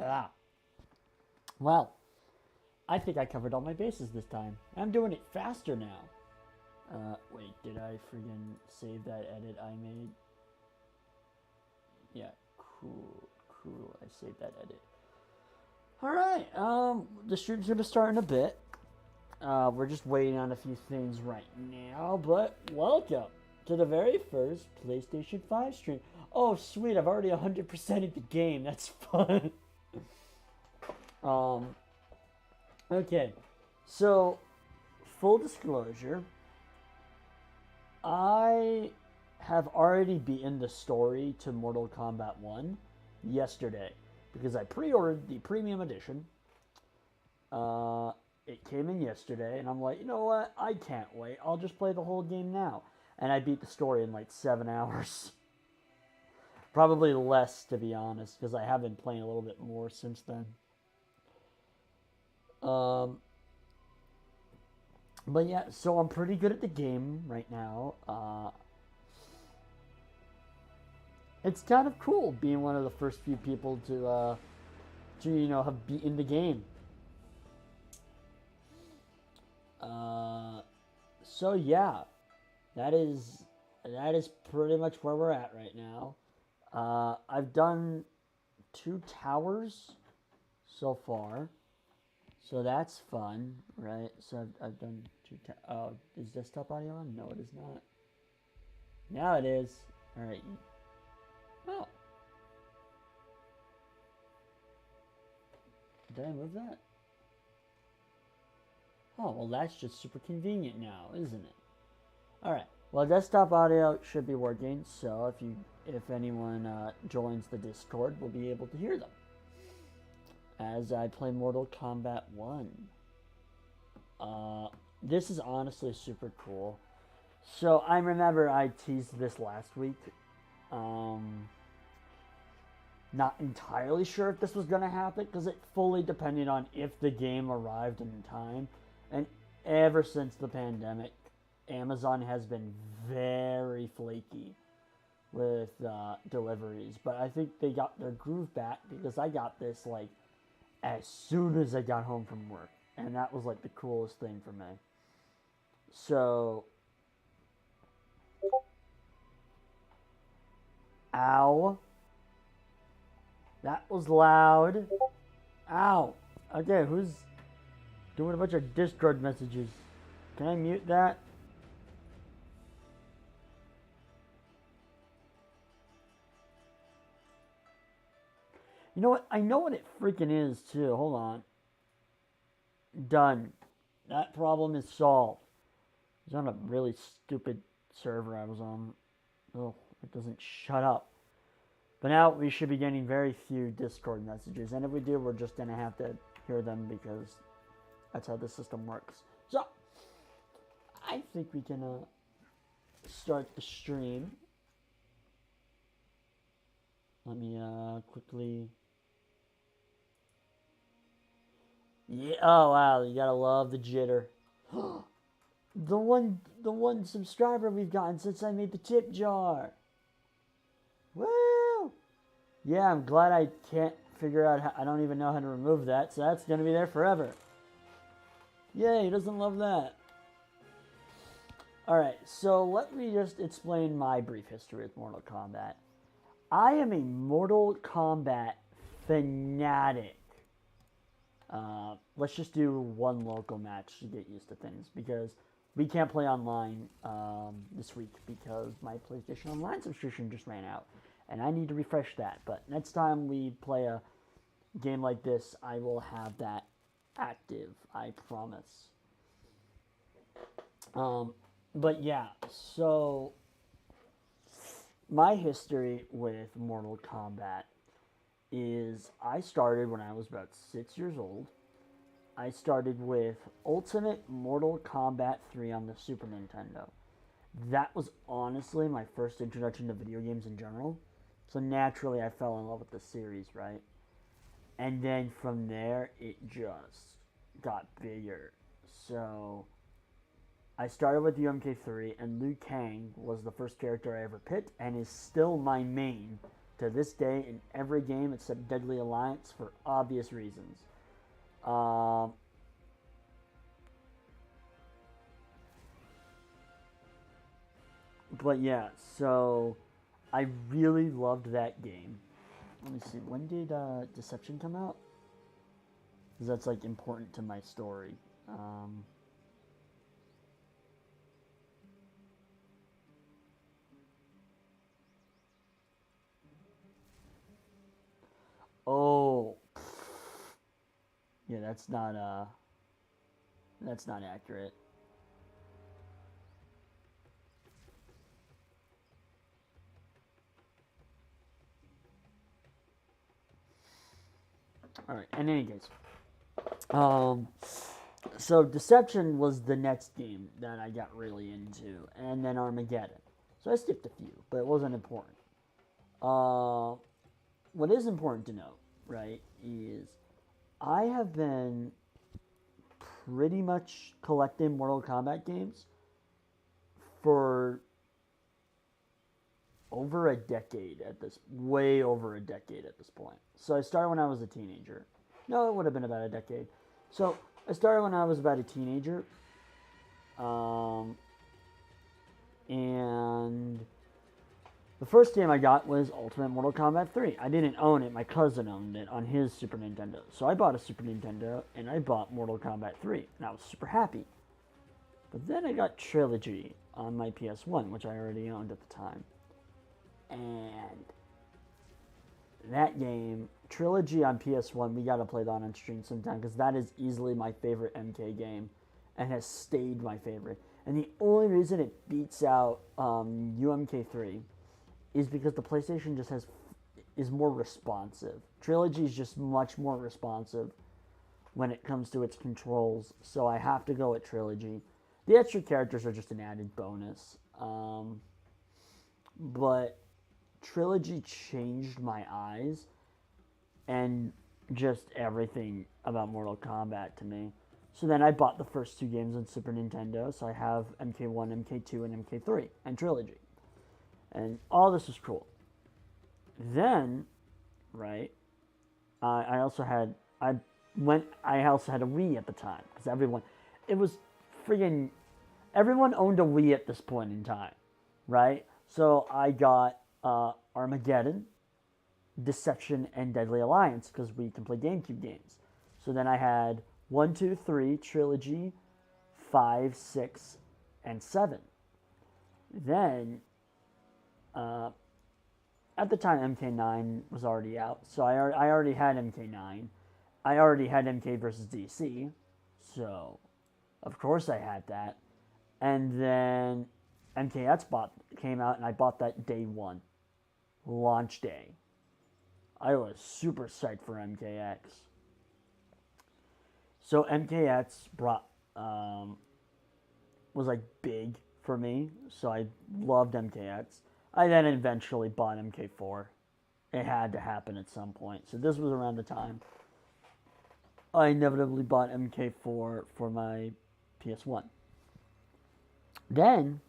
Ah, well, I think I covered all my bases this time. I'm doing it faster now. Wait, did I friggin' save that edit I made? Yeah, cool. I saved that edit. All right, the stream's gonna start in a bit. We're just waiting on a few things right now, but welcome to the very first PlayStation 5 stream. Oh, sweet, I've already 100%ed the game. That's fun. um, okay, so full disclosure, I have already beaten the story to Mortal Kombat 1 yesterday because I pre-ordered the premium edition. It came in yesterday, and I'm like, you know what? I can't wait. I'll just play the whole game now. And I beat the story in like 7 hours. Probably less, to be honest, because I have been playing a little bit more since then. Um, but yeah, so I'm pretty good at the game right now. It's kind of cool being one of the first few people to have beaten the game. So yeah, that is pretty much where we're at right now. I've done 2 towers so far, so that's fun, right? So I've done oh, is desktop audio on? No, it is not. Now it is. All right. Oh, did I move that? Oh, well, that's just super convenient now, isn't it? All right. Well, desktop audio should be working, so if anyone joins the Discord, we'll be able to hear them as I play Mortal Kombat 1. This is honestly super cool. So I remember I teased this last week. Not entirely sure if this was going to happen because it fully depended on if the game arrived in time. And ever since the pandemic, Amazon has been very flaky with deliveries. But I think they got their groove back because I got this like as soon as I got home from work. And that was like the coolest thing for me. So, ow. That was loud. Ow. Okay, who's doing a bunch of Discord messages? Can I mute that? You know what? I know what it freaking is, too. Hold on. Done. That problem is solved. I was on a really stupid server I was on. Oh, it doesn't shut up. But now we should be getting very few Discord messages. And if we do, we're just going to have to hear them because that's how the system works. So, I think we can start the stream. Let me quickly... Yeah, oh wow, you gotta love the jitter. the one subscriber we've gotten since I made the tip jar. Woo! Yeah, I'm glad I can't figure out how, I don't even know how to remove that, so that's gonna be there forever. Yay, who doesn't love that? Alright, so let me just explain my brief history with Mortal Kombat. I am a Mortal Kombat fanatic. Let's just do one local match to get used to things because we can't play online this week because my PlayStation Online subscription just ran out and I need to refresh that. But next time we play a game like this, I will have that active, I promise. But yeah, so my history with Mortal Kombat is I started when I was about 6 years old. I started with Ultimate Mortal Kombat 3 on the Super Nintendo. That was honestly my first introduction to video games in general. So naturally I fell in love with the series, right? And then from there it just got bigger. So I started with UMK3 and Liu Kang was the first character I ever picked and is still my main to this day in every game except Deadly Alliance for obvious reasons. But yeah, so I really loved that game. Let me see, when did Deception come out? Because that's like important to my story. Oh, yeah, that's not accurate. All right. In any case, so Deception was the next game that I got really into, and then Armageddon. So I skipped a few, but it wasn't important. What is important to note, right, is I have been pretty much collecting Mortal Kombat games for over a decade way over a decade at this point. So I started when I was a teenager. No, it would have been about a decade. So I started when I was about a teenager. And the first game I got was Ultimate Mortal Kombat 3. I didn't own it. My cousin owned it on his Super Nintendo. So I bought a Super Nintendo and I bought Mortal Kombat 3. And I was super happy. But then I got Trilogy on my PS1, which I already owned at the time. And that game, Trilogy on PS1, we gotta play that on stream sometime because that is easily my favorite MK game and has stayed my favorite. And the only reason it beats out UMK3 is because the PlayStation just is more responsive. Trilogy is just much more responsive when it comes to its controls, so I have to go with Trilogy. The extra characters are just an added bonus, but Trilogy changed my eyes and just everything about Mortal Kombat to me. So then I bought the first two games on Super Nintendo, so I have MK1, MK2, and MK3, and Trilogy. And all this was cool. Then, right, I also had a Wii at the time, because everyone owned a Wii at this point in time, right? So I got Armageddon, Deception, and Deadly Alliance because we can play GameCube games. So then I had 1, 2, 3, Trilogy, 5, 6, and 7. Then, at the time, MK9 was already out, so I already had MK9. I already had MK versus DC, so of course I had that. And then MKX came out, and I bought that day one, launch day. I was super psyched for MKX. So MKX was like big for me, so I loved MKX. I then eventually bought MK4. It had to happen at some point. So this was around the time I inevitably bought MK4 for my PS1. Then,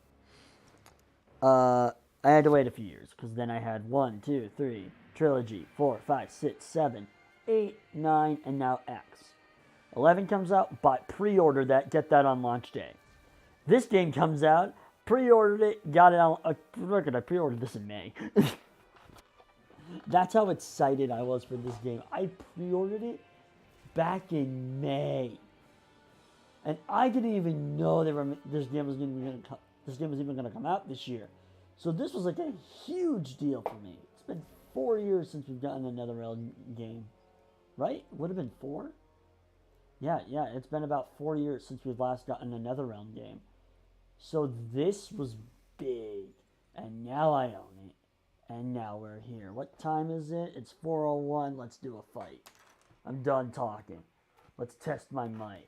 I had to wait a few years, because then I had 1, 2, 3, Trilogy, 4, 5, 6, 7, 8, 9, and now X. 11 comes out, pre-ordered that, get that on launch day. This game comes out, pre-ordered it, got it on, I pre-ordered this in May. That's how excited I was for this game. I pre-ordered it back in May. And I didn't even know this game was even going to come out this year. So this was like a huge deal for me. It's been 4 years since we've gotten a NetherRealm game. Right? Would have been 4? Yeah, it's been about 4 years since we've last gotten a NetherRealm game. So this was big. And now I own it. And now we're here. What time is it? It's 4:01. Let's do a fight. I'm done talking. Let's test my might.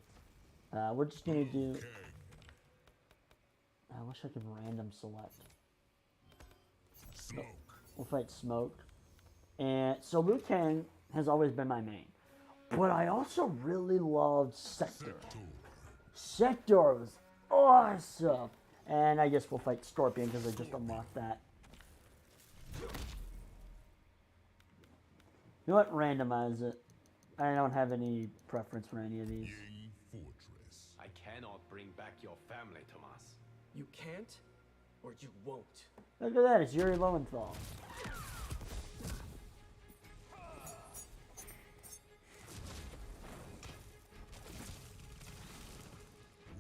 We're just going to do... I wish I could random select. Smoke. We'll fight Smoke. And so Liu Kang has always been my main. But I also really loved Sector. Sector was awesome. And I guess we'll fight Scorpion because I just unlocked that. You know what? Randomize it. I don't have any preference for any of these. Fortress. I cannot bring back your family, Tomas. You can't, or you won't. Look at that, it's Yuri Lowenthal.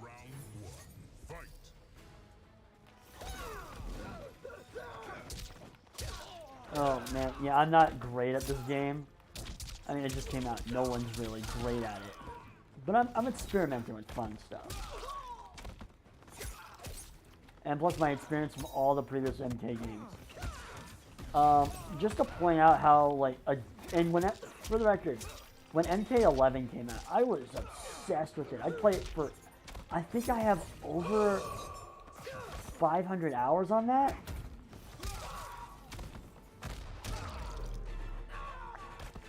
Round one. Fight. Oh man, yeah, I'm not great at this game. I mean, it just came out. No one's really great at it. But I'm experimenting with fun stuff. And plus my experience from all the previous MK games. Just to point out how, like, for the record, when MK11 came out, I was obsessed with it. I played it for, I think I have over 500 hours on that.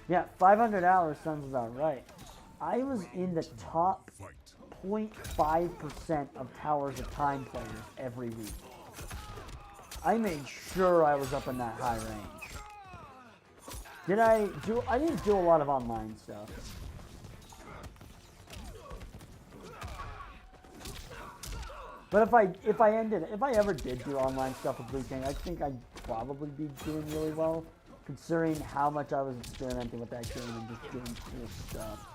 Yeah, 500 hours sounds about right. I was in the top 0.5% of Towers of Time players every week. I made sure I was up in that high range. I didn't do a lot of online stuff. But if I ever did do online stuff with Blue King, I think I'd probably be doing really well, considering how much I was experimenting with that game and just doing cool stuff.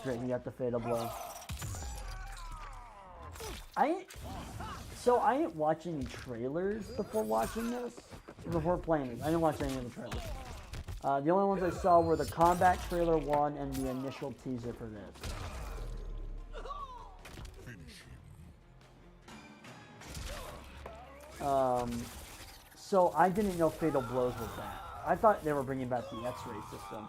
Great, he got the fatal blow. I ain't watching any trailers before watching this, before playing this. I didn't watch any of the trailers. The only ones I saw were the combat trailer 1 and the initial teaser for this. So I didn't know Fatal Blows was that. I thought they were bringing back the X-ray system.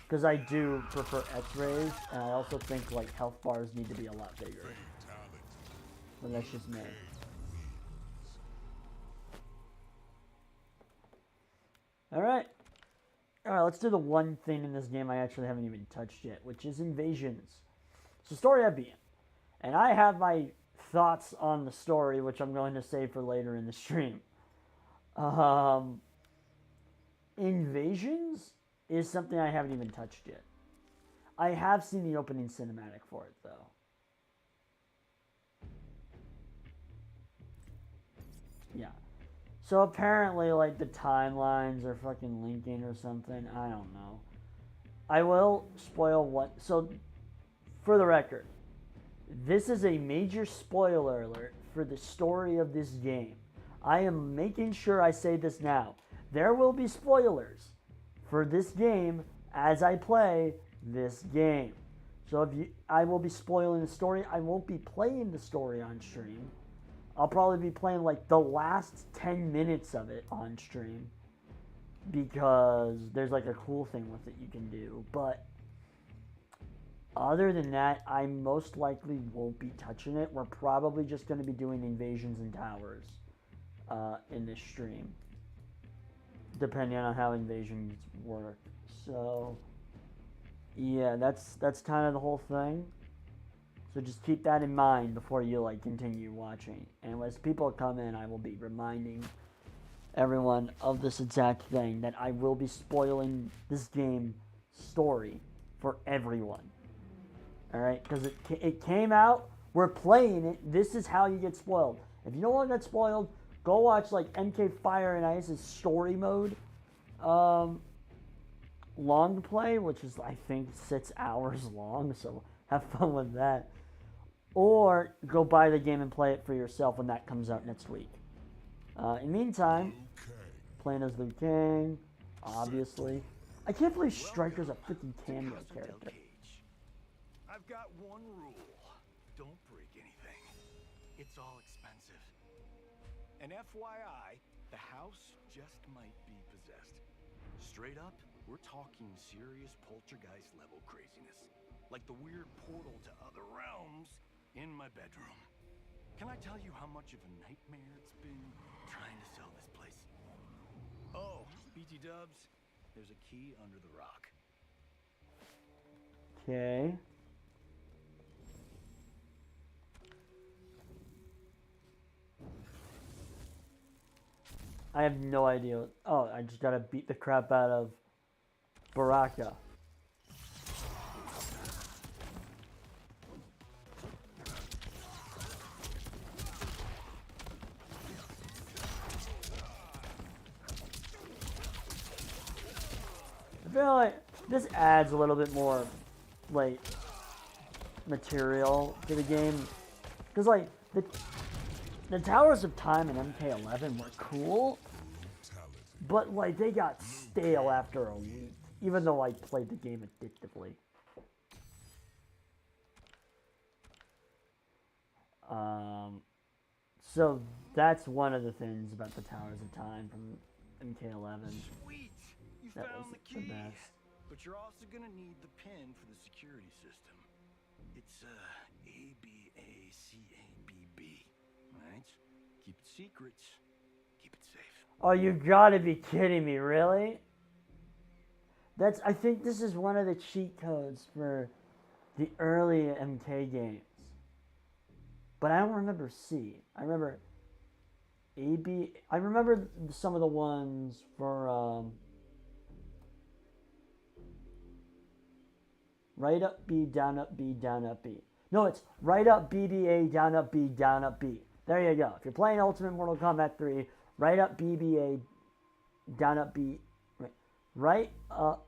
Because I do prefer X-rays, and I also think like health bars need to be a lot bigger. But that's just me. Alright, let's do the one thing in this game I actually haven't even touched yet, which is invasions. It's a story I beat. And I have my thoughts on the story, which I'm going to save for later in the stream. Invasions is something I haven't even touched yet. I have seen the opening cinematic for it, though. Yeah. So apparently, like, the timelines are fucking linking or something. I don't know. I will spoil what... So, for the record, this is a major spoiler alert for the story of this game. I am making sure I say this now. There will be spoilers for this game as I play this game. So I will be spoiling the story. I won't be playing the story on stream. I'll probably be playing like the last 10 minutes of it on stream, because there's like a cool thing with it you can do. But other than that, I most likely won't be touching it. We're probably just going to be doing invasions and towers in this stream, depending on how invasions work. So yeah, that's kind of the whole thing. So just keep that in mind before you like continue watching. And as people come in, I will be reminding everyone of this exact thing, that I will be spoiling this game story for everyone. All right, because it came out, we're playing it. This is how you get spoiled. If you don't want to get spoiled, go watch like MK Fire and Ice's story mode long play, which is I think 6 hours long. So have fun with that. Or go buy the game and play it for yourself when that comes out next week. In the meantime, playing as Liu Kang, obviously. I can't believe Striker's a freaking cameo character. I've got one rule. Don't break anything. It's all expensive. And FYI, the house just might be possessed. Straight up, we're talking serious poltergeist level craziness. Like the weird portal to other realms in my bedroom. Can I tell you how much of a nightmare it's been trying to sell this place? Oh, BT Dubs, there's a key under the rock. Okay. I have no idea. Oh, I just gotta beat the crap out of Baraka. I feel like this adds a little bit more, like, material to the game. Because, like, the Towers of Time in MK11 were cool, but, like, they got stale after a week, even though I played the game addictively. So that's one of the things about the Towers of Time from MK11. Sweet! You That found was the the key! best. But you're also gonna need the pin for the security system. It's ABACABB. Alright? Keep it secret. Keep it safe. Oh, you gotta be kidding me, really? I think this is one of the cheat codes for the early MK games. But I don't remember C. I remember AB. I remember some of the ones for right up B, down up B, down up B. No, it's right up BBA, down up B, down up B. There you go. If you're playing Ultimate Mortal Kombat 3, right up BBA, down up B. Right up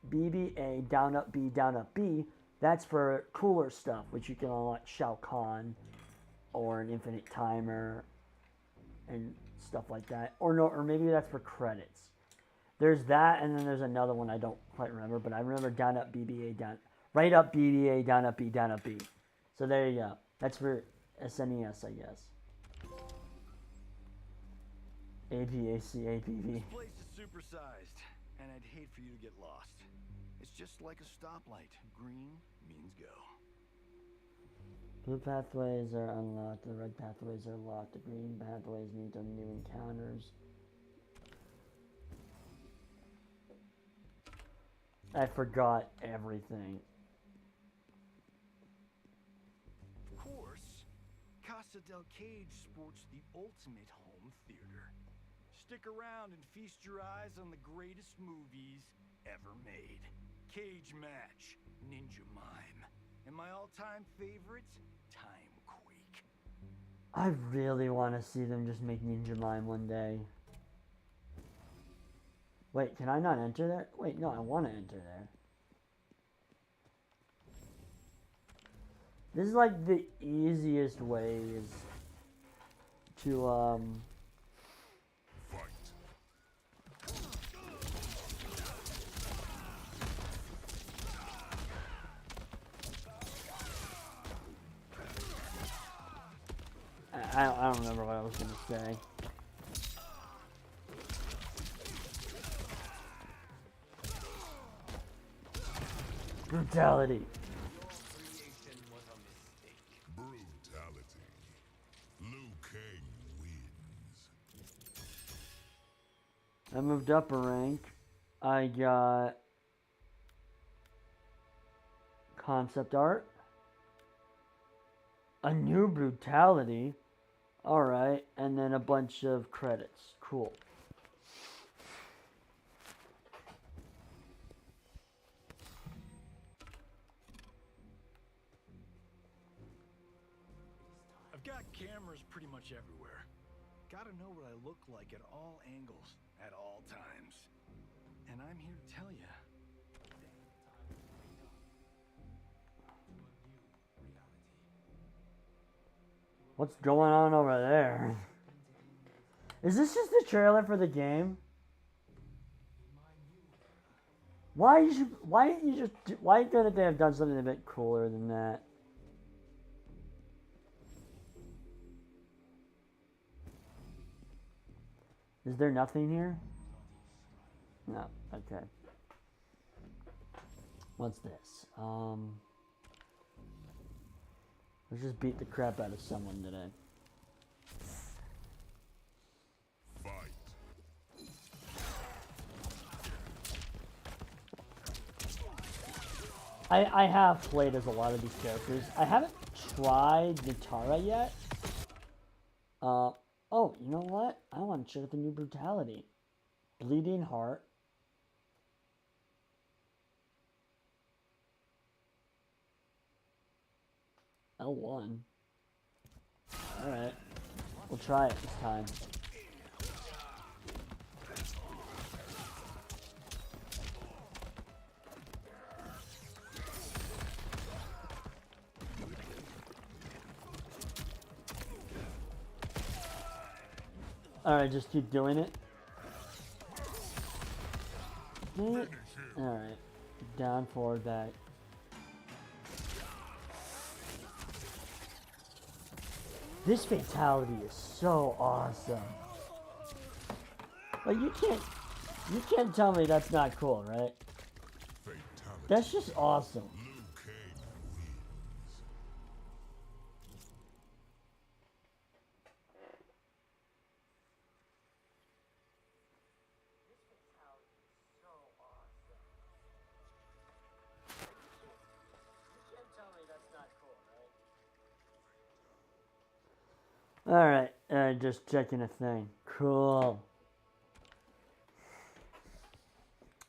BBA, down up B, down up B. That's for cooler stuff, which you can unlock Shao Kahn or an infinite timer and stuff like that. Or no, or maybe that's for credits. There's that, and then there's another one I don't quite remember, but I remember down up BBA, down right up BBA, down up B, down up B. So there you go. That's for SNES, I guess. ABACABB. This place is supersized, and I'd hate for you to get lost. It's just like a stoplight. Green means go. Blue pathways are unlocked, the red pathways are locked, the green pathways lead to new encounters. I forgot everything. Of course, Casa del Cage sports the ultimate home theater. Stick around and feast your eyes on the greatest movies ever made. Cage Match, Ninja Mime, and my all-time favorite, Time Quake. I really want to see them just make Ninja Mime one day. Wait, can I not enter there? Wait, no, I want to enter there. This is like the easiest ways to Fight. I don't remember what I was going to say. Brutality. Brutality. Liu Kang wins. I moved up a rank. I got concept art. A new brutality. Alright, and then a bunch of credits. Cool. I've got cameras pretty much everywhere. Gotta know what I look like at all angles, at all times. And I'm here to tell you. What's going on over there? Is this just the trailer for the game? Why couldn't they have done something a bit cooler than that? Is there nothing here? No, okay. What's this? Let's just beat the crap out of someone today. Fight. I have played as a lot of these characters. I haven't tried Nitara yet. Oh, you know what? I want to check out the new Brutality. Bleeding Heart. L1. Alright. We'll try it this time. Alright, just keep doing it. Alright. Down forward back. This fatality is so awesome. Like you can't tell me that's not cool, right? Fatality. That's just awesome. Liu Kang wins. Alright, just checking a thing. Cool.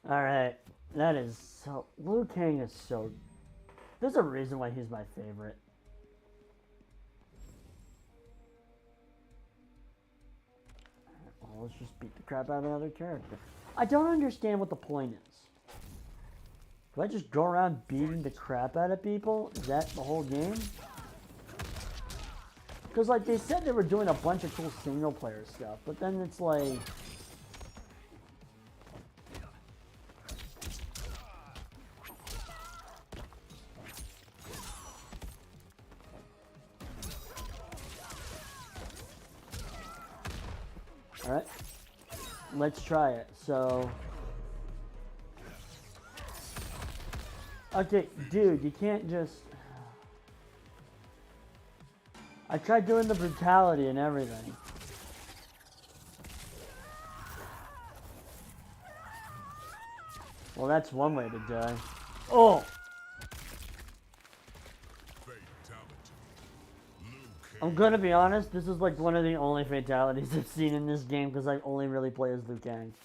Alright, that is so... Liu Kang is so... There's a reason why he's my favorite. Well, let's just beat the crap out of another character. I don't understand what the point is. Do I just go around beating the crap out of people? Is that the whole game? Because, like, they said they were doing a bunch of cool single-player stuff, but then it's like... Alright. Let's try it. So... Okay, dude, you can't just... I tried doing the brutality and everything. Well, that's one way to die. Oh! I'm gonna be honest, this is like one of the only fatalities I've seen in this game because I only really play as Liu Kang.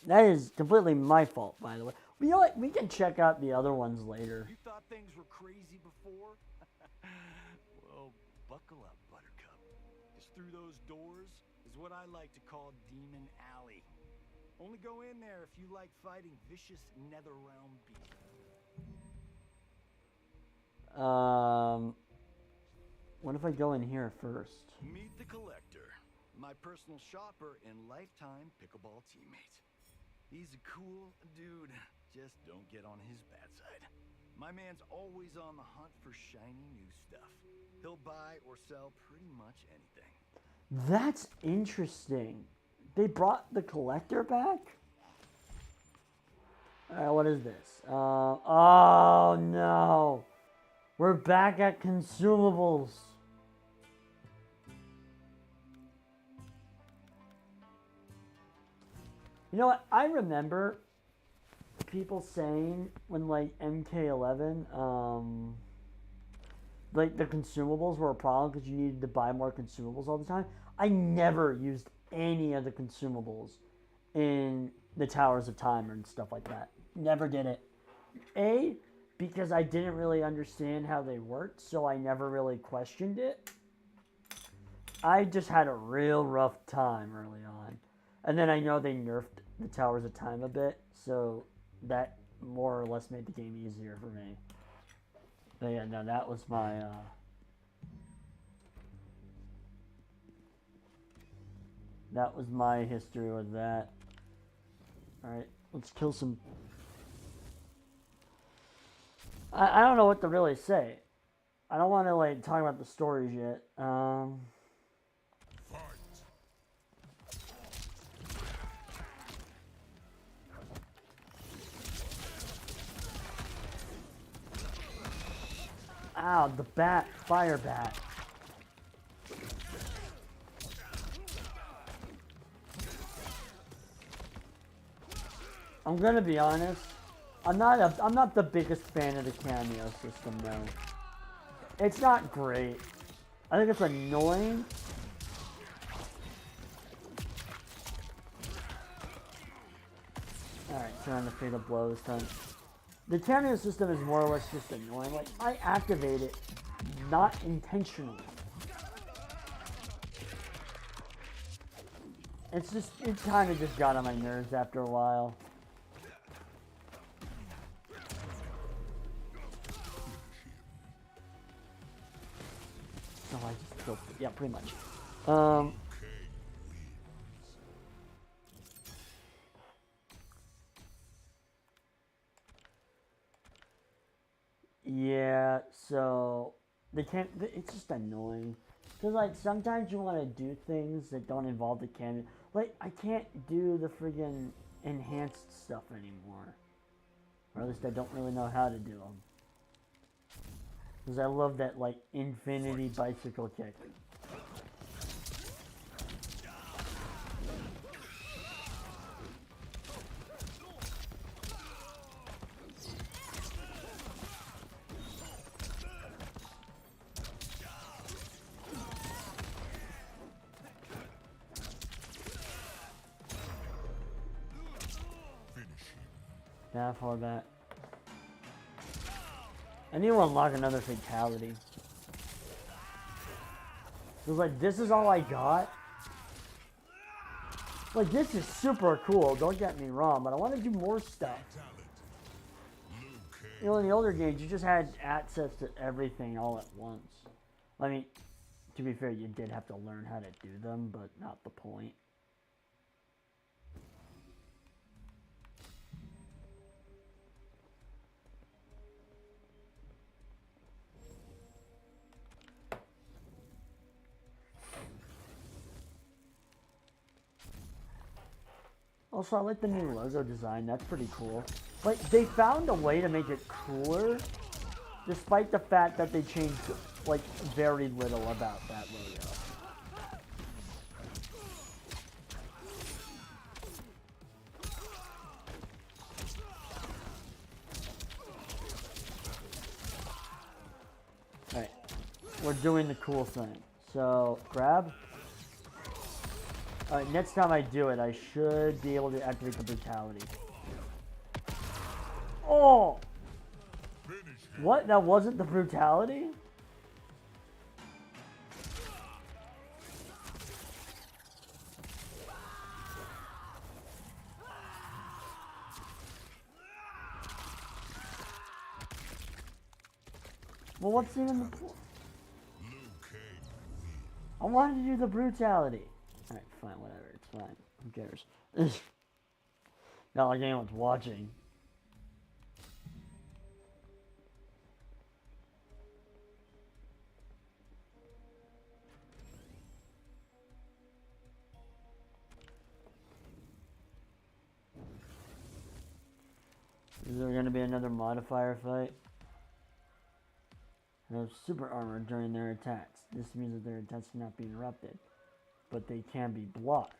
That is completely my fault, by the way. You know what? We can check out the other ones later. You thought things were crazy before? Well, buckle up, Buttercup. Just through those doors is what I like to call Demon Alley. Only go in there if you like fighting vicious netherrealm beasts. What if I go in here first? Meet the Collector, my personal shopper and lifetime pickleball teammate. He's a cool dude, just don't get on his bad side. My man's always on the hunt for shiny new stuff. He'll buy or sell pretty much anything. That's interesting. They brought the Collector back? Alright, what is this? Oh no! We're back at consumables. You know what? I remember people saying when like MK11, like the consumables were a problem because you needed to buy more consumables all the time. I never used any of the consumables in the Towers of Time and stuff like that. Never did it. A, because I didn't really understand how they worked, so I never really questioned it. I just had a real rough time early on. And then I know they nerfed the Towers of Time a bit, so that more or less made the game easier for me. But yeah, no, that was my, that was my history with that. Alright, let's kill some... I don't know what to really say. I don't want to, like, talk about the stories yet. Ow, the bat, fire bat. I'm gonna be honest. I'm not the biggest fan of the cameo system though. It's not great. I think it's annoying. Alright, turn on the fatal blow this time. The cameo system is more or less just annoying. Like, I activate it not intentionally. It's just, it kind of just got on my nerves after a while. So I just killed it. Yeah, pretty much. Yeah, so it's just annoying. Because, like, sometimes you want to do things that don't involve the cannon. Like, I can't do the friggin' enhanced stuff anymore. Or at least I don't really know how to do them. Because I love that, like, infinity bicycle kick. Yeah, for that. I need to unlock another fatality. It was like, this is all I got? Like, this is super cool, don't get me wrong, but I want to do more stuff. You know, in the older games, you just had access to everything all at once. I mean, to be fair, you did have to learn how to do them, but not the point. Also, I like the new logo design. That's pretty cool. Like, they found a way to make it cooler, despite the fact that they changed, like, very little about that logo. Alright. We're doing the cool thing. So, grab. Alright, next time I do it, I should be able to activate the brutality. Oh! What? That wasn't the brutality? Well, what's even the point? I wanted to do the brutality. Alright, fine, whatever. It's fine. Who cares? Not like anyone's watching. Is there going to be another modifier fight? They have super armor during their attacks. This means that their attacks cannot be interrupted, but they can be blocked.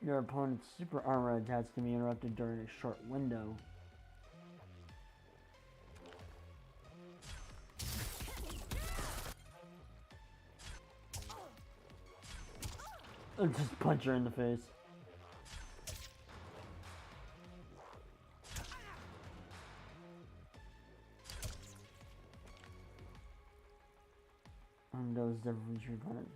Your opponent's super armor attacks can be interrupted during a short window. Just punch her in the face. And those different your opponent.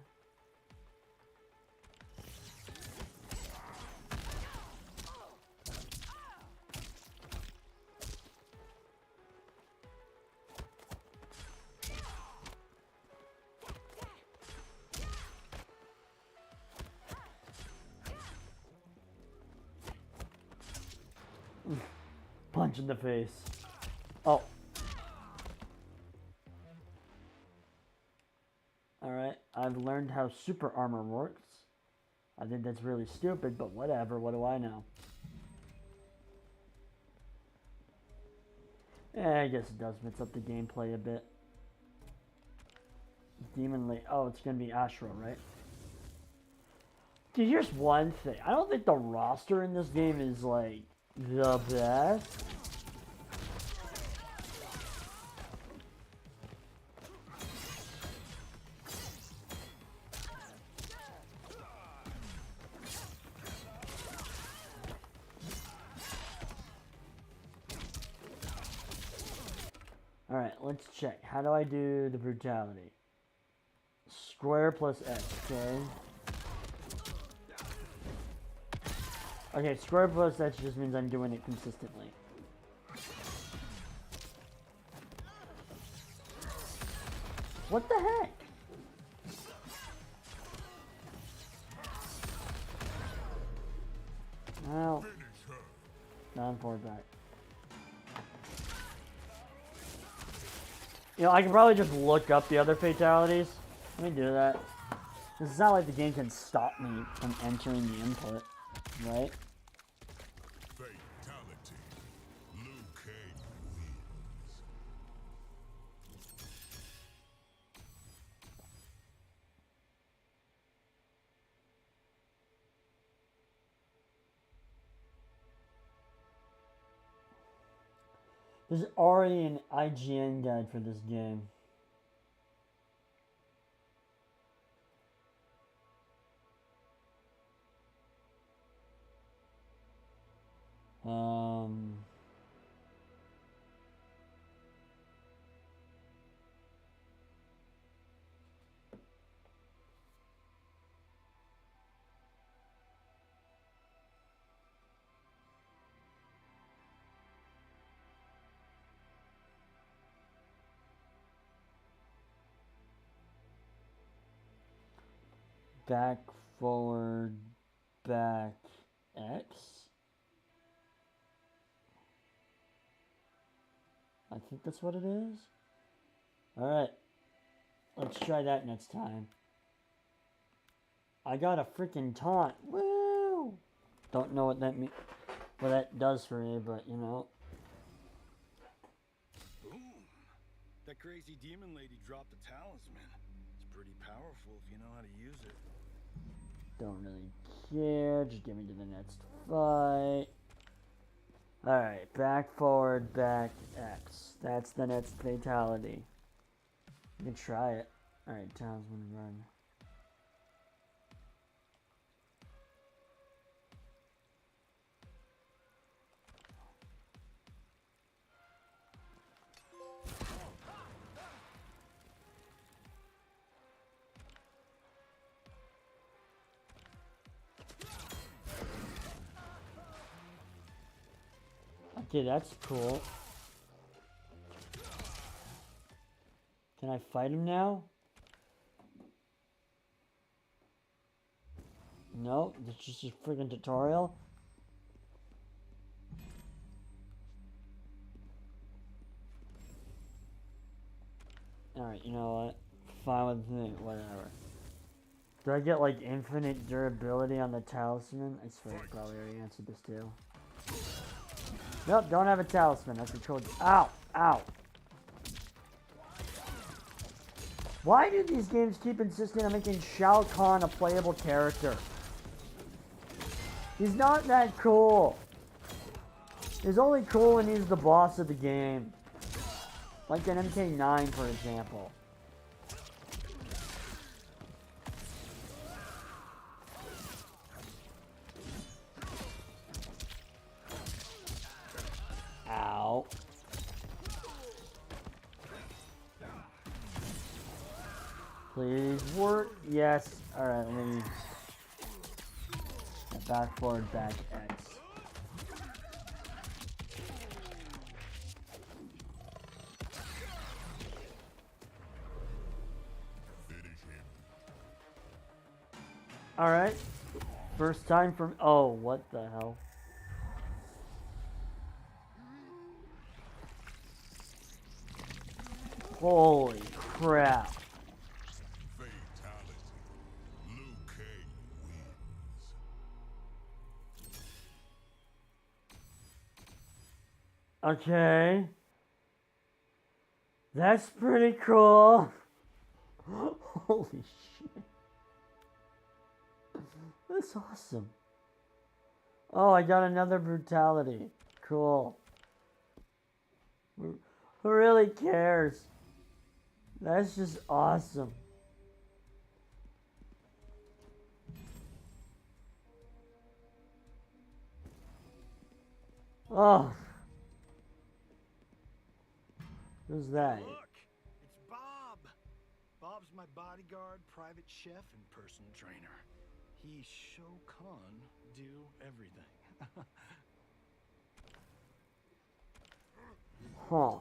Punch in the face. Oh. Alright, I've learned how super armor works. I think that's really stupid, but whatever, what do I know? I guess it does mix up the gameplay a bit. Demon Lady. Oh, it's gonna be Ashra, right? Dude, here's one thing. I don't think the roster in this game is like the best. Alright, let's check. How do I do the brutality? Square plus X, okay? Okay, square plus X just means I'm doing it consistently. What the heck? Well, down forward back. You know, I can probably just look up the other fatalities. Let me do that. It's not like the game can stop me from entering the input, right? Fatality. Liu Kang wins. There's already an IGN guide for this game. Back, forward, back, X? I think that's what it is. Alright. Let's try that next time. I got a freaking taunt. Woo! Don't know what that means, what that does for me, but you know. Boom. That crazy demon lady dropped a talisman. It's pretty powerful if you know how to use it. Don't really care. Just get me to the next fight. Alright, back, forward, back, X. That's the next fatality. You can try it. Alright, talisman run. Okay, that's cool. Can I fight him now? No, it's just a freaking tutorial. Alright, you know what? Fine with me, whatever. Do I get like infinite durability on the talisman? I swear I probably already answered this too. Nope, don't have a talisman. That's controlled. Ow! Ow! Why do these games keep insisting on making Shao Kahn a playable character? He's not that cool. He's only cool when he's the boss of the game. Like in MK9, for example. Ow. Please work. Yes. Alright, let me... Back, forward, back, X. Alright. First time from... Oh, what the hell? Holy crap. Fatality. Liu Kang wins. Okay. That's pretty cool. Holy shit. That's awesome. Oh, I got another brutality. Cool. Who really cares? That's just awesome. Oh. Who's that? Look, it's Bob. Bob's my bodyguard, private chef, and personal trainer. He Shokan do everything. Huh.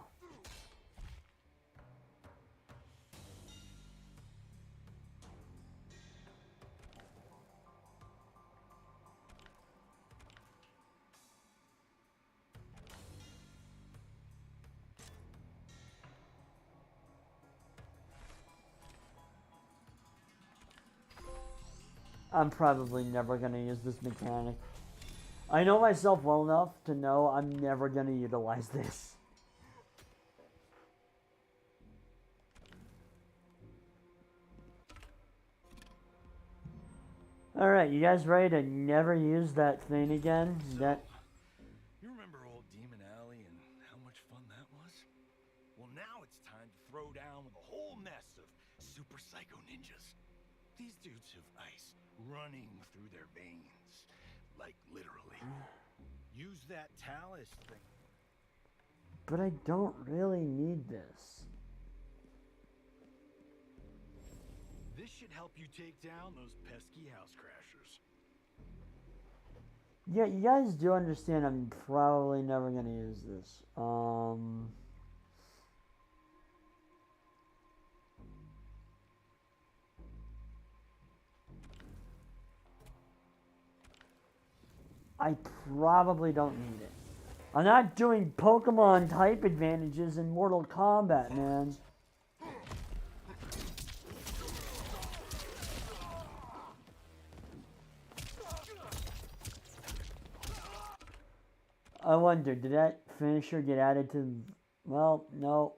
I'm probably never going to use this mechanic. I know myself well enough to know I'm never going to utilize this. Alright, you guys ready to never use that thing again? That You remember old Demon Alley and how much fun that was? Well, now it's time to throw down with a whole mess of super psycho ninjas. These dudes have ice running through their veins. Like, literally. Use that Talus thing. But I don't really need this. This should help you take down those pesky house crashers. Yeah, you guys do understand I'm probably never going to use this. I probably don't need it. I'm not doing Pokemon type advantages in Mortal Kombat, man. I wonder, did that finisher get added to... Well, no.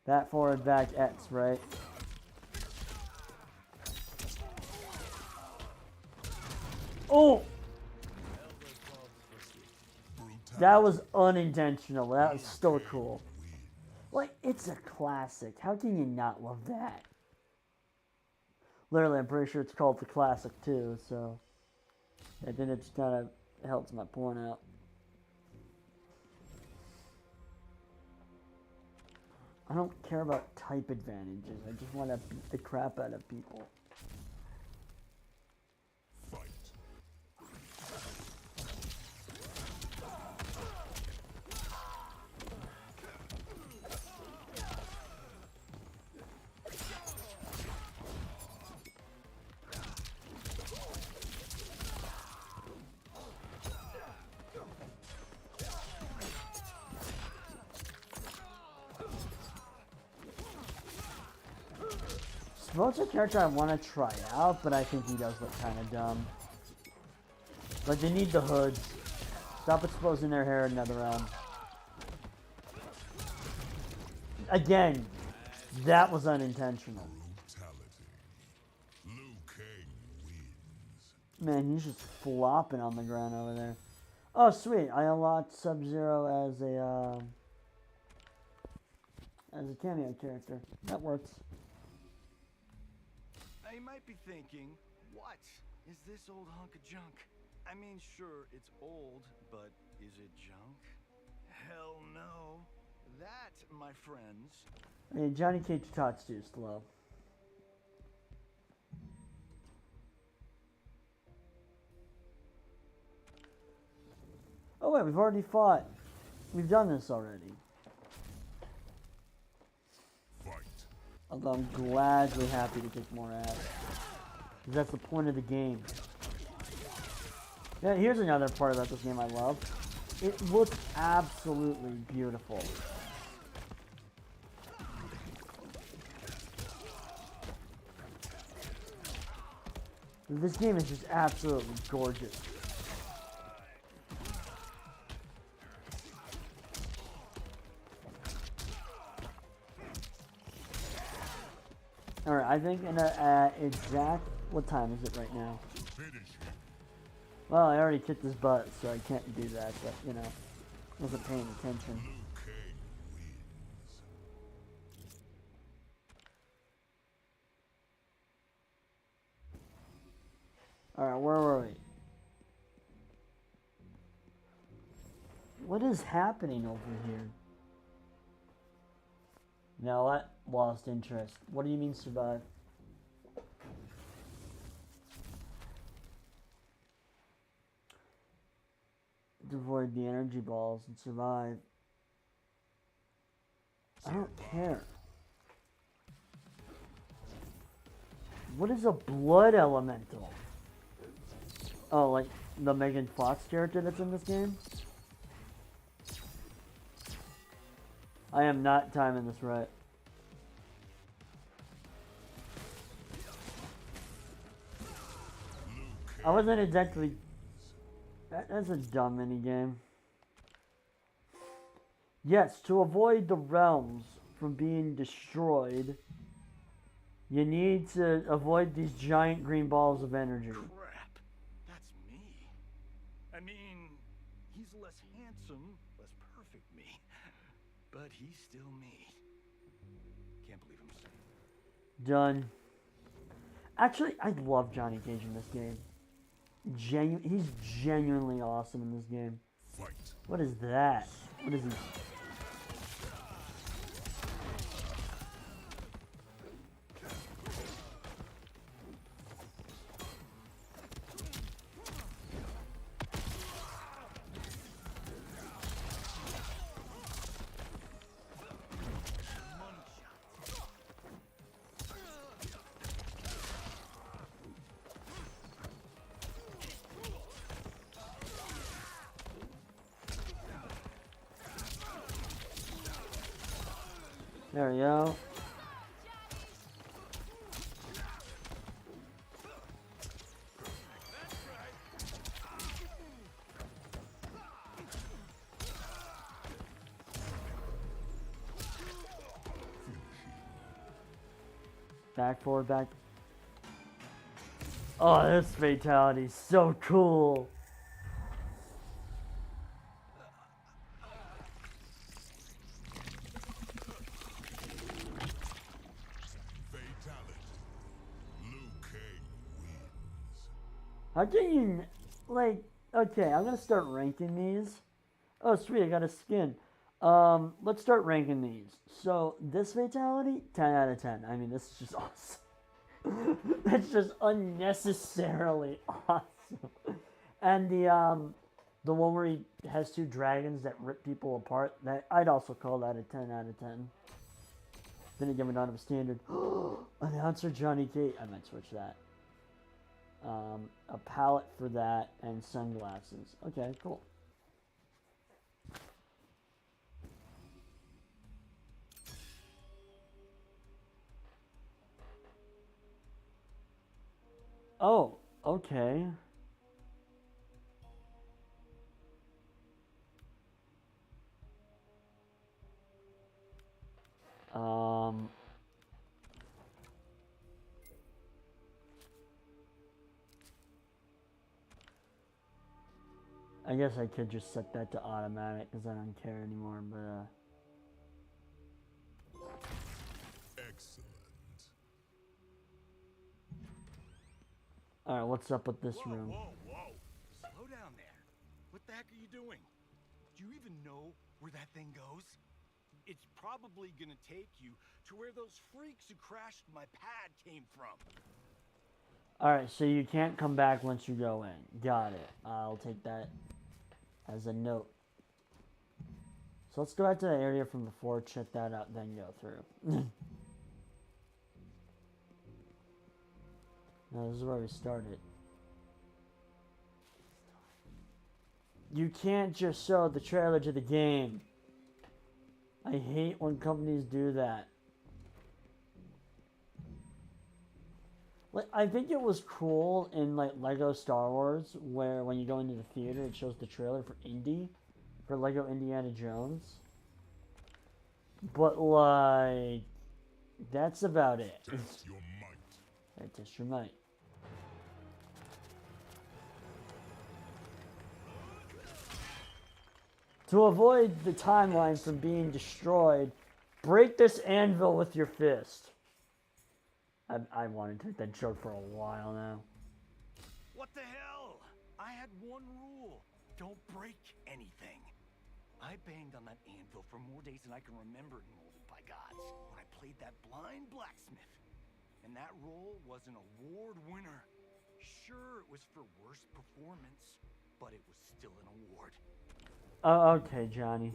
Back forward, back X, right? Oh! That was unintentional. That was still cool. Like, it's a classic. How can you not love that? Literally, I'm pretty sure it's called the classic too, so... I think it just kind of helps my point out. I don't care about type advantages. I just want to beat the crap out of people. Smoke's a character I want to try out, but I think he does look kind of dumb. Like, they need the hoods. Stop exposing their hair in NetherRealm. Again, that was unintentional. Man, he's just flopping on the ground over there. Oh, sweet. I unlocked Sub-Zero as a cameo character. That works. Now you might be thinking, what is this old hunk of junk? I mean, sure, it's old, but is it junk? Hell no. That, my friends... I mean, Johnny Cage talks too slow. Oh wait, we've already fought. We've done this already. Although I'm gladly happy to kick more ass. Because that's the point of the game. Yeah, here's another part about this game I love. It looks absolutely beautiful. This game is just absolutely gorgeous. Alright, I think in a exact... What time is it right now? Finish him. Well, I already kicked his butt, so I can't do that, but, you know, wasn't paying attention. Liu Kang wins. Alright, where were we? What is happening over here? Now what? Lost interest. What do you mean survive? Avoid the energy balls and survive. I don't care. What is a blood elemental? Oh, like the Megan Fox character that's in this game? I am not timing this right. I wasn't exactly... That's a dumb minigame. Yes, to avoid the realms from being destroyed, you need to avoid these giant green balls of energy. Crap. That's me. I mean, he's less handsome, less perfect me. But he's still me. Can't believe I'm saying that. Done. Actually, I love Johnny Cage in this game. He's genuinely awesome in this game. Fight. What is that? What is he? There we go. Back, forward, back. Oh, this fatality is so cool. How can you, like, okay, I'm gonna start ranking these. Oh, sweet, I got a skin. Let's start ranking these. So, this fatality, 10 out of 10. I mean, this is just awesome. That's just unnecessarily awesome. And the one where he has two dragons that rip people apart, that I'd also call that a 10 out of 10. Then again, we don't have a standard. Announcer Johnny Cage. I might switch that. A palette for that, and sunglasses. Okay, cool. Oh, okay. I guess I could just set that to automatic because I don't care anymore, but Excellent. Alright, what's up with this Whoa, room? whoa, whoa. Slow down there. What the heck are you doing? Do you even know where that thing goes? It's probably gonna take you to where those freaks who crashed my pad came from. Alright, so you can't come back once you go in. Got it. I'll take that as a note. So let's go back to the area from before, check that out, then go through. Now, this is where we started. You can't just show the trailer to the game. I hate when companies do that. Like, I think it was cool in like Lego Star Wars, where when you go into the theater, it shows the trailer for Indy, for Lego Indiana Jones. But like, That's about it. Test your might. Right, test your might. To avoid the timeline from being destroyed, break this anvil with your fist. I wanted to take that joke for a while now. What the hell? I had one rule. Don't break anything. I banged on that anvil for more days than I can remember in Molded by Gods when I played that blind blacksmith. And that role was an award winner. Sure, it was for worst performance, but it was still an award. Oh, okay, Johnny.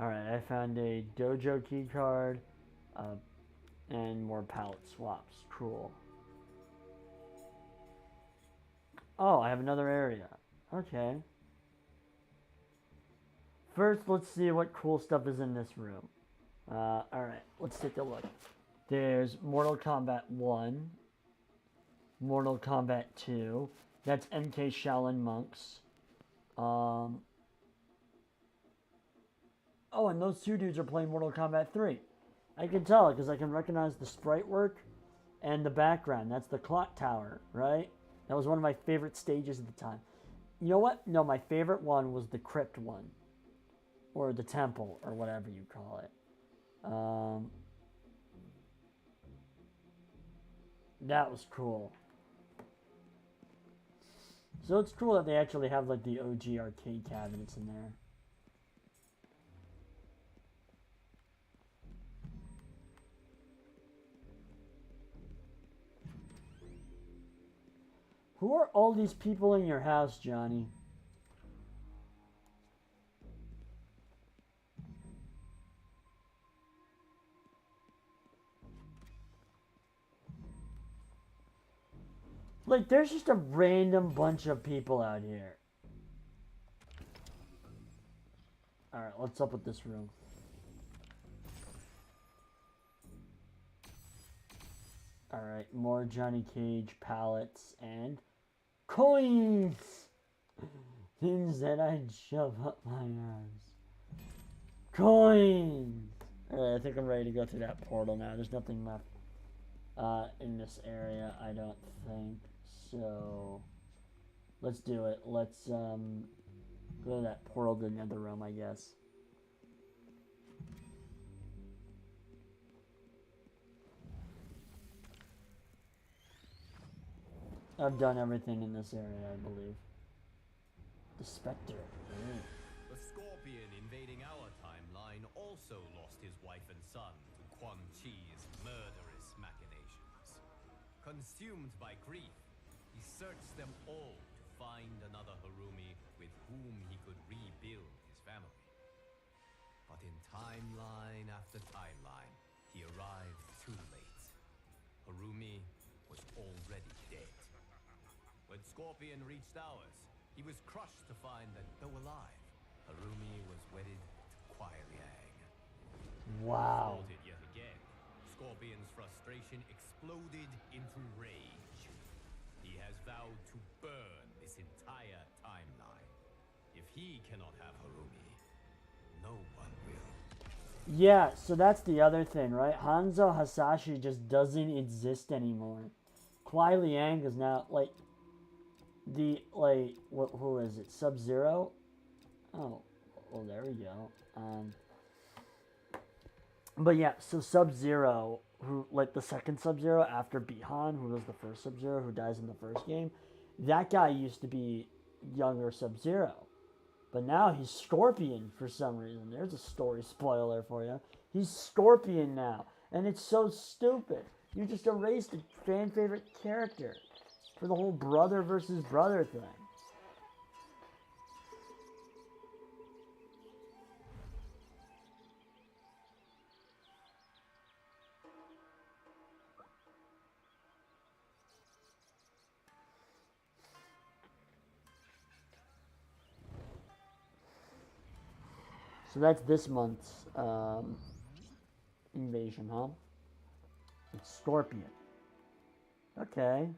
Alright, I found a dojo key card and more palette swaps. Cool. Oh, I have another area. Okay. First, let's see what cool stuff is in this room. Alright, let's take a look. There's Mortal Kombat 1, Mortal Kombat 2. That's MK Shaolin Monks. Oh, and those two dudes are playing Mortal Kombat 3. I can tell it because I can recognize the sprite work and the background. That's the clock tower, right? That was one of my favorite stages at the time. You know what? No, my favorite one was the crypt one. Or the temple, or whatever you call it. That was cool. So it's cool that they actually have like the OG arcade cabinets in there. Who are all these people in your house, Johnny? Like, there's just a random bunch of people out here. Alright, what's up with this room? Alright, more Johnny Cage palettes and coins! Things that I'd shove up my ass. Coins! Alright, I think I'm ready to go through that portal now. There's nothing left in this area, I don't think. So, let's do it. Let's go to that portal to the nether realm, I guess. I've done everything in this area, I believe. The Spectre. The Scorpion invading our timeline also lost his wife and son to Quan Chi's murderous machinations. Consumed by grief, he searched them all to find another Harumi with whom he could rebuild his family. But in timeline after timeline, he arrived too late. Harumi was already dead. When Scorpion reached ours, he was crushed to find that, though alive, Harumi was wedded to Kuai Liang. Wow. Thwarted yet again, Scorpion's frustration exploded into rage. He has vowed to burn this entire timeline. If he cannot have Harumi, no one will. Yeah, so that's the other thing, right? Hanzo Hasashi just doesn't exist anymore. Kuai Liang is now, like, who is it? Sub-Zero? Oh, well, there we go. But yeah, so Sub-Zero, who, like, the second Sub-Zero after Bihan, who was the first Sub-Zero, who dies in the first game, that guy used to be younger Sub-Zero. But now he's Scorpion for some reason. There's a story spoiler for you. He's Scorpion now. And it's so stupid. You just erased a fan favorite character for the whole brother versus brother thing. So that's this month's invasion, huh? It's Scorpion. Okay.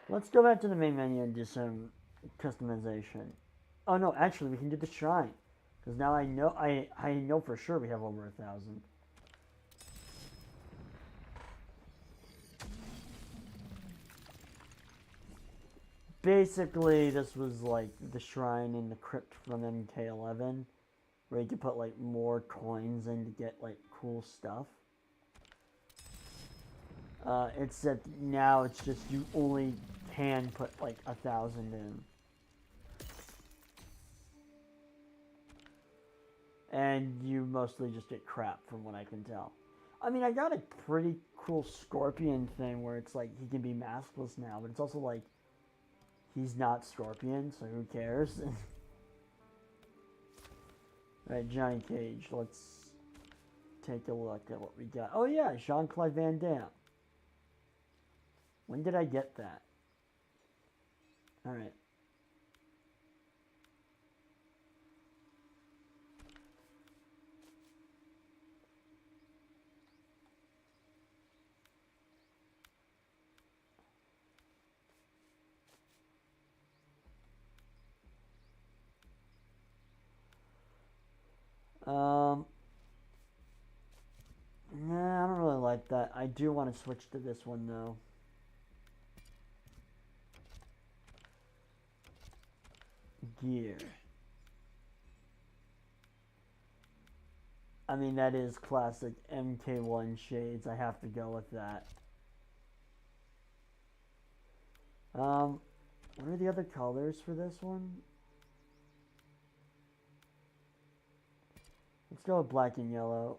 Let's go back to the main menu and do some customization. Oh no, actually we can do the shrine. Because now I know for sure we have over 1,000. Basically, this was like the shrine in the crypt from MK11, where you could put like more coins in to get like cool stuff. Except now it's just you only can put like 1,000 in. And you mostly just get crap from what I can tell. I mean, I got a pretty cool scorpion thing where it's like he can be maskless now, but it's also like he's not Scorpion, so who cares? Alright, Johnny Cage, let's take a look at what we got. Oh yeah, Jean-Claude Van Damme. When did I get that? Alright. Nah, I don't really like that. I do want to switch to this one though. Gear. I mean, that is classic MK1 shades. I have to go with that. What are the other colors for this one? Let's go with black and yellow.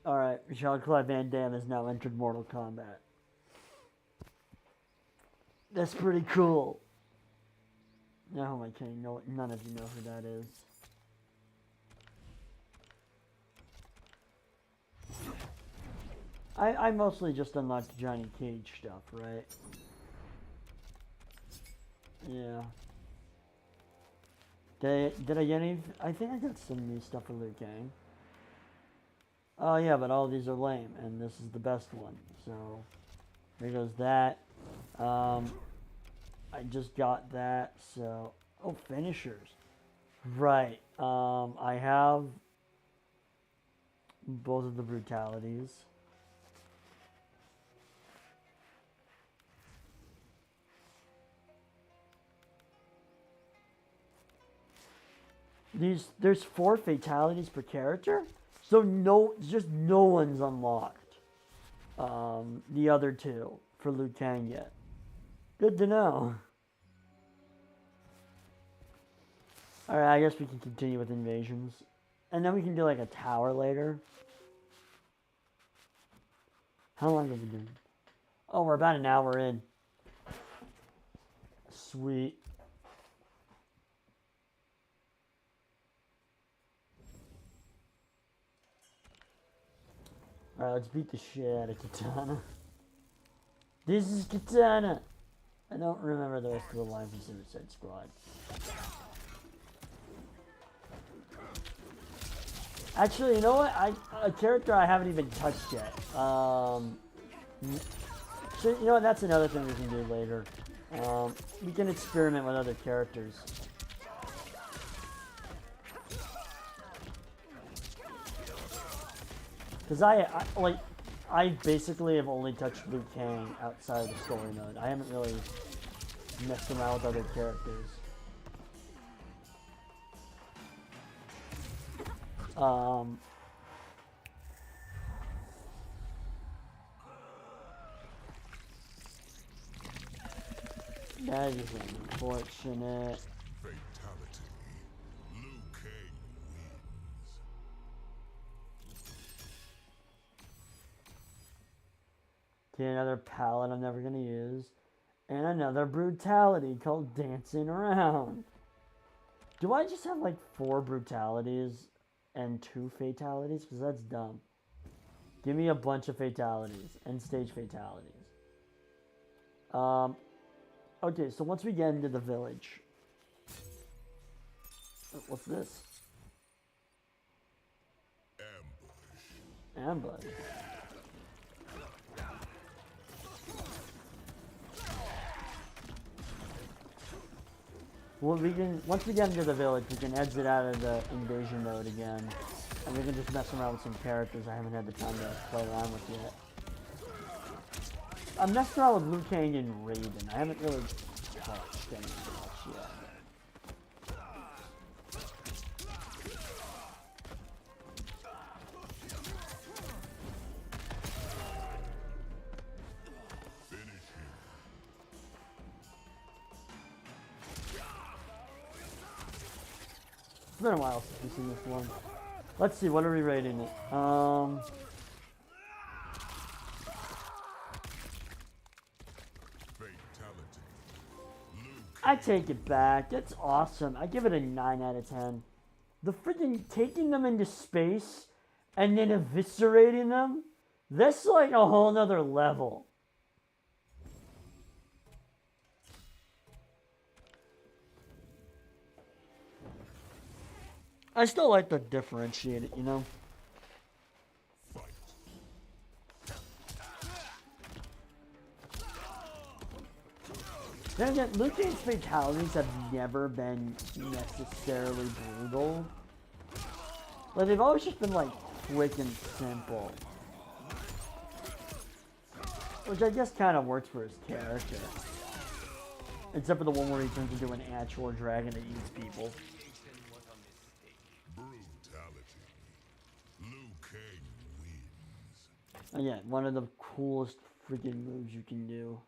Alright, Jean-Claude Van Damme has now entered Mortal Kombat. That's pretty cool. No, who am I kidding? No, none of you know who that is. I mostly just unlocked Johnny Cage stuff, right? Yeah. Did I get any? I think I got some new stuff for Liu Kang. Oh yeah, but all of these are lame, and this is the best one. So, there goes that. I just got that, so... Oh, finishers. Right. I have both of the brutalities. There's 4 fatalities per character, so just no one's unlocked. The other 2 for Liu Kang yet. Good to know. Alright, I guess we can continue with invasions. And then we can do like a tower later. How long have we been? Oh, we're about an hour in. Sweet. Alright, let's beat the shit out of Katana. This is Katana! I don't remember the rest of the line from Suicide Squad. Actually, you know what? A character I haven't even touched yet. So, you know what? That's another thing we can do later. We can experiment with other characters. Because I basically have only touched Liu Kang outside of the story mode. I haven't really messed around with other characters. That is unfortunate. Fatality. Liu Kang wins. Okay, another palette I'm never gonna use. And another brutality called Dancing Around. Do I just have like 4 brutalities and 2 fatalities? Because that's dumb. Give me a bunch of fatalities. End stage fatalities. Okay, so once we get into the village. What's this? Ambush. Ambush. Well, we can, once we get into the village, we can exit out of the invasion mode again. And we can just mess around with some characters I haven't had the time to play around with yet. I'm messing around with Liu Kang and Raiden. I haven't really touched anything else yet. It's been a while since we've seen this one. Let's see, what are we rating it? I take it back. That's awesome. I give it a 9 out of 10. The freaking taking them into space and then eviscerating them, that's like a whole nother level. I still like to differentiate it, you know? Then again, Liu Kang's fatalities have never been necessarily brutal. Like, they've always just been, like, quick and simple. Which I guess kind of works for his character. Except for the one where he turns into an actual dragon that eats people. Again, one of the coolest freaking moves you can do.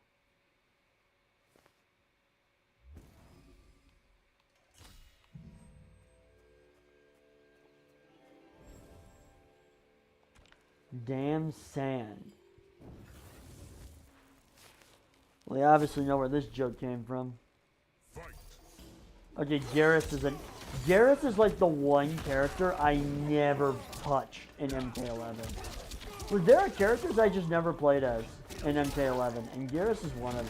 Damn sand. Well, you obviously know where this joke came from. Okay, Garrus is like the one character I never touched in MK11. Well, there are characters I just never played as in MK11, and Garrus is one of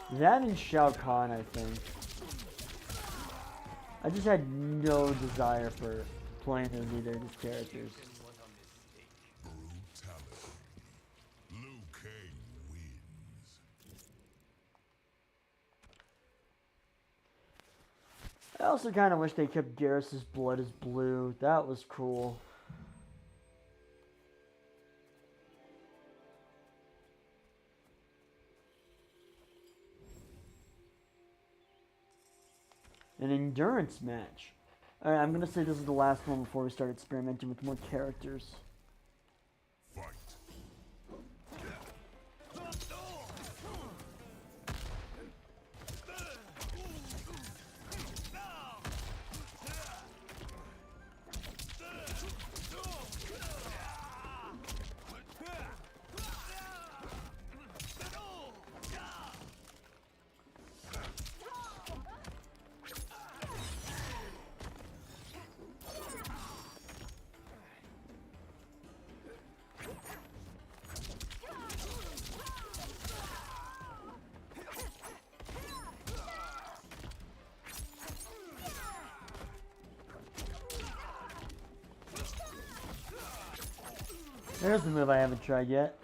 them. That and Shao Kahn, I think. I just had no desire for playing as either of these characters. I also kind of wish they kept Garrus' blood as blue. That was cool. An endurance match. Alright, I'm gonna say this is the last one before we start experimenting with more characters. There's the move I haven't tried yet.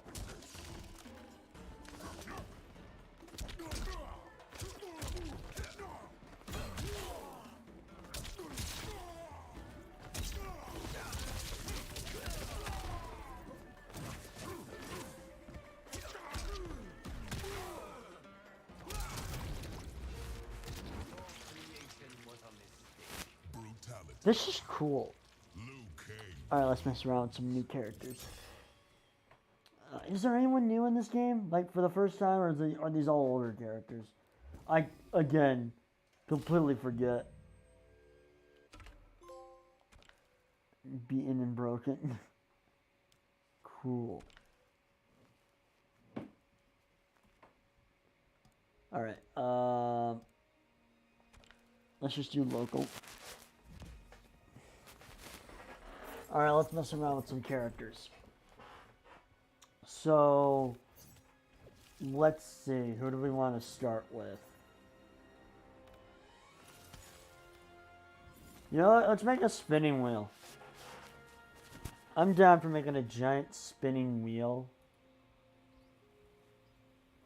This is cool. Alright, let's mess around with some new characters. Is there anyone new in this game? Like, for the first time, or are these all older characters? I, again, completely forget. Beaten and broken. Cool. Alright, let's just do local. Alright, let's mess around with some characters. So, let's see, who do we want to start with? You know what, let's make a spinning wheel. I'm down for making a giant spinning wheel.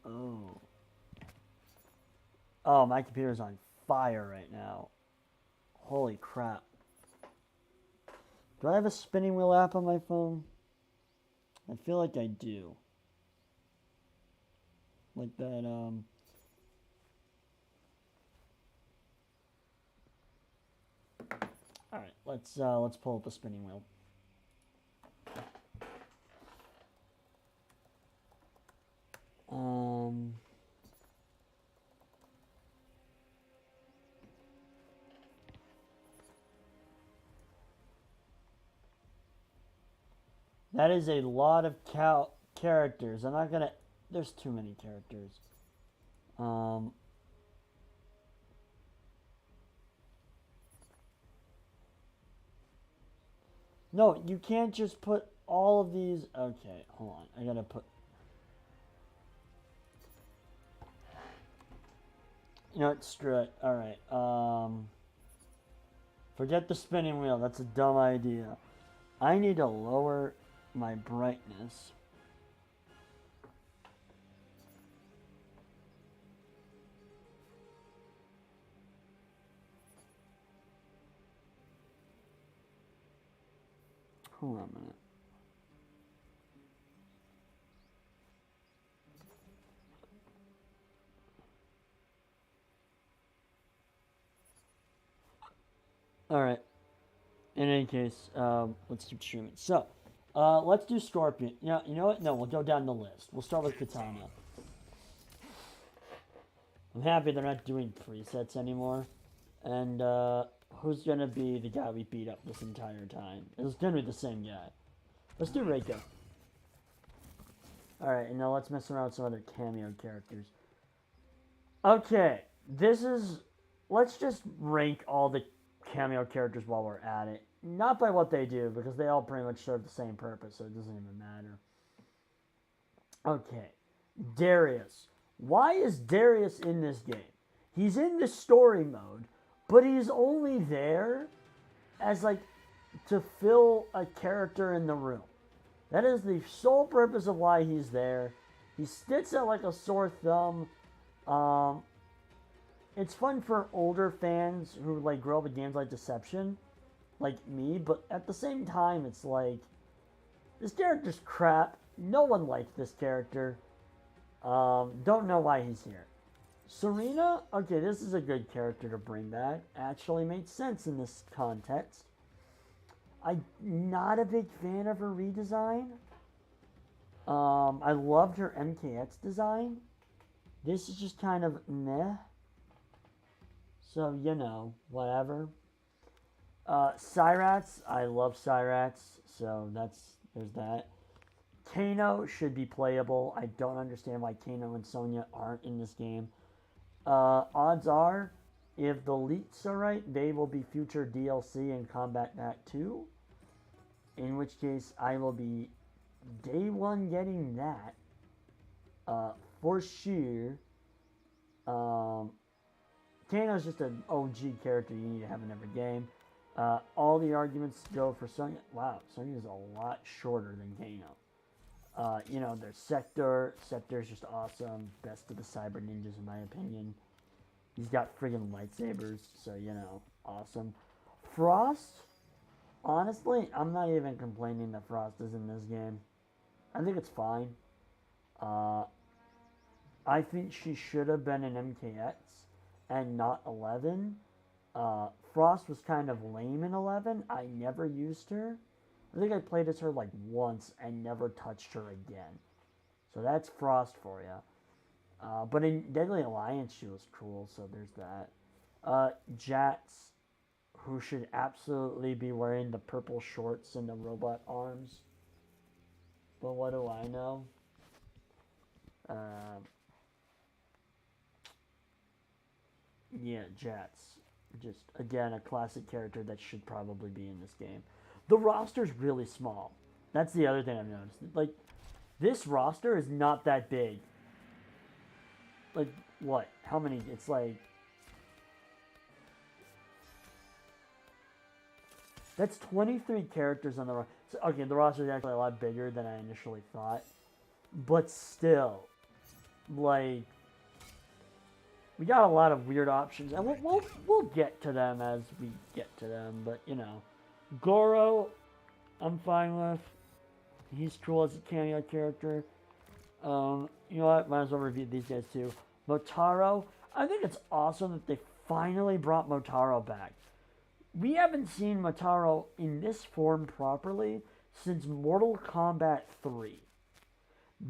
Oh. Oh, my computer's on fire right now. Holy crap. Do I have a spinning wheel app on my phone? I feel like I do. Like that, Alright, let's pull up the spinning wheel. That is a lot of characters. I'm not gonna. There's too many characters. No, you can't just put all of these. Okay, hold on. I gotta put. You know what? Screw it. Alright. Forget the spinning wheel. That's a dumb idea. I need to lower my brightness. Hold on a minute. Alright. In any case, let's keep streaming. So, let's do Scorpion. Yeah, you know what? No, we'll go down the list. We'll start with Katana. I'm happy they're not doing presets anymore. And, who's gonna be the guy we beat up this entire time? It's gonna be the same guy. Let's do Reiko. Alright, and now let's mess around with some other cameo characters. Okay, let's just rank all the cameo characters while we're at it. Not by what they do, because they all pretty much serve the same purpose, so it doesn't even matter. Okay, Darius. Why is Darius in this game? He's in the story mode, but he's only there as, like, to fill a character in the room. That is the sole purpose of why he's there. He sticks out like a sore thumb. It's fun for older fans who, like, grew up with games like Deception, like me, but at the same time, it's like, this character's crap. No one likes this character. Don't know why he's here. Serena, okay, this is a good character to bring back. Actually made sense in this context. I'm not a big fan of her redesign. I loved her MKX design. This is just kind of meh. So, you know, whatever. Cyrats, I love Cyrats, so there's that. Kano should be playable. I don't understand why Kano and Sonya aren't in this game. Odds are, if the leaks are right, they will be future DLC in Combat Pack 2. In which case, I will be day one getting that. For sure. Kano's just an OG character you need to have in every game. All the arguments go for Sonya. Wow, Sonya's a lot shorter than Kano. You know, there's Sector. Sector's just awesome. Best of the Cyber Ninjas, in my opinion. He's got friggin' lightsabers, so, you know, awesome. Frost, honestly, I'm not even complaining that Frost is in this game. I think it's fine. I think she should have been an MKX and not 11. Frost was kind of lame in 11. I never used her. I think I played as her like once and never touched her again. So that's Frost for you. But in Deadly Alliance, she was cool, so there's that. Jats, who should absolutely be wearing the purple shorts and the robot arms. But what do I know? Yeah, Jats. Just, again, a classic character that should probably be in this game. The roster's really small. That's the other thing I've noticed. Like, this roster is not that big. Like, what? How many? It's like... That's 23 characters on the roster. So, okay, the roster is actually a lot bigger than I initially thought. But still, like, we got a lot of weird options, and we'll get to them as we get to them. But you know, Goro, I'm fine with. He's cool as a cameo character. You know what? Might as well review these guys too. Motaro, I think it's awesome that they finally brought Motaro back. We haven't seen Motaro in this form properly since Mortal Kombat 3.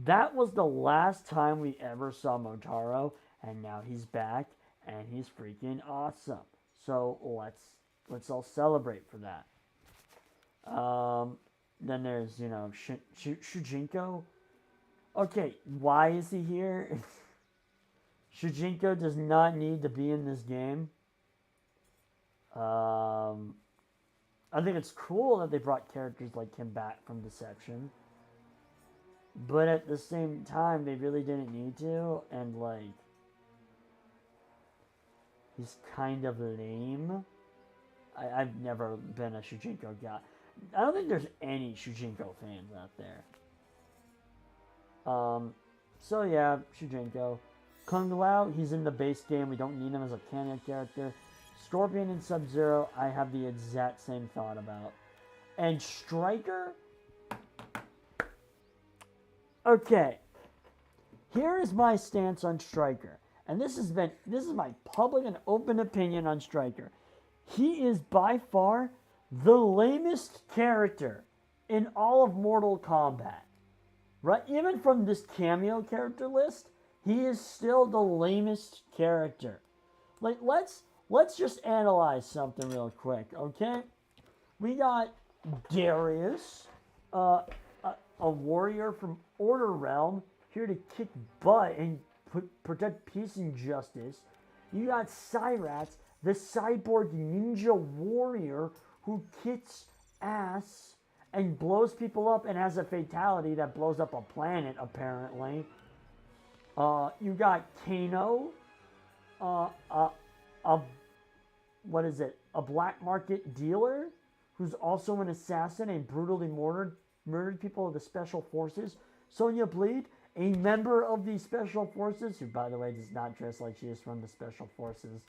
That was the last time we ever saw Motaro, and now he's back, and he's freaking awesome. So let's all celebrate for that. Then there's, you know, Shujinko. Okay, why is he here? Shujinko does not need to be in this game. I think it's cool that they brought characters like him back from Deception. But at the same time, they really didn't need to. And, like, he's kind of lame. I've never been a Shujinko guy. I don't think there's any Shujinko fans out there. So yeah, Shujinko. Kung Lao, he's in the base game. We don't need him as a cameo character. Scorpion and Sub-Zero, I have the exact same thought about. And Striker? Okay. Here is my stance on Striker. And this is my public and open opinion on Striker. He is by far the lamest character in all of Mortal Kombat. Right? Even from this cameo character list, he is still the lamest character. Like, let's just analyze something real quick, okay? We got Darius, a warrior from Order Realm, here to kick butt and protect peace and justice. You got Cyrax, the cyborg ninja warrior who kicks ass and blows people up and has a fatality that blows up a planet, apparently. You got Kano, what is it? A black market dealer who's also an assassin and brutally murdered people of the Special Forces. Sonya Blade, a member of the Special Forces, who, by the way, does not dress like she is from the Special Forces.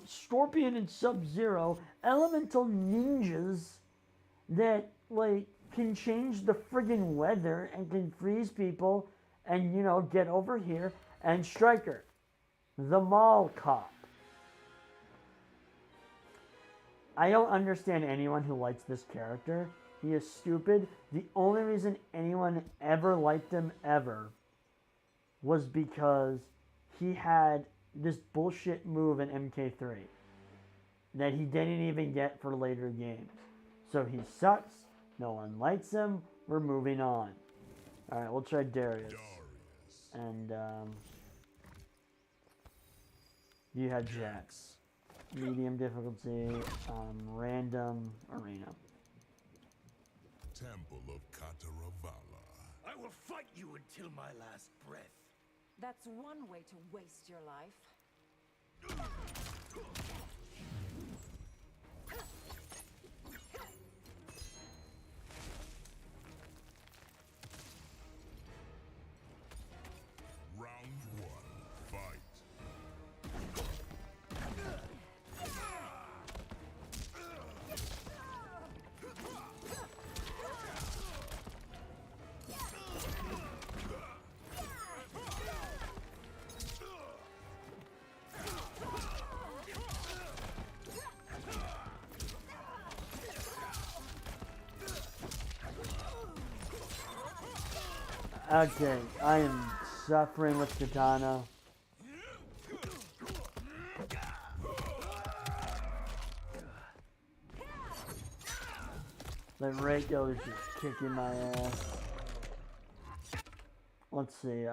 Scorpion and Sub-Zero, elemental ninjas that, like, can change the friggin' weather and can freeze people and, you know, get over here. And Striker, the mall cop. I don't understand anyone who likes this character. He is stupid. The only reason anyone ever liked him ever was because he had this bullshit move in MK3 that he didn't even get for later games. So he sucks. No one likes him. We're moving on. Alright, we'll try Darius. And, you had Jax. Medium difficulty, random arena. Temple of Kataravala. I will fight you until my last breath. That's one way to waste your life. Round one, fight. Okay, I am suffering with Katana. The Reiko is just kicking my ass. Let's see,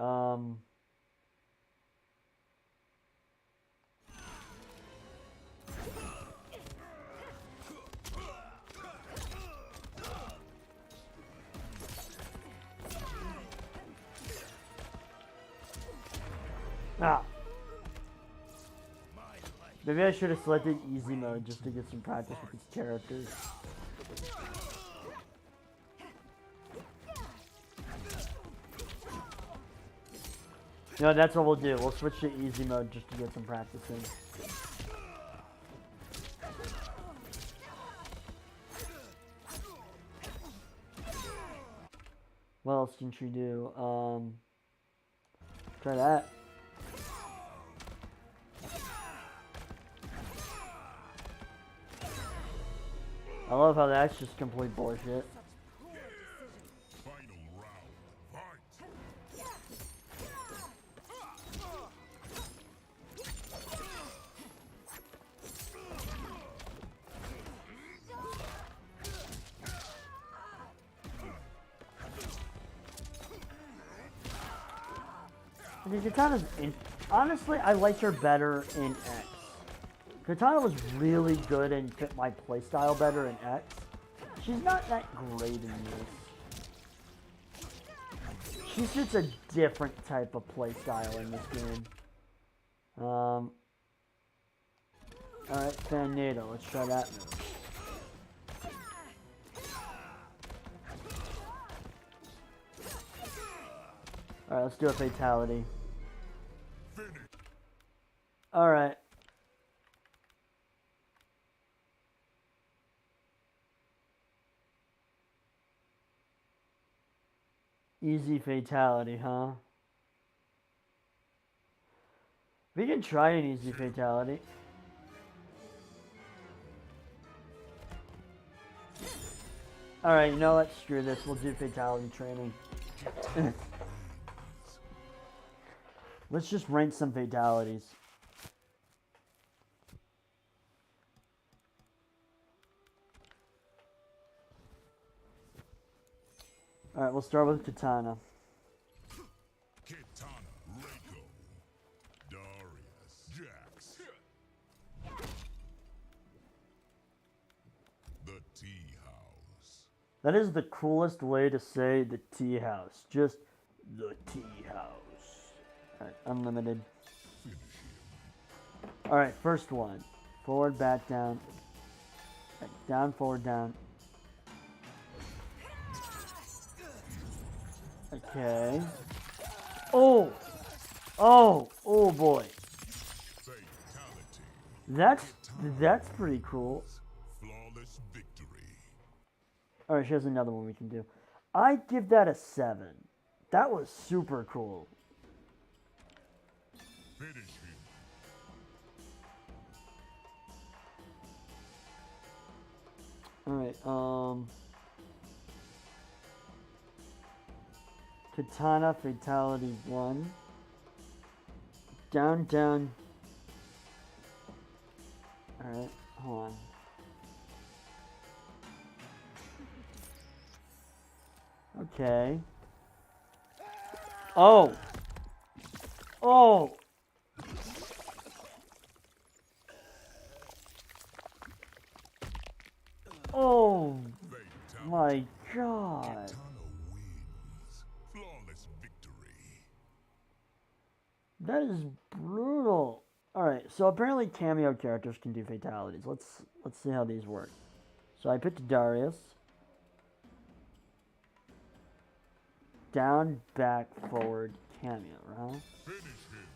maybe I should have selected easy mode just to get some practice with these characters. No, that's what we'll do. We'll switch to easy mode just to get some practice in. What else didn't you do? Try that. I love how that's just complete bullshit. Final round. Fight. Okay, Katana's honestly, I liked her better in X. Katana was really good and fit my playstyle better in X. She's not that great in this. She fits a different type of playstyle in this game. Alright, Tornado, let's try that move. Alright, let's do a fatality. Alright. Easy fatality, huh? We can try an easy fatality. Alright, you know what? Screw this. We'll do fatality training. Let's just rank some fatalities. Alright, we'll start with Katana. Kitana, Reiko, Darius, Jax. The Tea House. That is the coolest way to say the tea house. Just the tea house. Alright, unlimited. Alright, first one. Forward, back, down. Back, down, forward, down. Okay. Oh! Oh! Oh boy. Fatality. That's pretty cool. Flawless victory. Alright, here's another one we can do. I'd give that a 7. That was super cool. Finish him. Alright, Katana Fatality 1. Down, down. Alright, hold on. Okay. Oh! Oh! Oh Fatality. my god. Kitana wins. Flawless victory. That is brutal. Alright, so apparently cameo characters can do fatalities. Let's see how these work. So I picked Darius. Down, back, forward, cameo, right? Finish him.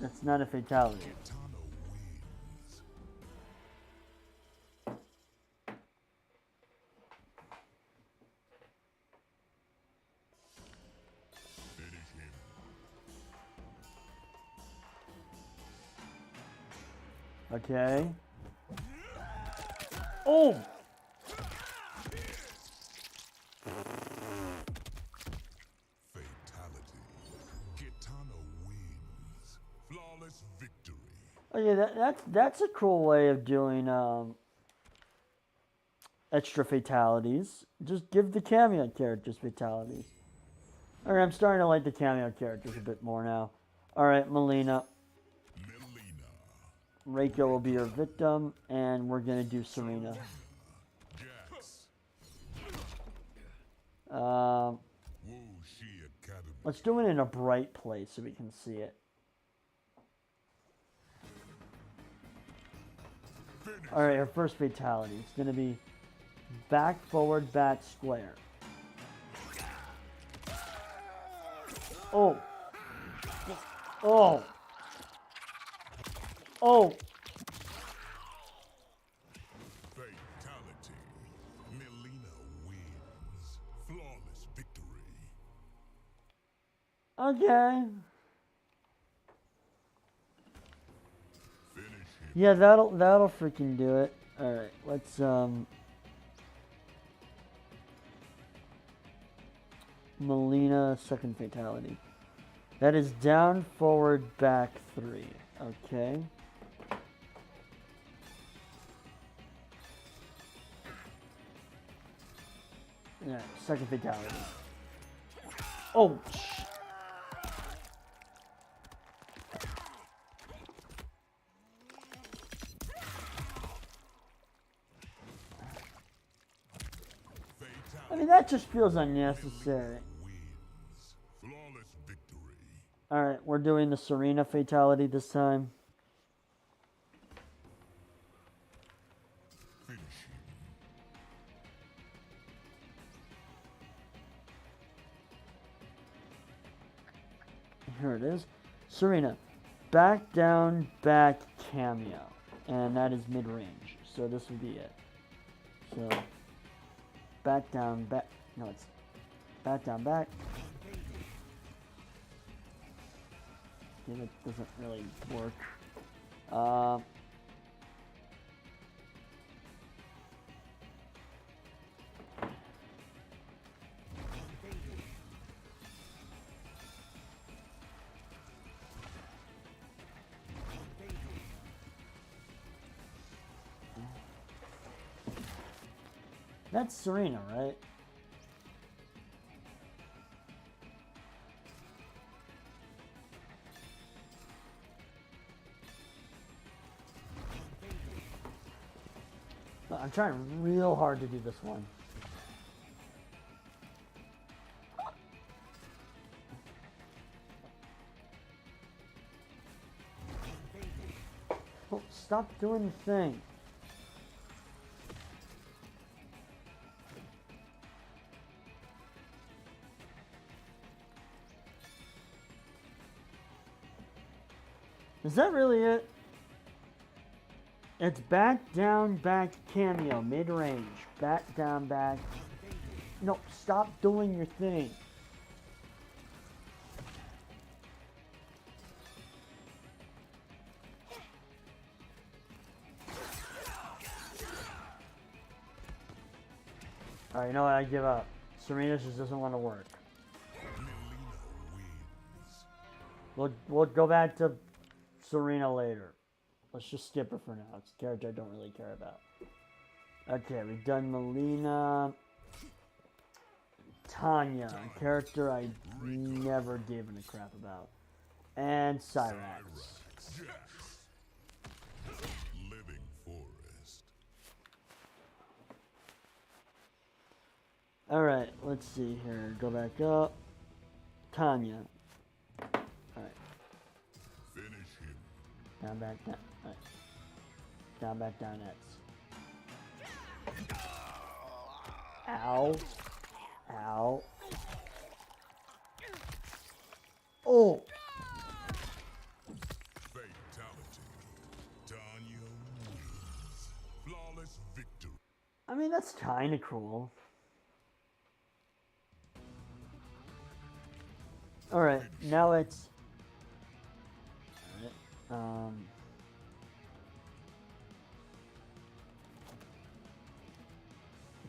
That's not a fatality. Kitana wins. Finish him. Okay. Oh! Fatality. Kitana wins. Flawless victory. Okay, that's a cool way of doing extra fatalities. Just give the cameo characters fatalities. Alright, I'm starting to like the cameo characters a bit more now. Alright, Melina. Melina. Reiko will be your victim, and we're gonna do Serena. Jax. Um, Wuxi Academy. let's do it in a bright place so we can see it. Finish. Alright, our first fatality. It's gonna be back, forward, back, square. Oh. Oh. Oh. Fatality. Melina wins. Flawless victory. Okay. Finish him. Yeah, that'll freaking do it. All right, let's Melina second fatality. That is down, forward, back 3. Okay. Yeah, second fatality. Oh. I mean, that just feels unnecessary. Wins. Flawless victory. Alright, we're doing the Serena fatality this time. Finish him. Here it is. Serena. Back, down, back, cameo. And that is mid-range. So this will be it. So, back, down, back. No, it's back, down, back. Yeah, that doesn't really work. That's Serena, right? I'm trying real hard to do this one. Oh, stop doing the thing. Is that really it? It's back, down, back, cameo, mid-range. Back, down, back. No, stop doing your thing. Alright, you know what? I give up. Serena just doesn't want to work. Melina wins. We'll go back to Serena later. Let's just skip her for now. It's a character I don't really care about. Okay, we've done Melina. Tanya, a character I never gave a crap about. And Cyrax. Yes. Living forest. Alright, let's see here. Go back up. Tanya. Alright. Finish him. Down, back, down. Alright. Down, back, down, X. Ow. Ow. Oh! Fatality. Tanya wins. Flawless victory. I mean, that's kind of cool. Alright, now it's... Alright,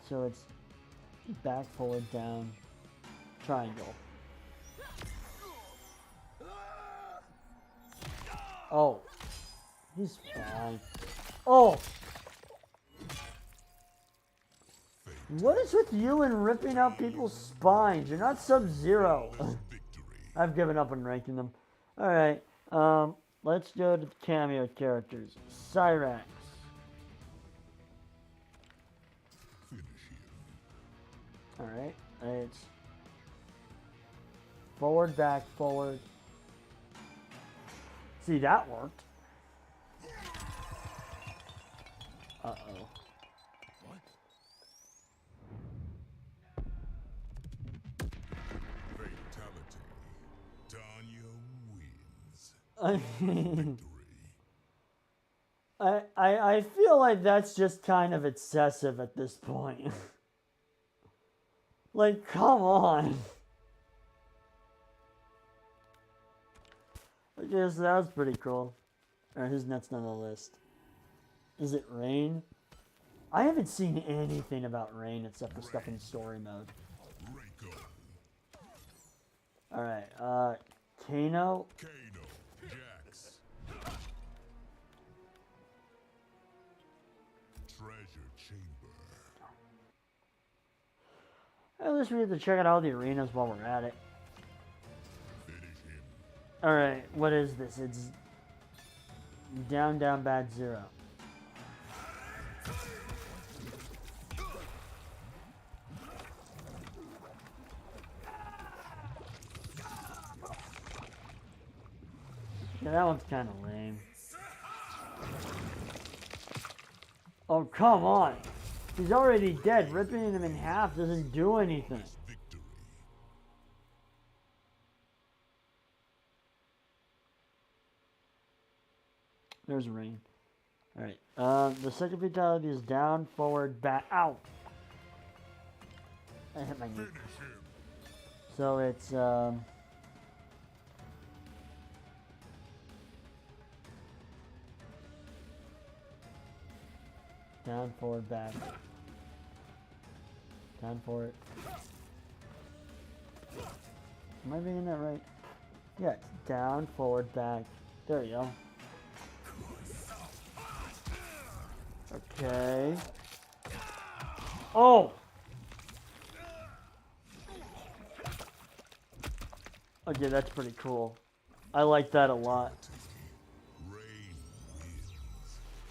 so it's back, forward, down, triangle. Oh. He's fine. Oh! What is with you and ripping out people's spines? You're not Sub-Zero. Victory. I've given up on ranking them. Alright, let's go to the cameo characters. Cyrax. Finish him. Alright, it's forward, back, forward. See, that worked. Uh-oh. What? I mean, Victory. I feel like that's just kind of excessive at this point. Like, come on. I guess that was pretty cool. Alright, who's next on the list? Is it Rain? I haven't seen anything about Rain except for stuff in story mode. Reiko. Alright, Kano. Kano. Jax. Treasure chamber. At least we have to check out all the arenas while we're at it. Finish him. Alright, what is this? It's down, down, bad, 0. Yeah, that one's kind of lame. Oh, come on. He's already dead. Ripping him in half doesn't do anything. Victory. There's Rain. Alright. The second fatality is down, forward, back. Ow! I hit my knee. Finish him. So it's, down, forward, back. Down, forward. Am I reading that right? Yeah, it's down, forward, back. There you go. Okay. Oh! Okay, that's pretty cool. I like that a lot. Rain wins.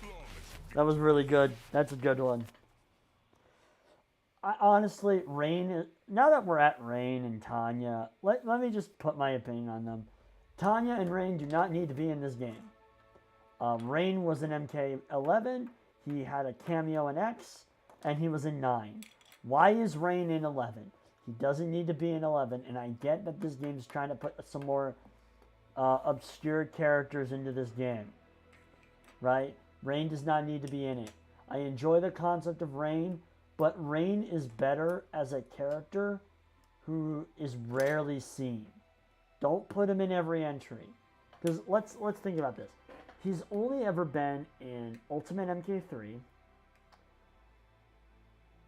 Flawless. That was really good. That's a good one. I honestly, Rain, now that we're at Rain and Tanya, let me just put my opinion on them. Tanya and Rain do not need to be in this game. Rain was in MK11, he had a cameo in X, and he was in 9. Why is Rain in 11? He doesn't need to be in 11, and I get that this game is trying to put some more obscure characters into this game. Right? Rain does not need to be in it. I enjoy the concept of Rain, but Rain is better as a character who is rarely seen. Don't put him in every entry. Because let's think about this. He's only ever been in Ultimate MK3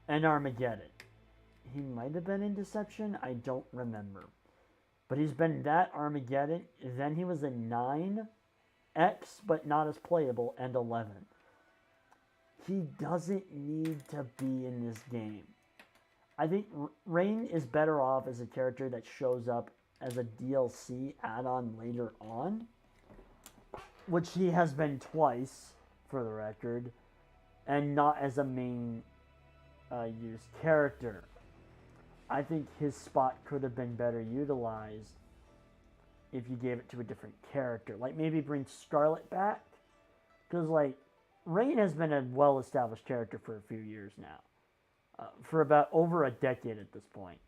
and Armageddon. He might have been in Deception, I don't remember. But he's been in that, Armageddon, then he was in 9, X, but not as playable, and 11. He doesn't need to be in this game. I think Rain is better off as a character that shows up as a DLC add-on later on, which he has been twice, for the record, and not as a main used character. I think his spot could have been better utilized if you gave it to a different character. Like, maybe bring Scarlet back. Because, like, Rain has been a well-established character for a few years now. For about over a decade at this point.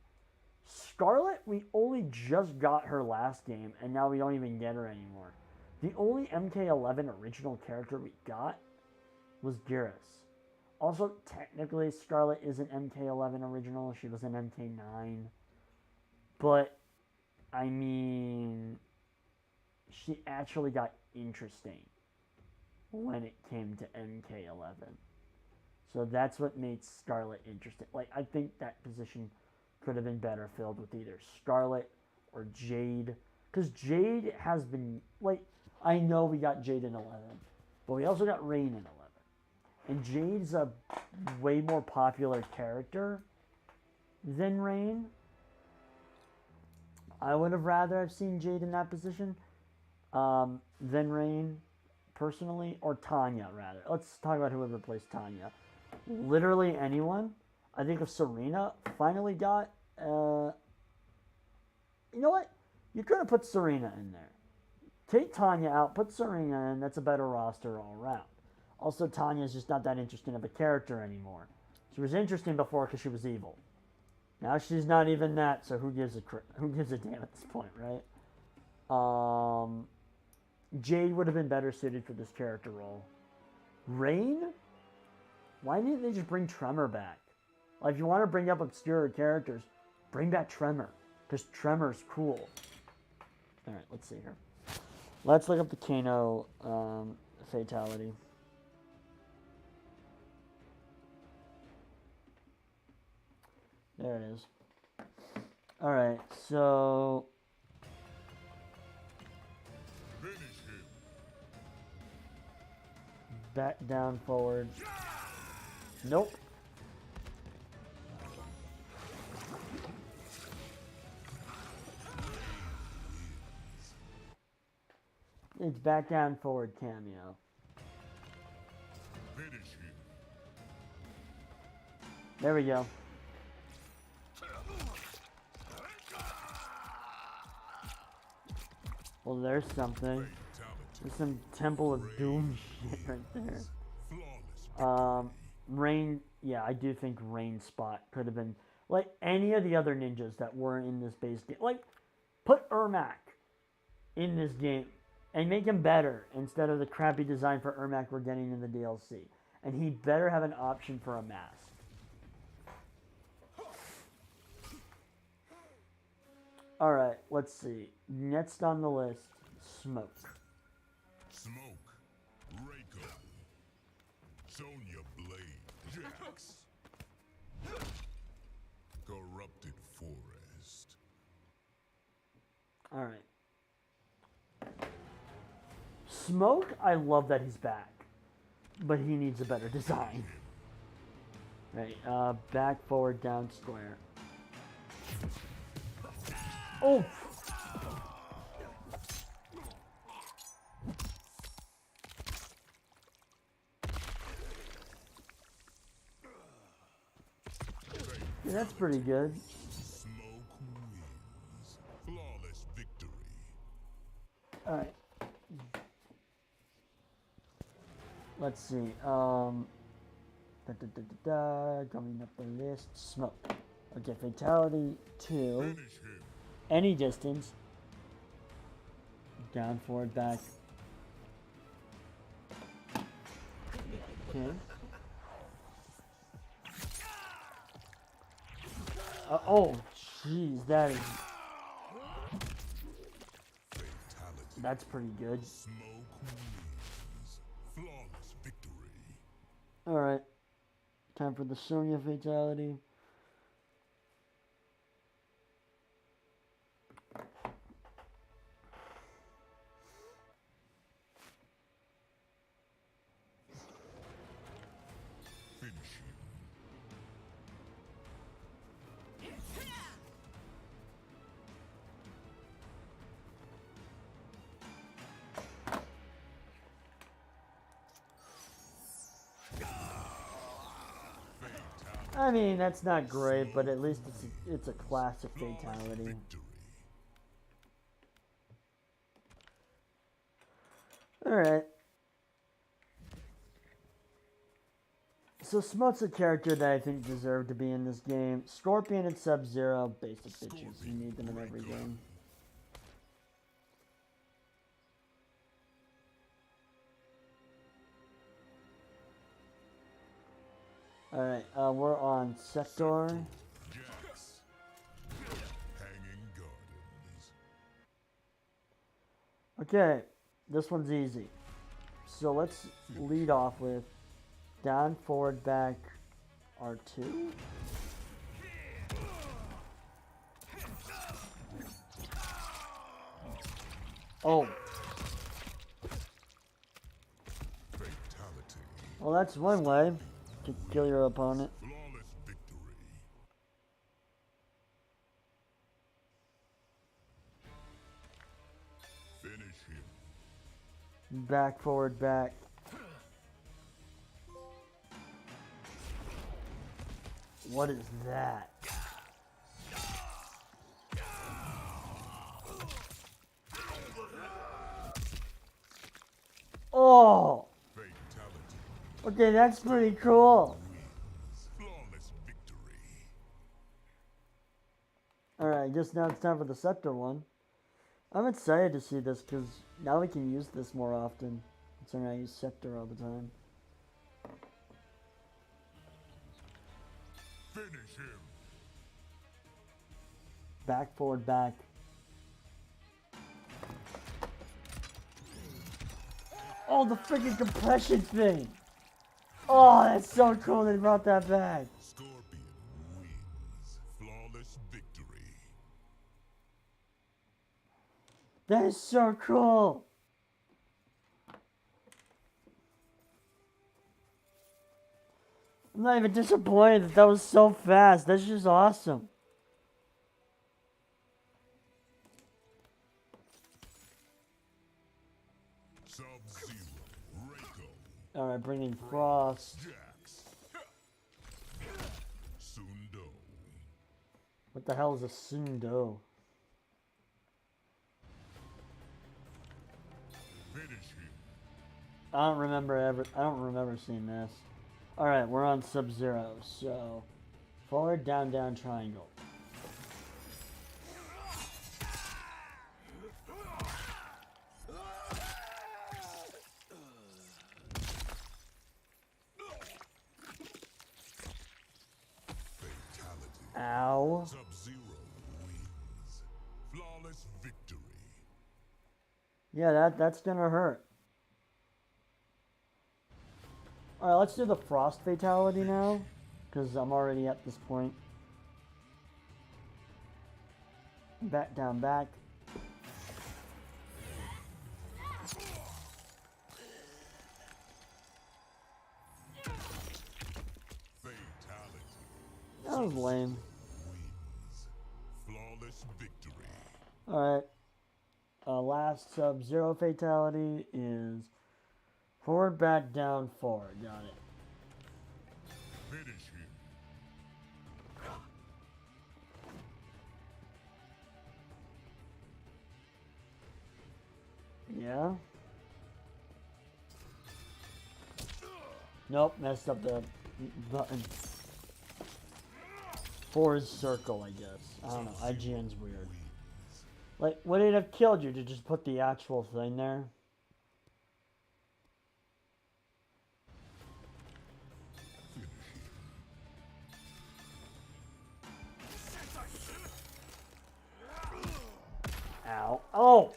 Scarlet, we only just got her last game, and now we don't even get her anymore. The only MK11 original character we got was Geras. Also, technically, Scarlet is an MK11 original. She was an MK9. But, I mean, she actually got interesting when it came to MK11. So that's what made Scarlet interesting. Like, I think that position could have been better filled with either Scarlet or Jade. Because Jade has been, like, I know we got Jade in 11. But we also got Rain in 11. And Jade's a way more popular character than Rain. I would have rather have seen Jade in that position than Rain, personally. Or Tanya, rather. Let's talk about who would replace Tanya. Literally anyone. I think if Serena finally got... you know what? You could have put Serena in there. Take Tanya out, put Serena in. That's a better roster all around. Also, Tanya's just not that interesting of a character anymore. She was interesting before because she was evil. Now she's not even that, so who gives a damn at this point, right? Jade would have been better suited for this character role. Rain? Why didn't they just bring Tremor back? Like, if you want to bring up obscure characters, bring back Tremor. Because Tremor's cool. Alright, let's see here. Let's look up the Kano fatality. There it is. Alright, so... Finish him. Back, down, forward. Nope. It's back, down, forward cameo. Finish him. There we go. Well, there's something. There's some Temple of Doom shit right there. Flawless. Rain, yeah, I do think Rain Spot could have been like any of the other ninjas that weren't in this base game. Like, put Ermac in this game and make him better instead of the crappy design for Ermac we're getting in the DLC. And he better have an option for a mask. Alright, let's see. Next on the list, Smoke. Smoke. Reiko. Sonya Blade. Jax. Corrupted Forest. Alright. Smoke, I love that he's back. But he needs a better design. Right, back, forward, down, square. Oh! Yeah, that's pretty good. Smoke wins. Flawless victory. Alright. Let's see. Coming up the list. Smoke. Okay, fatality 2. Finish him. Any distance. Down, forward, back. Okay. Oh, jeez, that is... Fatality. That's pretty good. Smoke wins. Flawless victory. Alright. Time for the Sonya fatality. Finish him. I mean, that's not great, but at least it's a classic fatality. Victory. Alright. So Smoke's a character that I think deserved to be in this game. Scorpion and Sub-Zero, basic bitches. You need them in every game. Alright, we're on Sector. Jax. Hanging Gardens. Okay, this one's easy. So let's lead off with down, forward, back, R2. Oh, Fatality. well that's one way to kill your opponent. Flawless victory. Finish him. Back, forward, back. What is that? Oh! Fatality. Okay, that's pretty cool. Flawless victory. Alright, I guess now it's time for the Scepter one. I'm excited to see this because now we can use this more often. Considering I use Scepter all the time. Finish him. Back, forward, back. Oh, the freaking compression thing! Oh, that's so cool they brought that back. Scorpion wins. Flawless victory. That is so cool. I'm not even disappointed that that was so fast. That's just awesome. Sub-Zero. Reiko. Alright, bringing Frost. Jax. Sundo. What the hell is a Sundo? Finish him. I don't remember seeing this. Alright, we're on Sub-Zero, so forward, down, down, triangle. Fatality. Ow. Sub-Zero wins. Flawless victory. Yeah, that's gonna hurt. Alright, let's do the Frost Fatality now, because I'm already at this point. Back, down, back. Fatality. That was lame. Wins. Flawless victory. Alright. Last Sub-Zero Fatality is forward, back, down, forward. Got it. Finish him. Yeah. Nope, messed up the button. Forward circle, I guess. I don't know. IGN's weird. Like, would it have killed you to just put the actual thing there? Ow. Oh!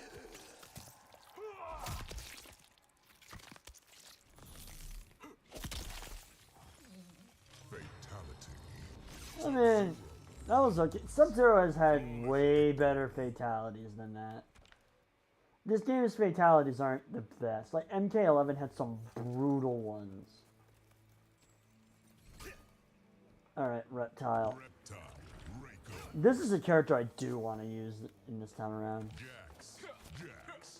Fatality. I mean, that was okay. Sub-Zero has had way better fatalities than that. This game's fatalities aren't the best. Like, MK11 had some brutal ones. Alright, Reptile. Reptile. Reiko. This is a character I do want to use in this time around. Jax. Jax.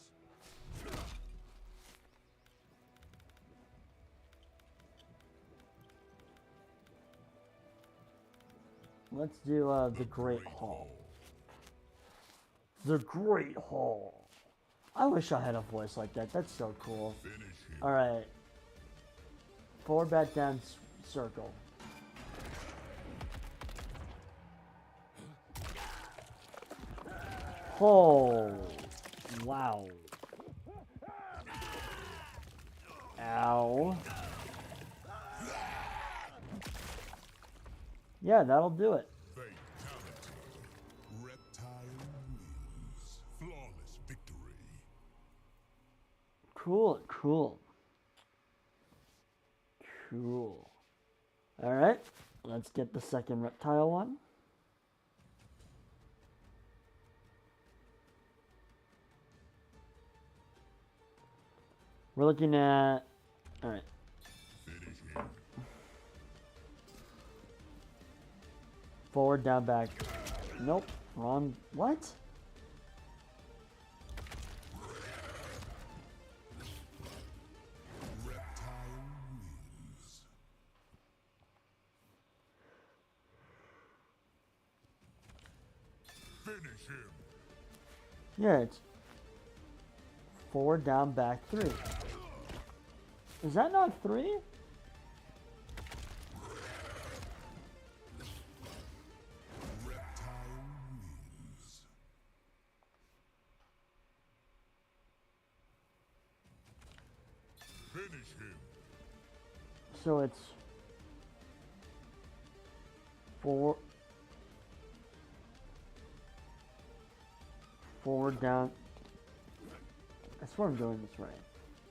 Let's do the Great Hall. The Great Hall. I wish I had a voice like that. That's so cool. Finish him. Alright. Forward, back, down, circle. Oh. Wow. Ow. Yeah, that'll do it. Fatality. Reptile wins. Flawless victory. Cool, cool. Cool. Alright, let's get the second reptile one. We're looking at... Alright. Finish him. Forward, down, back. Nope. Wrong. What? Reptile wins. Finish him. Yeah, it's... Forward, down, back, 3. Is that not 3? Reptile wins. Finish him. So it's forward, down. I swear I'm doing this right.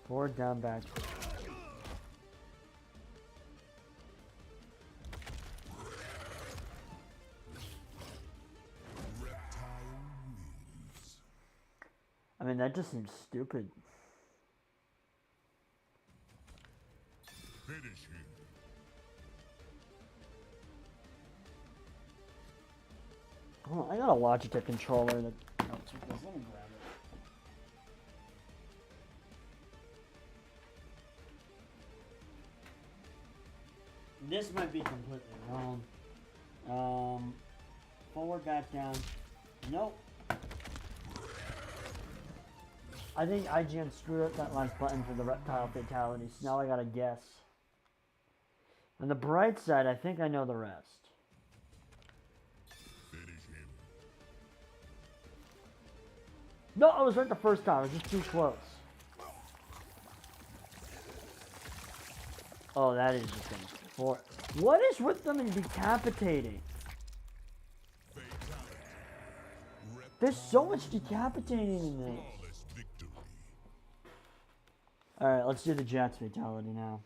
Forward, down, back. Reptile wins. I mean, that just seems stupid. Finish him. Oh, I got a Logitech controller that helps with this. Let me grab it. This might be completely wrong. Forward, back, down. Nope. I think IGN screwed up that last button for the reptile fatalities. Now I gotta guess. On the bright side, I think I know the rest. Finish him. No, I was right the first time. I was just too close. Oh, that is just for. What is with them and decapitating? Fatality. There's so much decapitating in this. Flawless victory. Alright, let's do the Jax fatality now.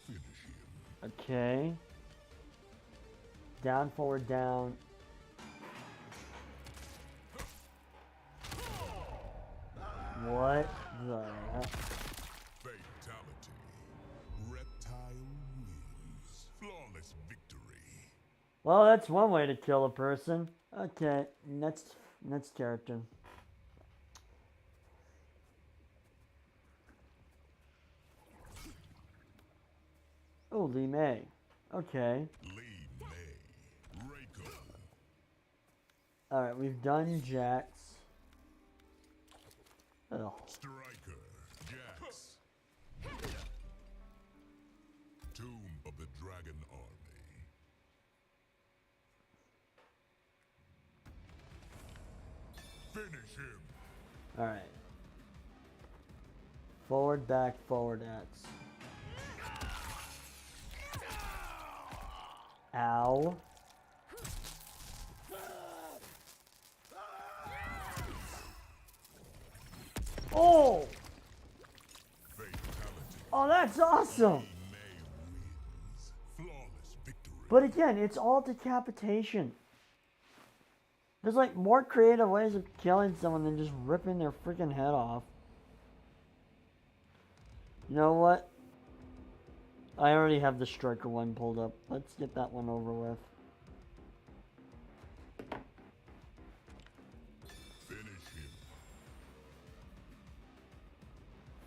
Finish him. Okay. Down, forward, down. What the heck? Fatality. Reptile wins. Flawless victory. Well, that's one way to kill a person. Okay, next character. Oh, Lee May. Okay. Lee May. Reiko. Alright, we've done Jax. Oh. Striker. Jax. Tomb of the Dragon Army. Finish him. Alright. Forward, back, forward, X. Ow. Oh! Fatality. Oh, that's awesome! May wins. Flawless victory. But again, it's all decapitation. There's like more creative ways of killing someone than just ripping their freaking head off. You know what? I already have the Striker one pulled up. Let's get that one over with. Finish him.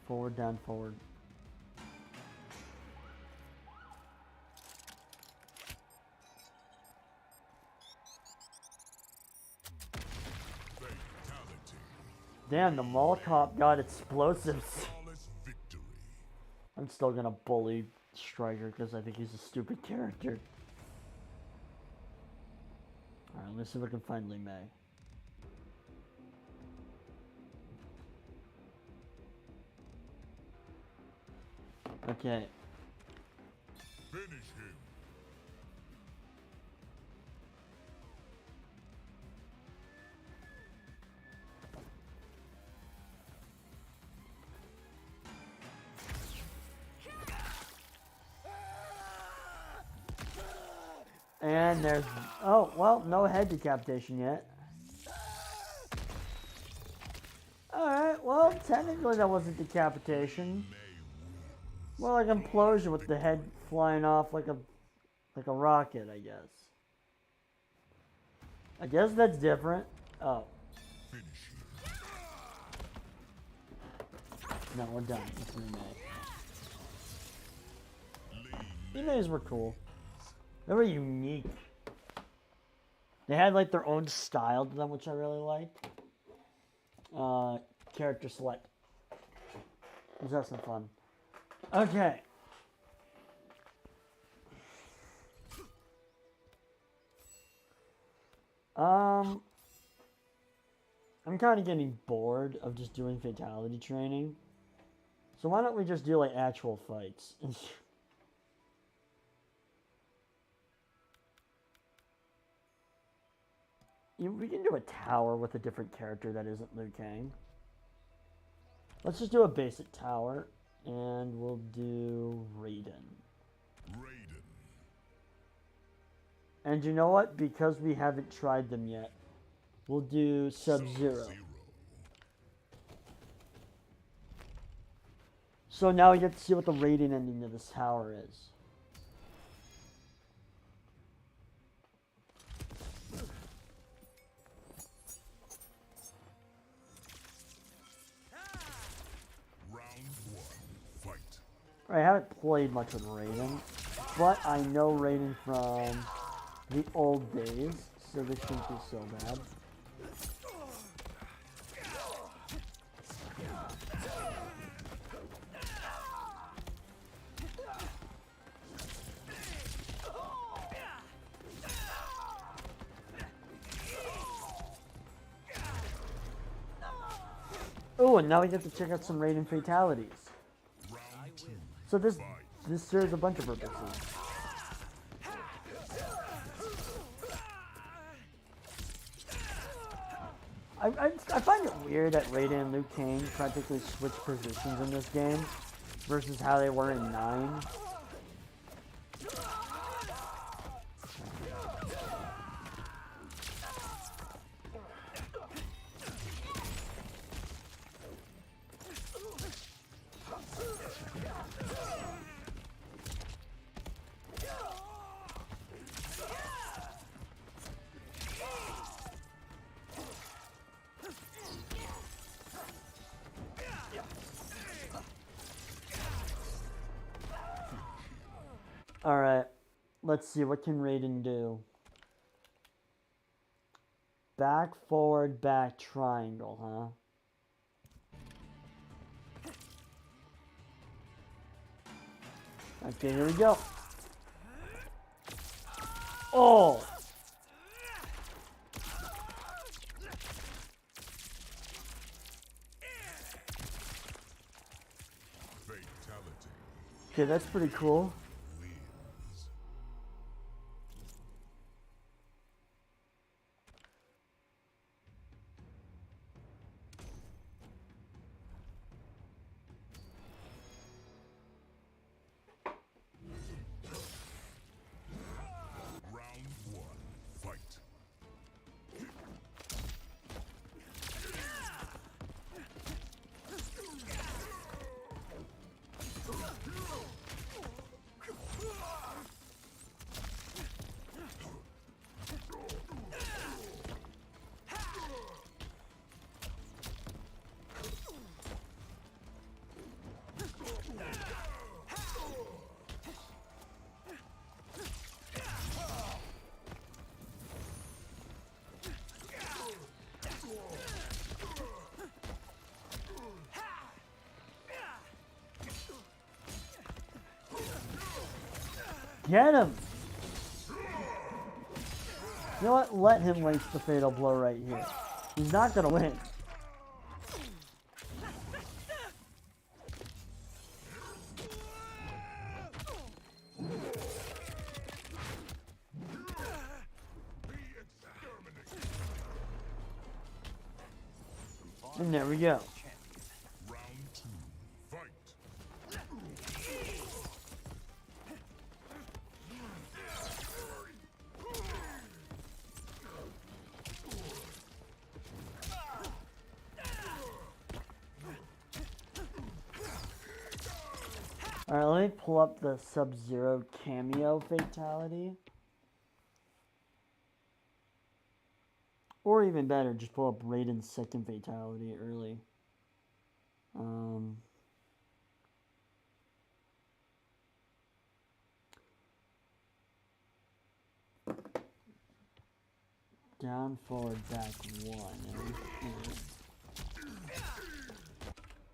Forward, down, forward. Fatality. Damn, the mall cop got explosives. Flawless victory. I'm still gonna bully Striker because I think he's a stupid character. Alright, let's see if I can find Lee May. Okay. Finish him. And there's... Oh, well, no head decapitation yet. Alright, well, technically that wasn't decapitation. Well, like implosion with the head flying off like a rocket, I guess. I guess that's different. Oh. Finish him. No, we're done. It's Lee May. Lee Lee Mays were cool. They were unique. They had like their own style to them, which I really liked. Character select. Let's have some fun. Okay. Um, I'm kind of getting bored of just doing fatality training. So why don't we just do like actual fights? We can do a tower with a different character that isn't Liu Kang. Let's just do a basic tower, and we'll do Raiden. Raiden. And you know what? Because we haven't tried them yet, we'll do Sub-Zero. So now we get to see what the Raiden ending of this tower is. I haven't played much with Raiden, but I know Raiden from the old days, so this shouldn't be so bad. Oh, and now we get to check out some Raiden fatalities. So this serves a bunch of purposes. I find it weird that Raiden and Liu Kang practically switch positions in this game versus how they were in 9. Alright, let's see, what can Raiden do? Back, forward, back, triangle, huh? Okay, here we go. Oh! Okay, that's pretty cool. Get him! You know what? Let him waste the fatal blow right here. He's not gonna win. And there we go. Alright, let me pull up the Sub-Zero cameo fatality. Or even better, just pull up Raiden's second fatality early. Down, forward, back, 1.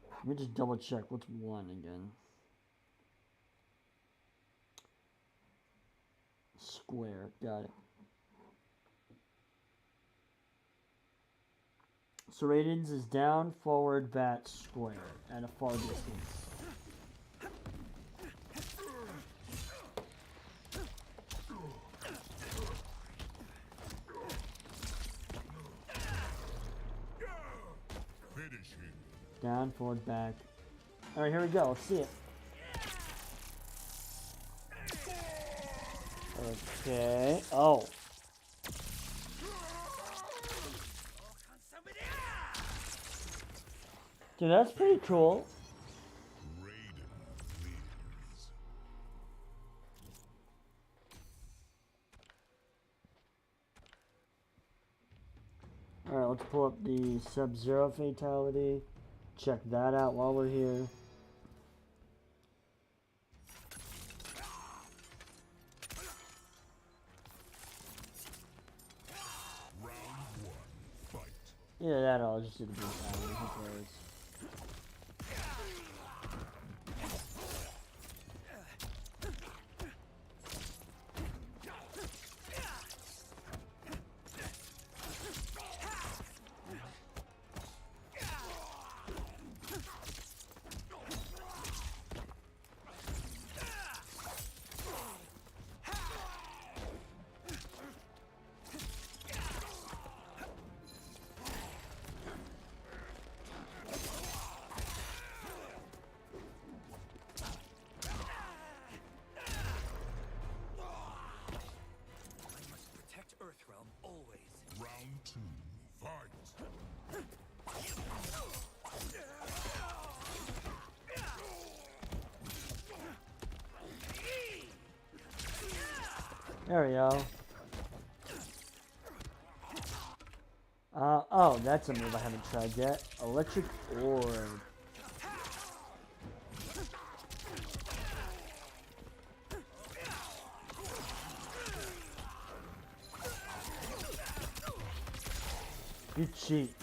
Let me just double check. What's 1 again? Square. Got it. So Raiden's is down, forward, bat, square at a far distance. Finish him. Down, forward, back. Alright, here we go. Let's see it. Okay. Oh. Dude, that's pretty cool. Raiden wins. Alright, let's pull up the Sub-Zero fatality. Check that out while we're here. Round one, fight. Yeah, that I'll just do the brutality. Who cares? Protect Earthrealm always. Round two, fight. There we go. Oh, that's a move I haven't tried yet. Electric Orb. You cheat.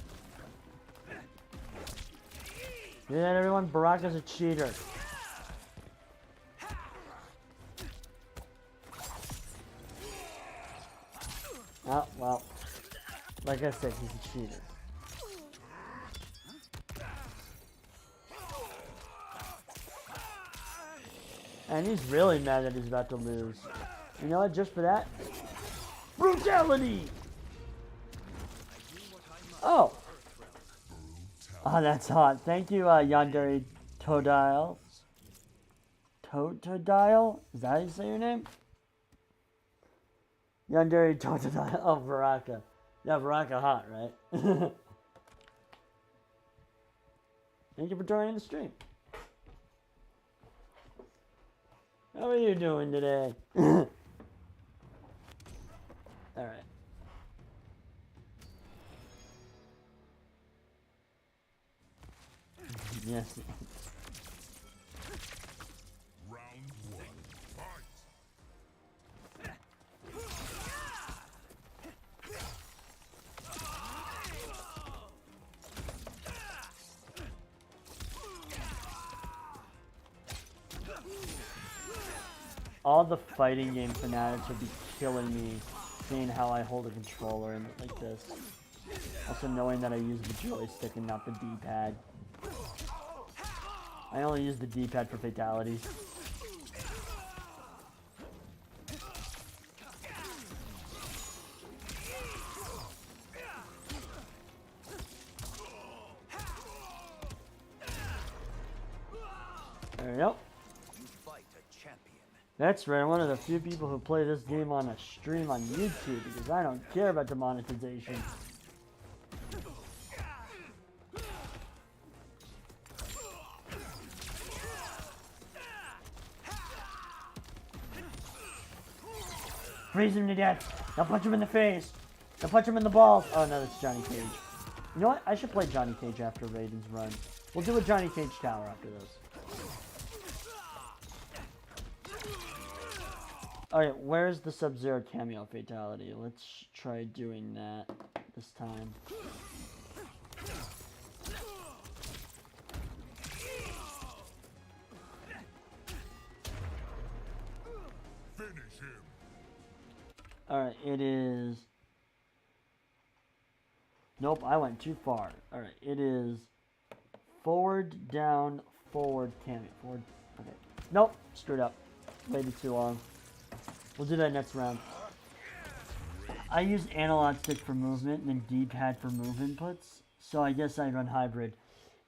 Yeah, everyone, Baraka's a cheater. Oh, well. Like I said, he's a cheater. And he's really mad that he's about to lose. You know what? Just for that. Brutality! Oh! Oh, that's hot. Thank you, Yandere Todile. Totodile? Is that how you say your name? Yandere Totodile. Oh, Baraka. Yeah, Baraka hot, right? Thank you for joining the stream. How are you doing today? Alright. Yes. Round one, fight. All the fighting game fanatics would be killing me seeing how I hold a controller in like this. Also knowing that I use the joystick and not the D-pad. I only use the D-pad for fatalities. There we go. You fight a champion. That's right, I'm one of the few people who play this game on a stream on YouTube because I don't care about the monetization. Freeze him to death. Now punch him in the face. Now punch him in the balls. Oh no, that's Johnny Cage. You know what? I should play Johnny Cage after Raiden's run. We'll do a Johnny Cage tower after this. Alright, where's the Sub-Zero cameo fatality? Let's try doing that this time. Finish him. Alright, it is... Nope, I went too far. Alright, it is forward, down, forward, cameo. Forward. Okay. Nope, screwed up. Waited too long. We'll do that next round. I use analog stick for movement and then D-pad for move inputs. So I guess I run hybrid.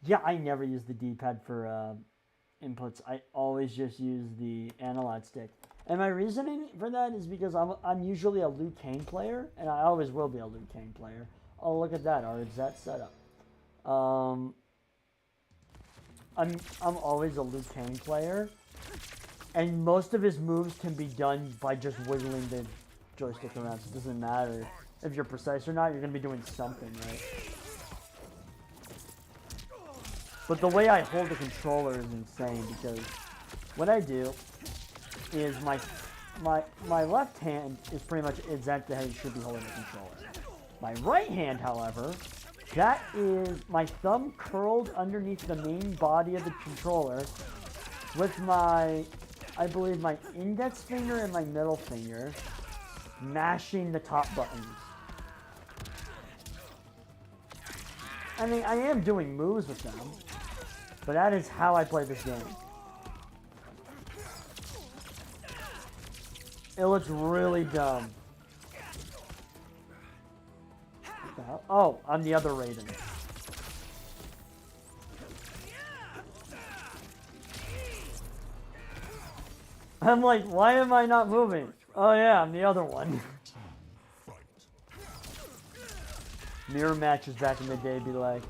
Yeah, I never use the D-pad for inputs. I always just use the analog stick. And my reasoning for that is because I'm usually a Liu Kang player, and I always will be a Liu Kang player. Oh, look at that, that setup. I'm always a Liu Kang player, and most of his moves can be done by just wiggling the joystick around. So it doesn't matter if you're precise or not. You're gonna be doing something, right? But the way I hold the controller is insane because what I do is my left hand is pretty much exactly how you should be holding the controller. My right hand, however, that is my thumb curled underneath the main body of the controller with my, I believe, my index finger and my middle finger mashing the top buttons. I mean, I am doing moves with them, but that is how I play this game. It looks really dumb. What the hell? Oh, I'm the other Raiden. I'm like, why am I not moving? Oh yeah, I'm the other one. Mirror matches back in the day be like.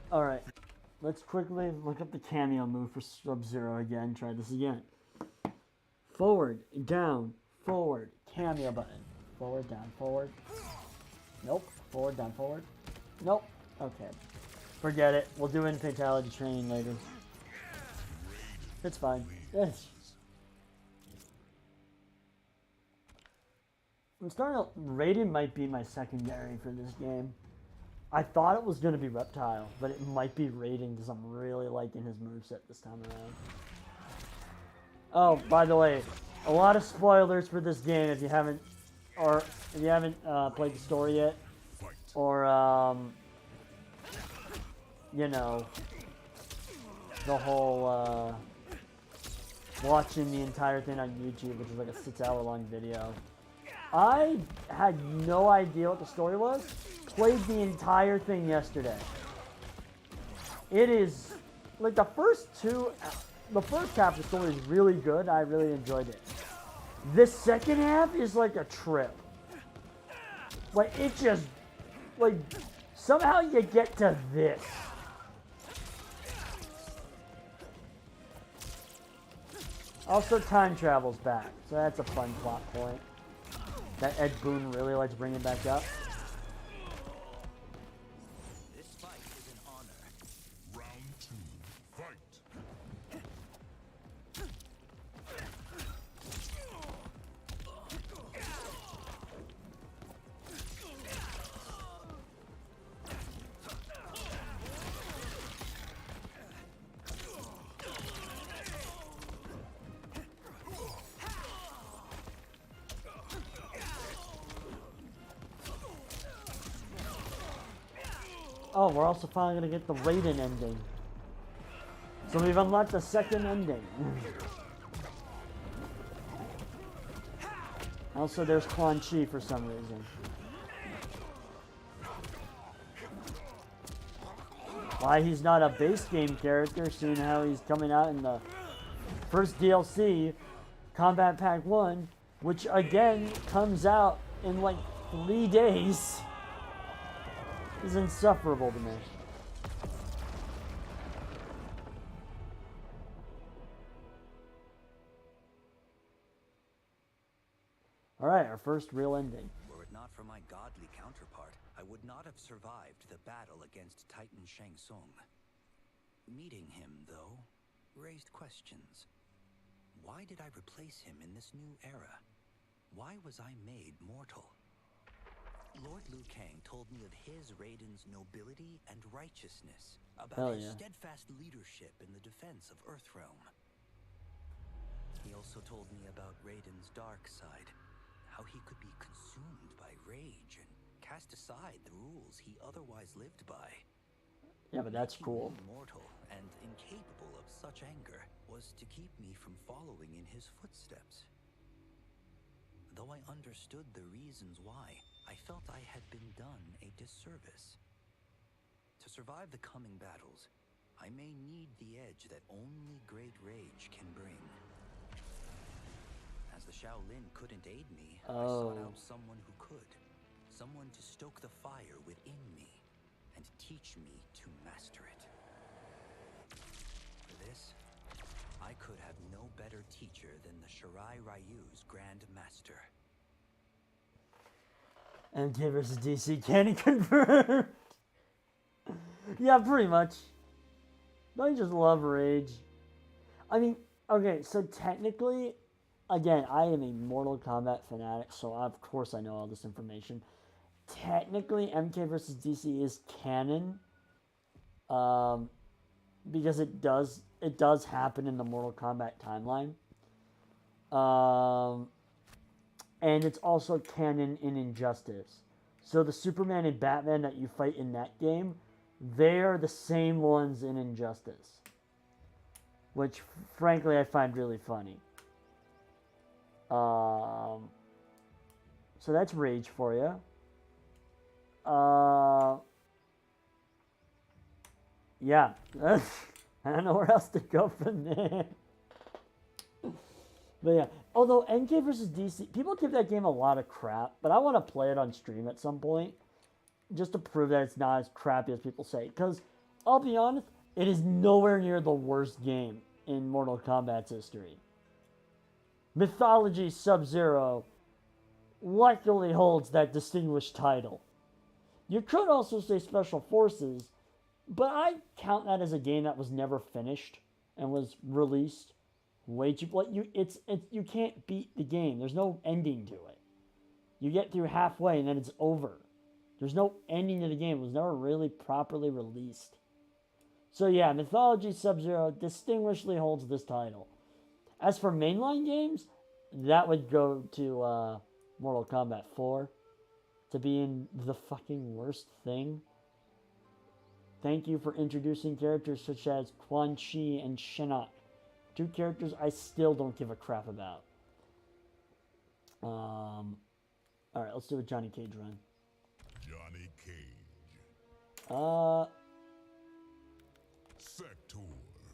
Alright, let's quickly look up the cameo move for Sub-Zero again. Try this again. Forward, down, forward, cameo button. Forward, down, forward. Nope. Forward, down, forward. Nope. Okay. Forget it. We'll do it in Fatality Training later. It's fine. Yes. I'm starting to... Raiden might be my secondary for this game. I thought it was going to be Reptile, but it might be Raiden because I'm really liking his moveset this time around. Oh, by the way, a lot of spoilers for this game if you haven't, played the story yet, or you know, the whole watching the entire thing on YouTube, which is like a 6-hour-long video. I had no idea what the story was. Played the entire thing yesterday. It is like the first half of the story is really good. I really enjoyed it. The second half is like a trip. Like it just, like somehow you get to this. Also, time travel's back, so that's a fun plot point that Ed Boon really likes bringing back up. This fight is an honor. Round 2, fight. Oh, we're also finally gonna get the Raiden ending. So we've unlocked the second ending. Also, there's Quan Chi for some reason. Why he's not a base game character, seeing how he's coming out in the first DLC, Combat Pack 1, which again comes out in like 3 days. Is insufferable to me. Alright, our first real ending. Were it not for my godly counterpart, I would not have survived the battle against Titan Shang Tsung. Meeting him, though, raised questions. Why did I replace him in this new era? Why was I made mortal? Lord Liu Kang told me of his Raiden's nobility and righteousness, Hell about his yeah. steadfast leadership in the defense of Earthrealm. He also told me about Raiden's dark side, how he could be consumed by rage and cast aside the rules he otherwise lived by. Yeah, but that's cool. Making me mortal and incapable of such anger was to keep me from following in his footsteps. Though I understood the reasons why, I felt I had been done a disservice. To survive the coming battles, I may need the edge that only great rage can bring. As the Shaolin couldn't aid me, I sought out someone who could. Someone to stoke the fire within me and teach me to master it. For this, I could have no better teacher than the Shirai Ryu's Grand Master. MK versus DC canon confirmed. Yeah, pretty much. Don't you just love rage? I mean, okay, so technically, again, I am a Mortal Kombat fanatic, so of course I know all this information. Technically, MK versus DC is canon, because it does happen in the Mortal Kombat timeline, and it's also canon in Injustice. So the Superman and Batman that you fight in that game, they are the same ones in Injustice, which frankly I find really funny. So that's rage for you. Yeah, I don't know where else to go from there. But yeah, although MK vs. DC, people give that game a lot of crap, but I want to play it on stream at some point, just to prove that it's not as crappy as people say. Because, I'll be honest, it is nowhere near the worst game in Mortal Kombat's history. Mythology Sub-Zero luckily holds that distinguished title. You could also say Special Forces, but I count that as a game that was never finished and was released way too like you can't beat the game. There's no ending to it. You get through halfway and then it's over. There's no ending to the game. It was never really properly released. So yeah, Mythology Sub-Zero distinguishedly holds this title. As for mainline games, that would go to Mortal Kombat 4 to being the fucking worst thing. Thank you for introducing characters such as Quan Chi and Shinnok. Two characters I still don't give a crap about. Alright, let's do a Johnny Cage run. Johnny Cage. Sector.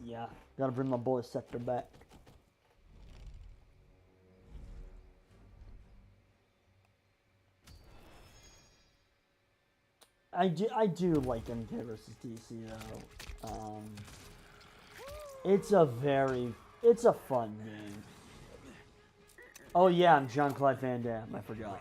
Yeah, gotta bring my boy Sector back. I do like MK vs. DC though. It's a fun game. Oh yeah, I'm Jean-Claude Van Damme, I forgot.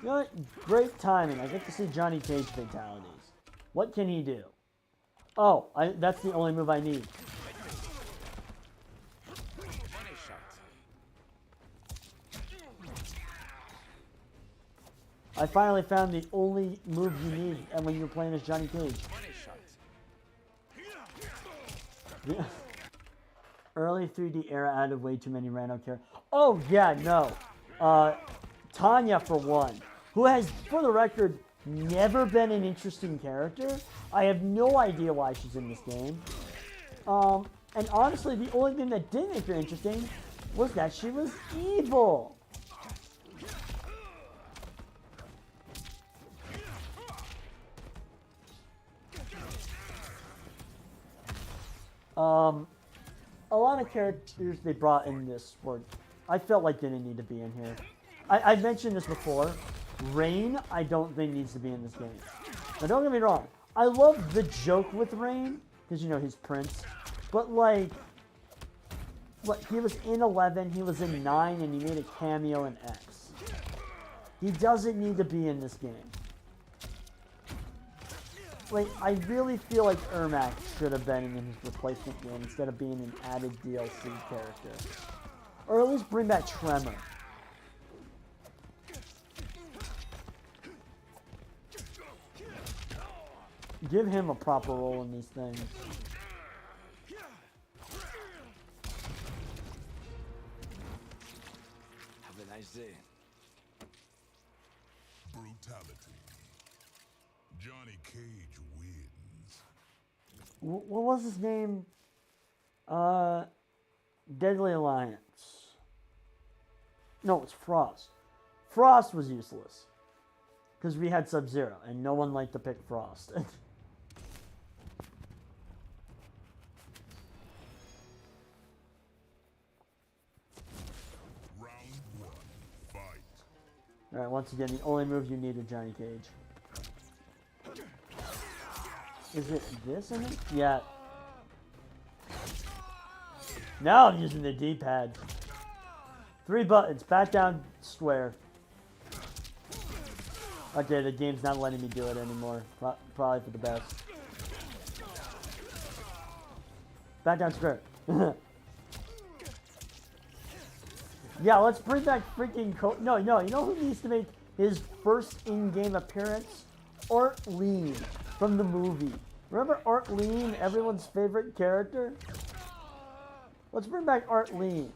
You know what? Great timing. I get to see Johnny Cage fatalities. What can he do? Oh, that's the only move I need. I finally found the only move you need and when you're playing as Johnny Cage. Yeah. Early 3D era added way too many random characters. Oh, yeah, no. Tanya, for one, who has, for the record, never been an interesting character. I have no idea why she's in this game. And honestly, the only thing that did make her interesting was that she was evil. A lot of characters they brought in this were, I felt like didn't need to be in here. I mentioned this before. Rain, I don't think needs to be in this game. Now don't get me wrong. I love the joke with Rain, because you know he's Prince. But like, he was in 11, he was in 9, and he made a cameo in X. He doesn't need to be in this game. Like, I really feel like Ermac should have been in his replacement game instead of being an added DLC character. Or at least bring back Tremor. Give him a proper role in these things. Have a nice day. Brutality. Johnny Cage wins. What was his name? Deadly Alliance. No, it's Frost. Frost was useless. Because we had Sub-Zero, and no one liked to pick Frost. Round 1. Fight. Alright, once again, the only move you need is Johnny Cage. Is it this in it? Yeah. Now I'm using the D-pad. 3 buttons, back down, square. Okay, the game's not letting me do it anymore. Probably for the best. Back down, square. Yeah, let's bring back freaking No, you know who needs to make his first in-game appearance? Art Lean from the movie. Remember Art Lean, everyone's favorite character? Let's bring back Art Lean.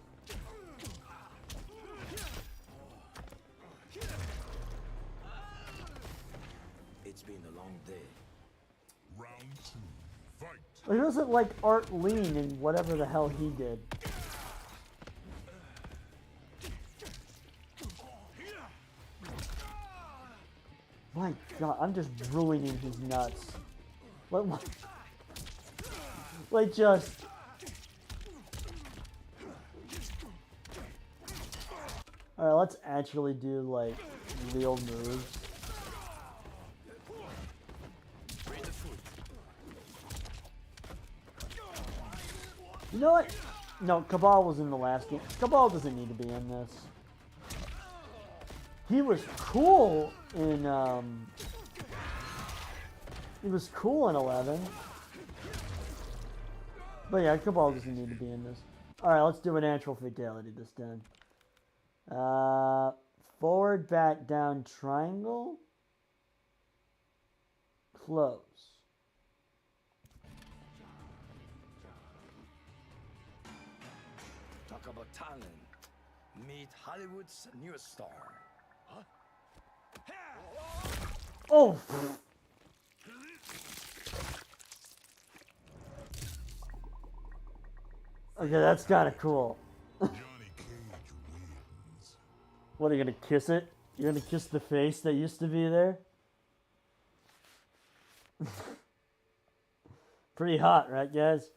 It's been a long day. Round 2. Fight. He doesn't like Art Lean in whatever the hell he did. My God, I'm just ruining his nuts. Like just. Alright, let's actually do like real moves. You know what? No, Cabal was in the last game. Cabal doesn't need to be in this. He was cool in, he was cool in 11. But yeah, Cabal doesn't need to be in this. Alright, let's do an actual fatality this time. Forward, back, down, triangle. Close. Talk about talent. Meet Hollywood's newest star. Huh? Oh! Okay, that's kind of cool. Johnny Cage wins. What, are you gonna kiss it? You're gonna kiss the face that used to be there? Pretty hot, right, guys?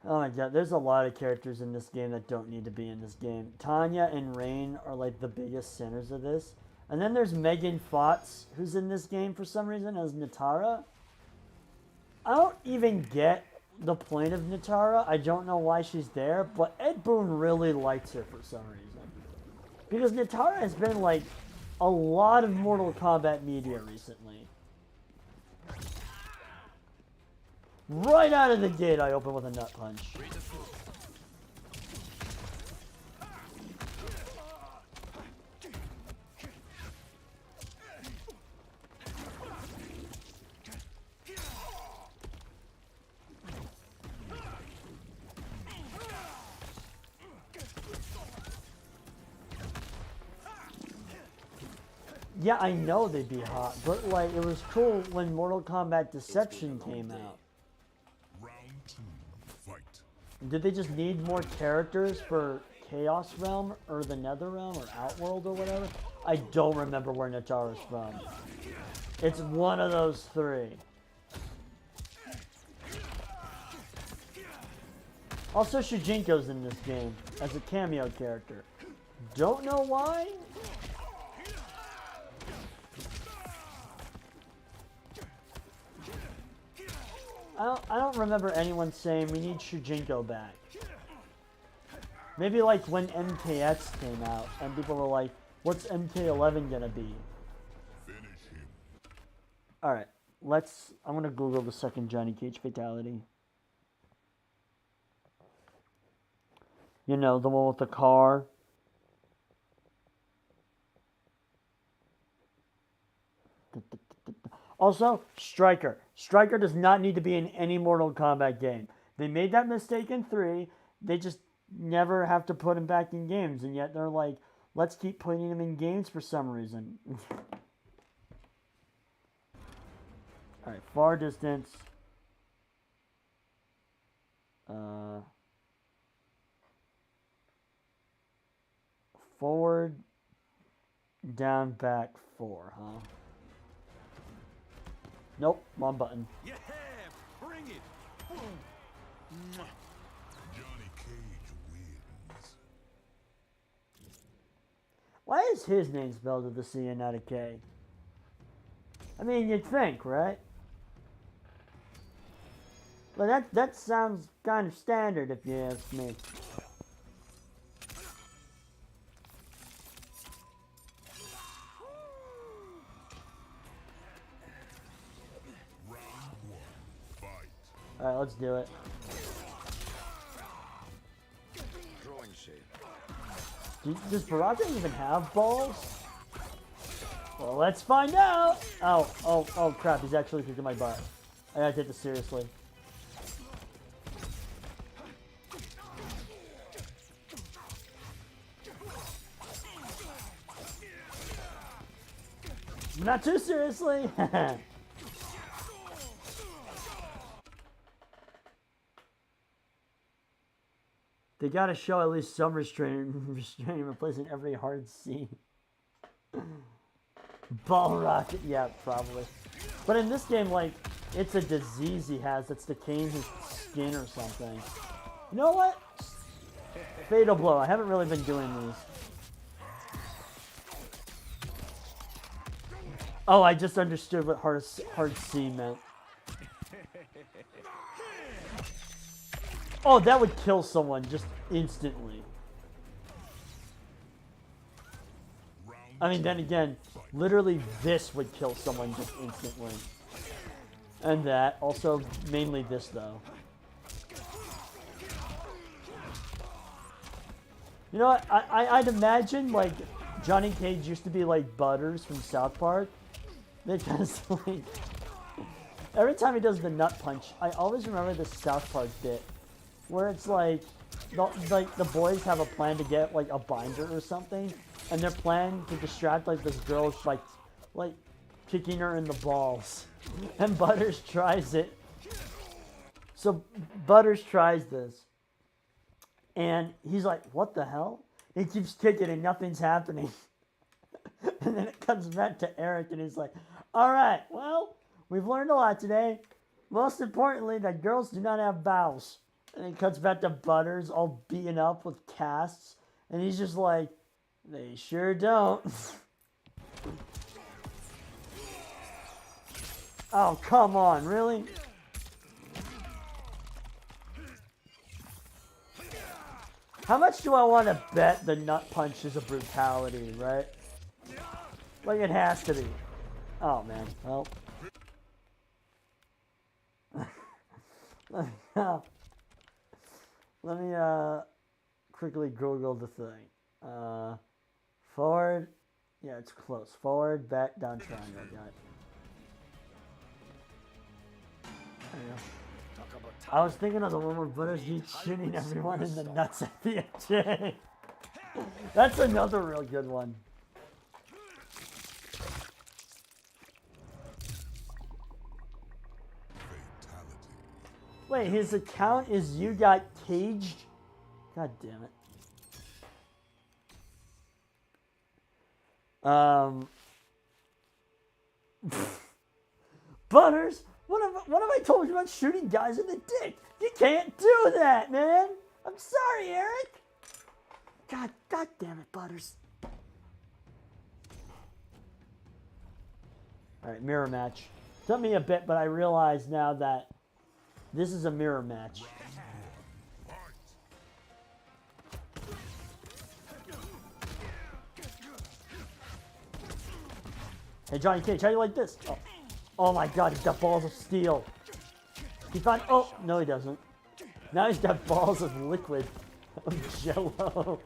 Oh my God, there's a lot of characters in this game that don't need to be in this game. Tanya and Rain are like the biggest sinners of this. And then there's Megan Fox, who's in this game for some reason as Natara. I don't even get the point of Natara. I don't know why she's there, but Ed Boon really likes her for some reason. Because Natara has been like a lot of Mortal Kombat media recently. Right out of the gate, I open with a nut punch. Yeah, I know they'd be hot, but like it was cool when Mortal Kombat Deception came out. Round 2. Fight. Did they just need more characters for Chaos Realm or the Nether Realm or Outworld or whatever? I don't remember where Natara's from. It's one of those three. Also, Shujinko's in this game as a cameo character. Don't know why. I don't remember anyone saying we need Shujinko back. Maybe like when MKX came out and people were like, what's MK11 gonna be? Finish him. Alright, I'm gonna Google the second Johnny Cage fatality. You know, the one with the car. Also, Striker. Striker does not need to be in any Mortal Kombat game. They made that mistake in 3. They just never have to put him back in games. And yet they're like, let's keep putting him in games for some reason. Alright, far distance. Forward, down, back, 4, huh? Nope, wrong button. Yeah, bring it. Boom. Mwah. Johnny Cage wins. Why is his name spelled with a C and not a K? I mean, you'd think, right? But that sounds kind of standard if you ask me. Round 1, fight. Alright, let's do it. Does Baraka even have balls? Well, let's find out! Oh crap, he's actually kicking my butt. I gotta take this seriously. Not too seriously! They gotta show at least some restraint replacing every hard C. Ball rocket, yeah, probably. But in this game, like, it's a disease he has that's decaying his skin or something. You know what? Fatal blow. I haven't really been doing these. Oh, I just understood what hard C meant. Oh, that would kill someone just instantly. I mean, then again, literally this would kill someone just instantly. And that. Also, mainly this, though. You know what? I'd imagine, like, Johnny Cage used to be like Butters from South Park. Because, like, every time he does the nut punch, I always remember this South Park bit. Where it's like the boys have a plan to get like a binder or something, and they're planning to distract like this girl like kicking her in the balls, and Butters tries it. So Butters tries this, and he's like, "What the hell?" He keeps kicking and nothing's happening, and then it comes back to Eric, and he's like, "All right, well, we've learned a lot today. Most importantly, that girls do not have bowels." And it cuts back to Butters all beaten up with casts. And he's just like, they sure don't. Oh, come on, really? How much do I want to bet the nut punch is a brutality, right? Like it has to be. Oh, man. Well. Let me quickly Google the thing. Forward. Yeah, it's close. Forward, back, down, triangle. Got it. There you go. I was thinking of the one where Butters keeps shooting everyone in the nuts at the FJ. That's another real good one. Wait, his account is You Got Caged? God damn it. Butters, what have I told you about shooting guys in the dick? You can't do that, man. I'm sorry, Eric. God damn it, Butters. All right, mirror match. Took me a bit, but I realize now that this is a mirror match. Hey, Johnny Cage, how do you like this? Oh. Oh my god, he's got balls of steel. He found. Oh, no, he doesn't. Now he's got balls of liquid. Of jello.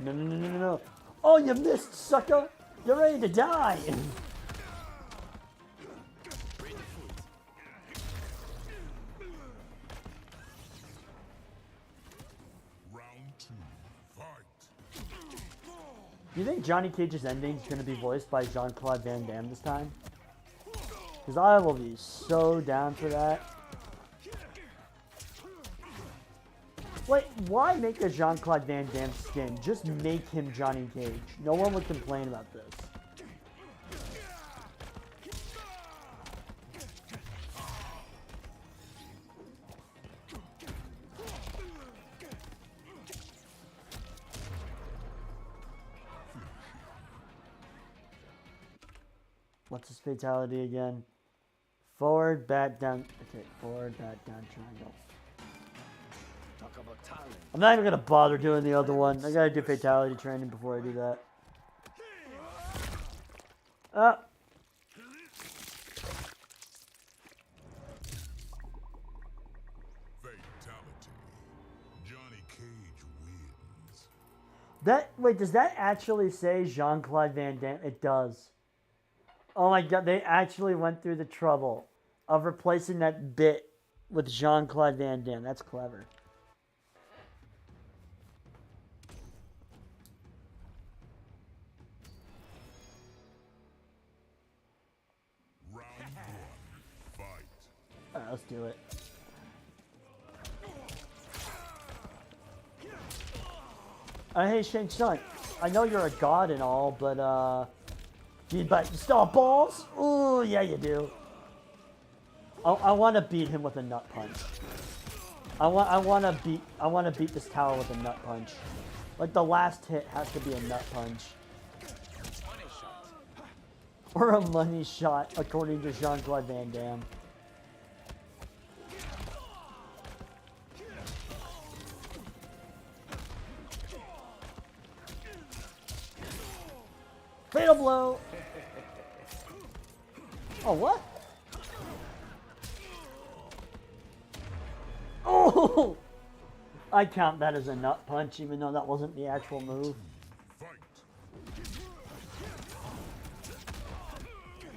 No, no, no, no, no, no. Oh, you missed, sucker. You're ready to die. Round 2, fight. Do you think Johnny Cage's ending is going to be voiced by Jean-Claude Van Damme this time? Because I will be so down for that. Wait, why make a Jean-Claude Van Damme skin? Just make him Johnny Cage. No one would complain about this. What's his fatality again? Forward, back, down. Okay, forward, back, down, triangle. I'm not even gonna bother doing the other one. I gotta do fatality training before I do that. Fatality. Johnny Cage wins. Wait, does that actually say Jean-Claude Van Damme? It does. Oh my god, they actually went through the trouble of replacing that bit with Jean-Claude Van Damme. That's clever. Round 1, fight. Alright, let's do it. Hey, Shang Tsung, I know you're a god and all, but you still have balls? Ooh, yeah, you do. I want to beat him with a nut punch. I want to beat this tower with a nut punch. Like the last hit has to be a nut punch. Or a money shot, according to Jean-Claude Van Damme. Fatal blow! Oh, what? Oh! I count that as a nut punch, even though that wasn't the actual move. Fight.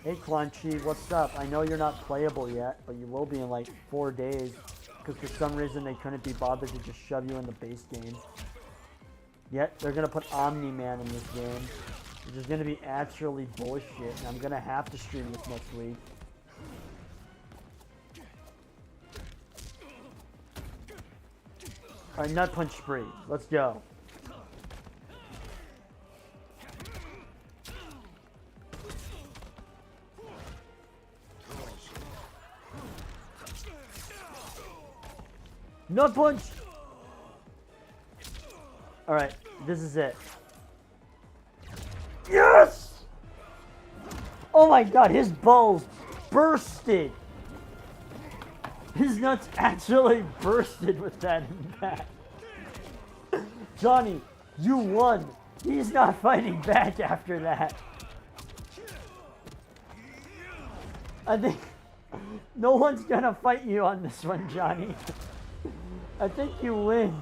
Hey, Quan Chi, what's up? I know you're not playable yet, but you will be in like 4 days. Because for some reason they couldn't be bothered to just shove you in the base game. Yet, they're going to put Omni-Man in this game. Which is going to be actually bullshit, and I'm going to have to stream this next week. Alright, nut punch spree. Let's go. Nut punch! Alright, this is it. Yes! Oh my god, his balls bursted! His nuts actually bursted with that impact. Johnny, you won. He's not fighting back after that. I think no one's gonna fight you on this one, Johnny. I think you win.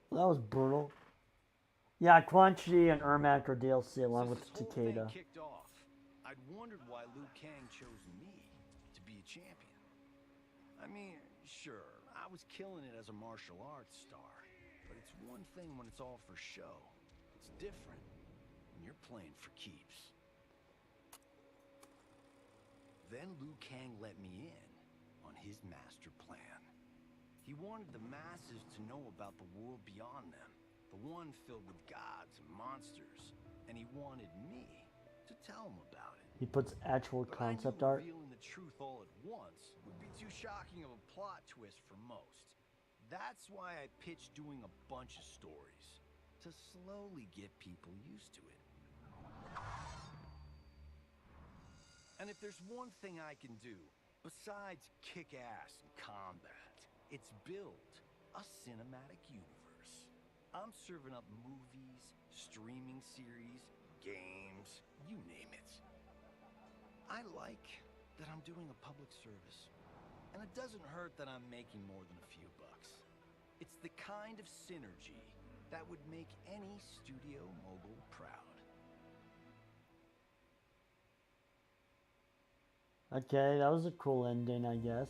That was brutal. Yeah, Quan Chi and Ermac are DLC along with Takeda. Kicked off, I'd wondered why Liu Kang chose me to be a champion. I mean, sure, I was killing it as a martial arts star, but it's one thing when it's all for show. It's different when you're playing for keeps. Then Liu Kang let me in on his master plan. He wanted the masses to know about the world beyond them, the one filled with gods and monsters, and he wanted me to tell him about it. He puts actual But concept I knew art. revealing the truth all at once would be too shocking of a plot twist for most. That's why I pitched doing a bunch of stories, to to slowly get people used to it. And if there's one thing I can do, besides kick ass in combat, it's build a cinematic universe. I'm serving up movies, streaming series, games, you name it. I like that I'm doing a public service. And it doesn't hurt that I'm making more than a few bucks. It's the kind of synergy that would make any studio mogul proud. Okay, that was a cool ending, I guess.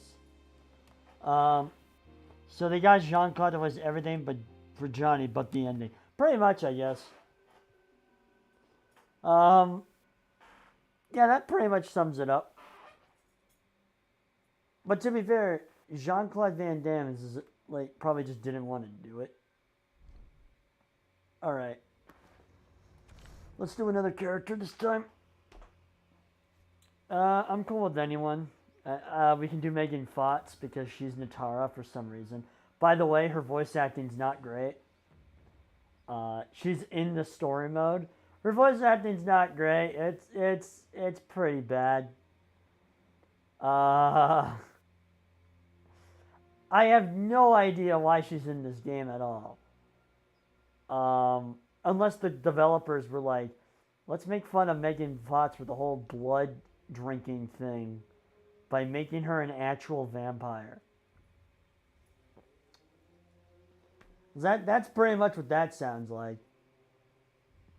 So they got Jean-Claude that was everything but for Johnny, but the ending. Pretty much, I guess. Yeah, that pretty much sums it up. But to be fair, Jean-Claude Van Damme is like probably just didn't want to do it. All right, let's do another character this time. I'm cool with anyone. We can do Megan Fox because she's Natara for some reason. By the way, her voice acting's not great. She's in the story mode. Her voice acting's not great. It's pretty bad. I have no idea why she's in this game at all. Unless the developers were like, let's make fun of Megan Fox with the whole blood drinking thing by making her an actual vampire. That's pretty much what that sounds like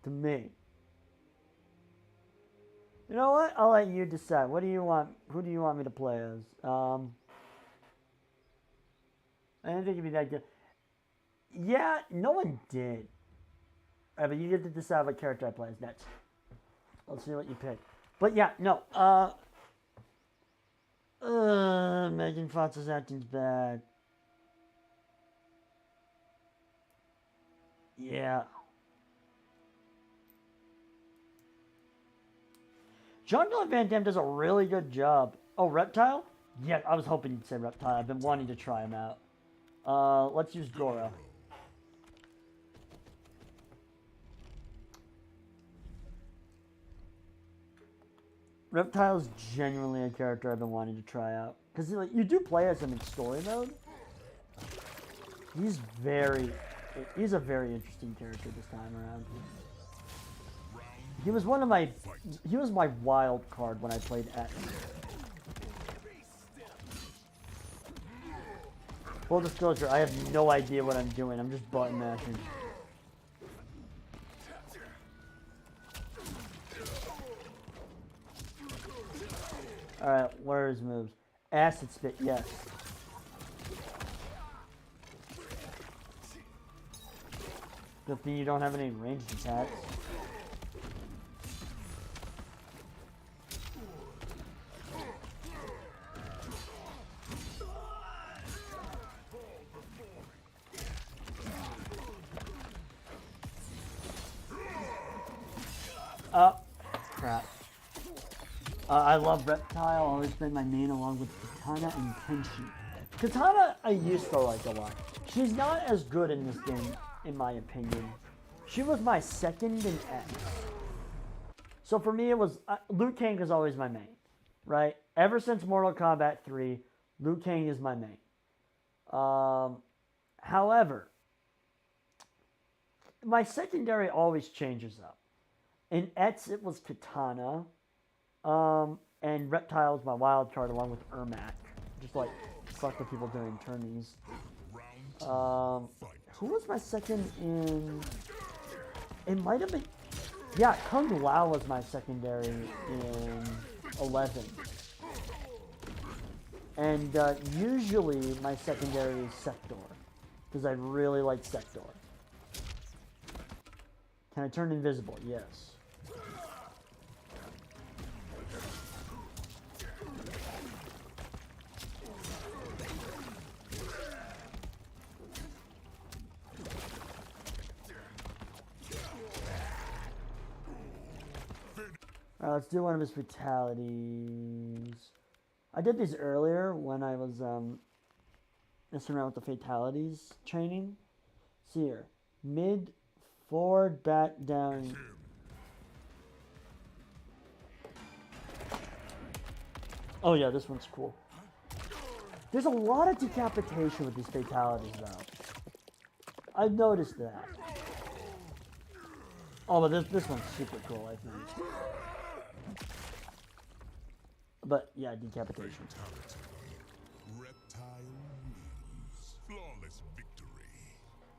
to me. You know what? I'll let you decide. What do you want? Who do you want me to play as? I didn't think it'd be that good. Yeah, no one did. Alright, but you get to decide what character I play as next. Let's see what you pick. But yeah, no. Megan Fox's acting's bad. Yeah. Jean-Claude Van Damme does a really good job. Oh, Reptile? Yeah, I was hoping you'd say Reptile. I've been wanting to try him out. Let's use Goro. Reptile's genuinely a character I've been wanting to try out. Because like, you do play as him in story mode. He's a very interesting character this time around. He was my wild card when I played X. Full disclosure, I have no idea what I'm doing. I'm just button mashing. Alright, what are his moves? Acid Spit, yes. Good thing you don't have any ranged attacks. Crap. I love Reptile, always been my main along with Katana and Kenshi. Katana I used to like a lot. She's not as good in this game, in my opinion. She was my second in X. So for me it was, Liu Kang is always my main, right? Ever since Mortal Kombat 3, Liu Kang is my main. However, my secondary always changes up. In X it was Katana. And Reptile is my wild card along with Ermac. Just like fuck with people during tourneys. Who was my second in? It might have been. Yeah, Kung Lao was my secondary in 11. And usually my secondary is Sector. Because I really like Sector. Can I turn invisible? Yes. Alright, let's do one of his fatalities. I did these earlier when I was messing around with the fatalities training. See here. Mid Forward, back, down. Oh yeah, this one's cool. There's a lot of decapitation with these fatalities, though. I've noticed that. Oh, but this one's super cool, I think. But yeah, decapitation. Reptile wins. Flawless victory.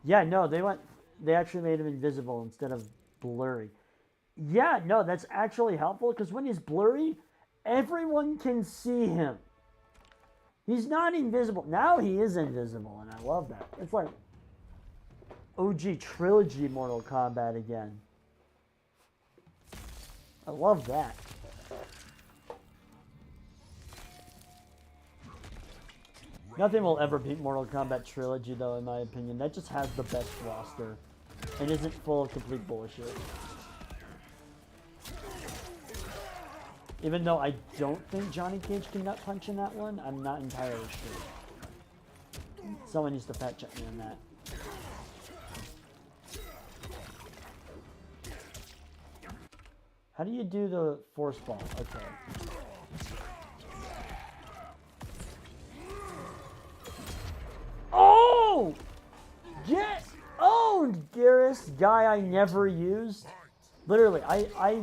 Yeah, no, they actually made him invisible instead of blurry. Yeah, no, that's actually helpful because when he's blurry, everyone can see him. He's not invisible. Now he is invisible, and I love that. It's like OG trilogy Mortal Kombat again. I love that. Nothing will ever beat Mortal Kombat trilogy, though, in my opinion. That just has the best roster and isn't full of complete bullshit. Even though I don't think Johnny Cage can nut punch in that one, I'm not entirely sure. Someone needs to fact check me on that. How do you do the force ball? Okay. Oh! Get owned, Garrus, guy I never used. Literally, I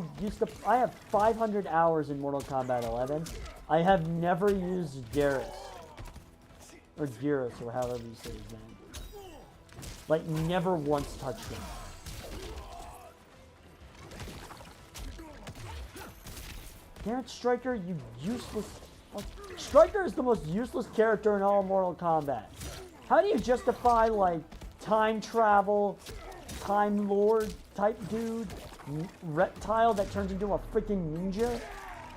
have 500 hours in Mortal Kombat 11. I have never used Garrus. Or Garrus, or however you say his name. Like, never once touched him. Damn it, Striker, you useless... Striker is the most useless character in all Mortal Kombat. How do you justify, like, time travel, time lord type dude, reptile that turns into a freaking ninja,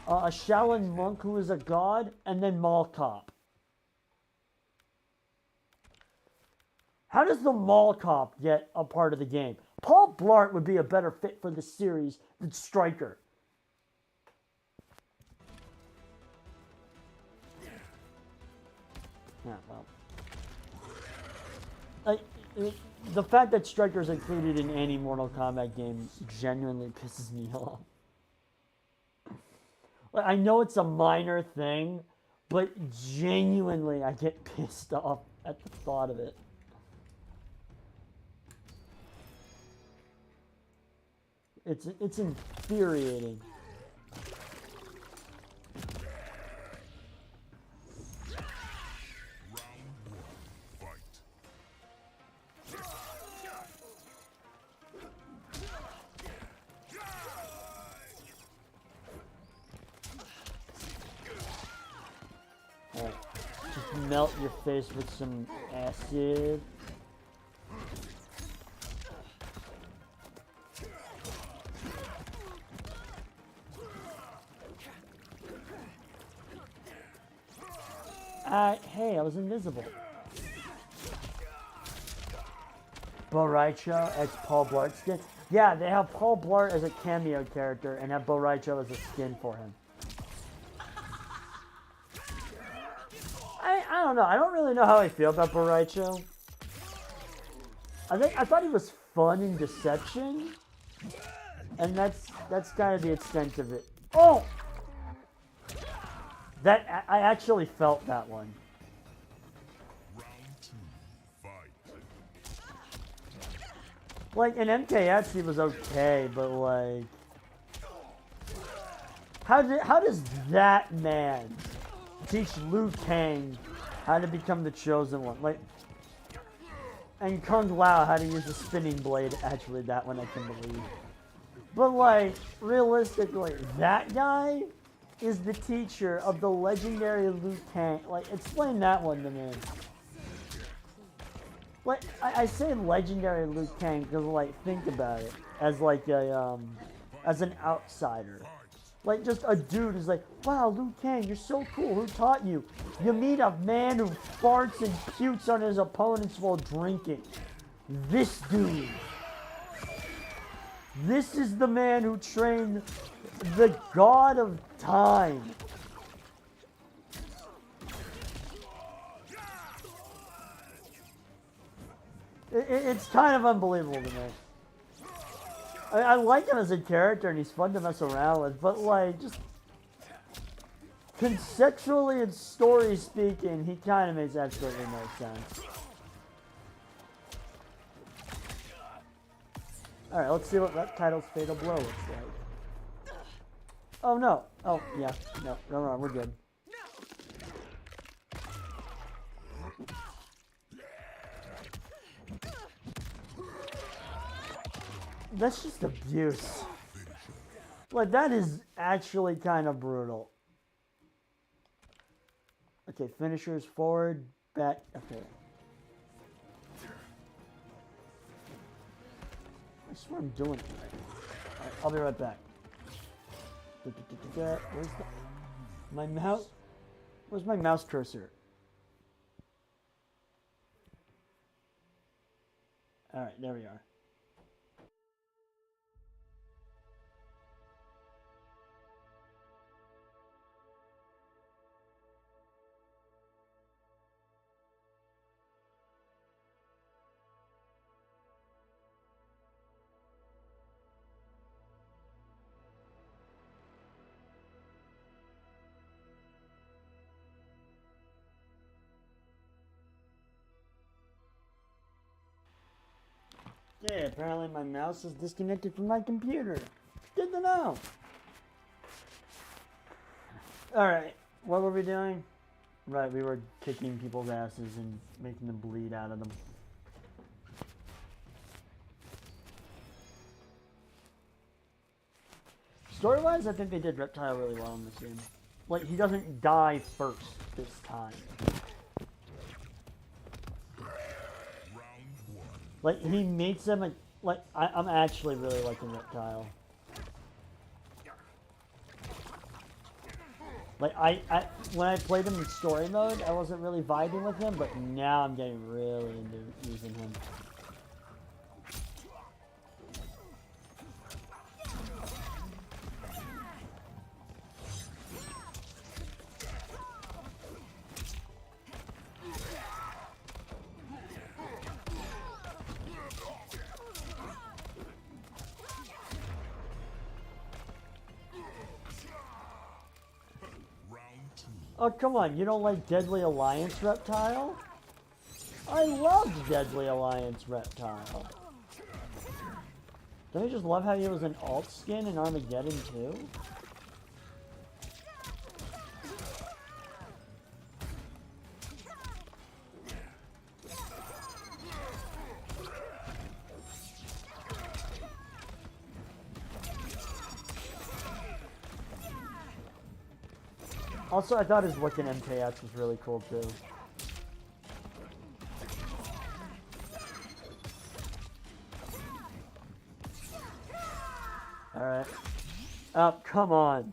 a Shaolin monk who is a god, and then Mall Cop? How does the Mall Cop get a part of the game? Paul Blart would be a better fit for the series than Striker. Yeah, well. The fact that Striker is included in any Mortal Kombat game genuinely pisses me off. Like, I know it's a minor thing, but genuinely I get pissed off at the thought of it. It's infuriating. Melt your face with some acid. Hey, I was invisible. Bo Raicho as Paul Blart skin. Yeah, they have Paul Blart as a cameo character and have Bo Raicho as a skin for him. I don't know. I don't really know how I feel about Bo Raicho. I thought he was fun in Deception, and that's kind of the extent of it. Oh, that I actually felt that one. Round 2, fight. Like in MKX, he was okay, but like, how does that man teach Liu Kang how to become the chosen one? Like, and Kung Lao how to use the spinning blade. Actually, that one I can believe. But like, realistically, that guy is the teacher of the legendary Liu Kang. Like, explain that one to me. Like, I say legendary Liu Kang because, like, think about it as like a as an outsider. Like, just a dude who's like, wow, Liu Kang, you're so cool. Who taught you? You meet a man who farts and pukes on his opponents while drinking. This dude. This is the man who trained the god of time. It's kind of unbelievable to me. I like him as a character and he's fun to mess around with, but like, just conceptually and story speaking, he kind of makes absolutely no sense. Alright, let's see what Reptile's Fatal Blow looks like. Oh no. Oh, yeah. No, we're good. That's just abuse. Like, that is actually kind of brutal. Okay, finishers, forward, back, okay. I swear I'm doing it right. Alright, I'll be right back. Where's my mouse? Where's my mouse cursor? Alright, there we are. Yeah, apparently my mouse is disconnected from my computer. Good to know. Alright, what were we doing? Right, we were kicking people's asses and making them bleed out of them. Story-wise, I think they did Reptile really well in this game. Like, he doesn't die first this time. Like, he meets them, and, like, I'm actually really liking Reptile. Like, when I played him in story mode, I wasn't really vibing with him, but now I'm getting really into using him. Oh, come on, you don't like Deadly Alliance Reptile? I loved Deadly Alliance Reptile. Don't you just love how he was an alt skin in Armageddon too? Also, I thought his look in MKX was really cool too. Alright. Oh, come on.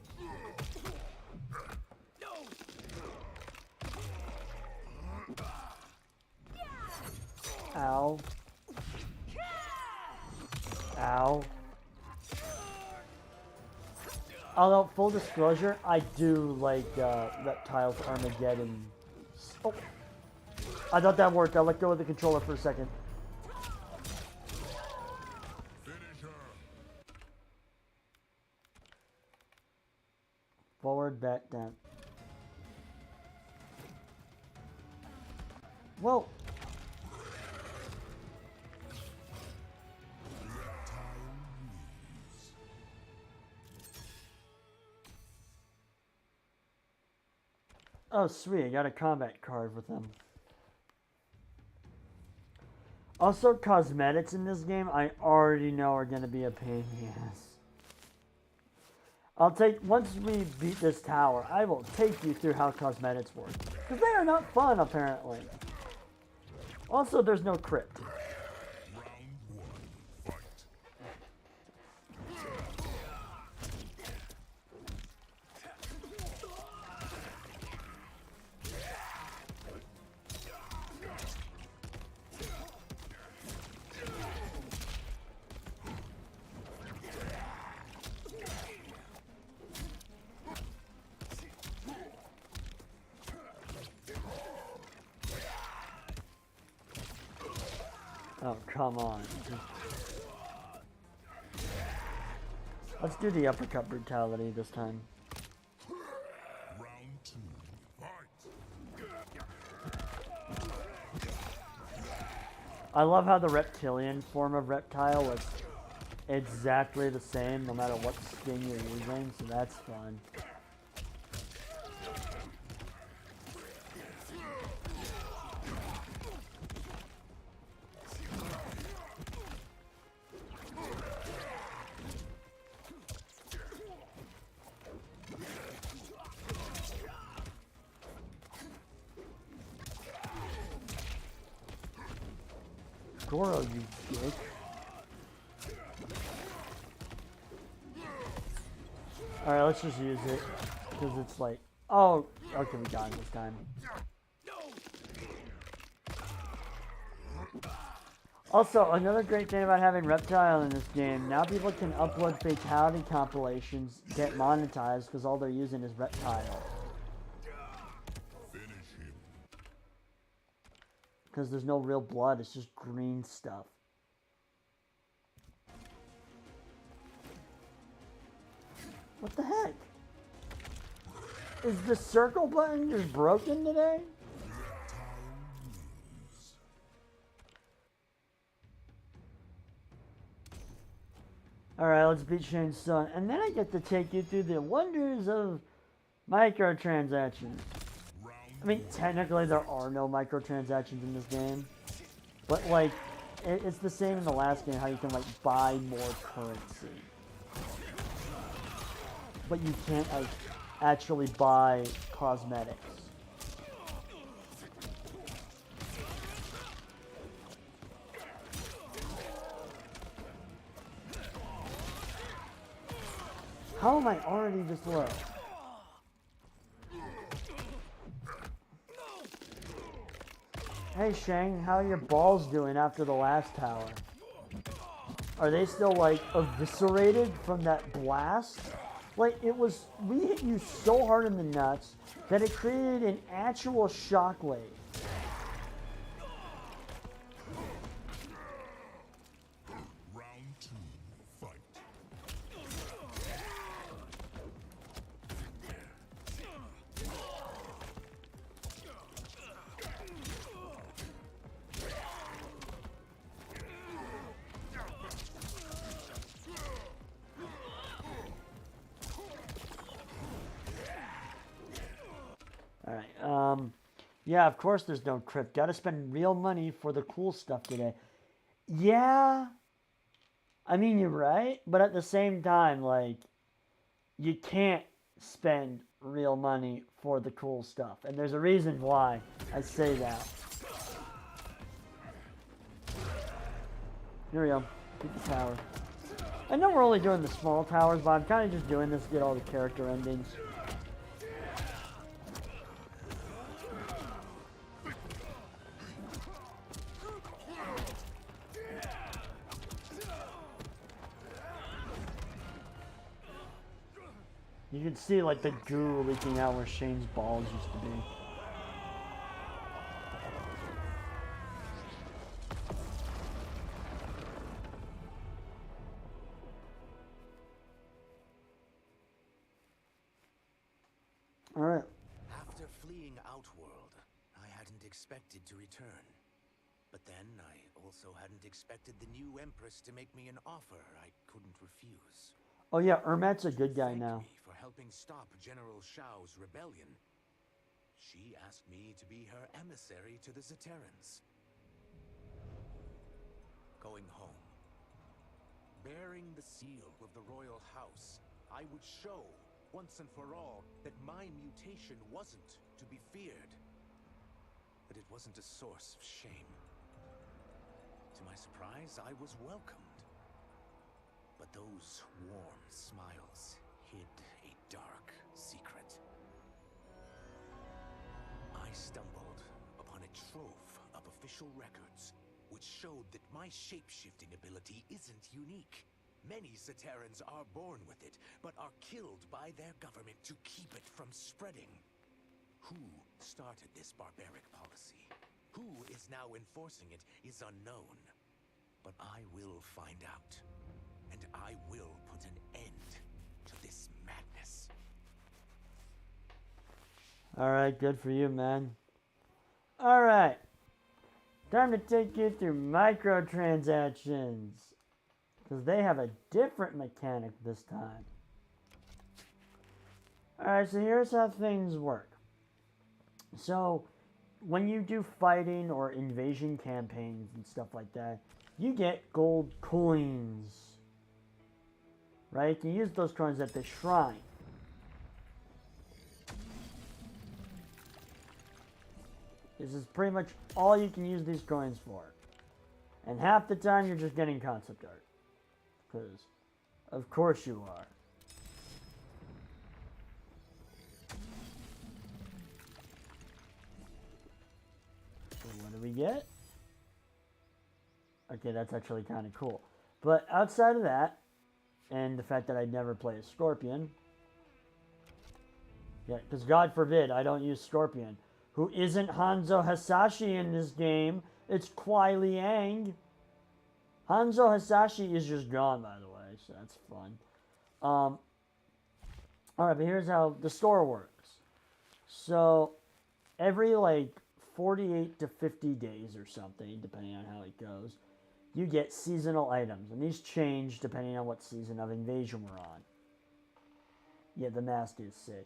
Ow. Ow. Although, full disclosure, I do like Reptile's Armageddon. Oh. I thought that worked. I let go of the controller for a second. Forward, back, down. Whoa. Oh, sweet. I got a combat card with them. Also, cosmetics in this game, I already know are going to be a pain in the ass. Once we beat this tower, I will take you through how cosmetics work. Because they are not fun, apparently. Also, there's no crypt. Oh, come on. Let's do the uppercut brutality this time. Round 2, fight! I love how the reptilian form of reptile was exactly the same no matter what skin you're using, so that's fun. Goro, you dick. Alright, let's just use it. Because it's like... Oh! Okay, we got it this time. Also, another great thing about having Reptile in this game, now people can upload Fatality compilations, get monetized, because all they're using is Reptile. Finish him. Because there's no real blood, it's just green stuff. What the heck? Is the circle button just broken today? Alright, let's beat Shane's son. And then I get to take you through the wonders of microtransactions. I mean, technically there are no microtransactions in this game. But, like, it's the same in the last game, how you can, like, buy more currency. But you can't, like, actually buy cosmetics. How am I already this low? Hey Shang, how are your balls doing after the last tower? Are they still like eviscerated from that blast? Like it was, we hit you so hard in the nuts that it created an actual shockwave. Round 2, fight! Alright, yeah, of course there's no crypt. Gotta spend real money for the cool stuff today. Yeah, I mean, you're right, but at the same time, like, you can't spend real money for the cool stuff. And there's a reason why I say that. Here we go. Get the tower. I know we're only doing the small towers, but I'm kind of just doing this to get all the character endings. You can see like the goo leaking out where Shane's balls used to be. Alright. After fleeing Outworld, I hadn't expected to return. But then I also hadn't expected the new Empress to make me an offer I couldn't refuse. Oh yeah, Ermat's a good guy Thank now. me for helping stop General Shao's rebellion. She asked me to be her emissary to the Zaterrans. Going home, bearing the seal of the royal house, I would show, once and for all, that my mutation wasn't to be feared. That it wasn't a source of shame. To my surprise, I was welcomed. But those warm smiles hid a dark secret. I stumbled upon a trove of official records, which showed that my shape-shifting ability isn't unique. Many Zaterrans are born with it, but are killed by their government to keep it from spreading. Who started this barbaric policy? Who is now enforcing it is unknown. But I will find out. And I will put an end Alright, good for you, man. Alright. Time to take you through microtransactions. Because they have a different mechanic this time. Alright, so here's how things work. So, when you do fighting or invasion campaigns and stuff like that, you get gold coins. Right? You can use those coins at the shrine. This is pretty much all you can use these coins for. And half the time you're just getting concept art. Because, of course you are. So what do we get? Okay, that's actually kind of cool. But outside of that, and the fact that I never play a Scorpion. Yeah, because God forbid I don't use Scorpion. Who isn't Hanzo Hasashi in this game. It's Kuai Liang. Hanzo Hasashi is just gone, by the way, so that's fun. Alright, but here's how the store works. So, every, 48 to 50 days or something, depending on how it goes, you get seasonal items. And these change depending on what season of invasion we're on. Yeah, the mask is sick,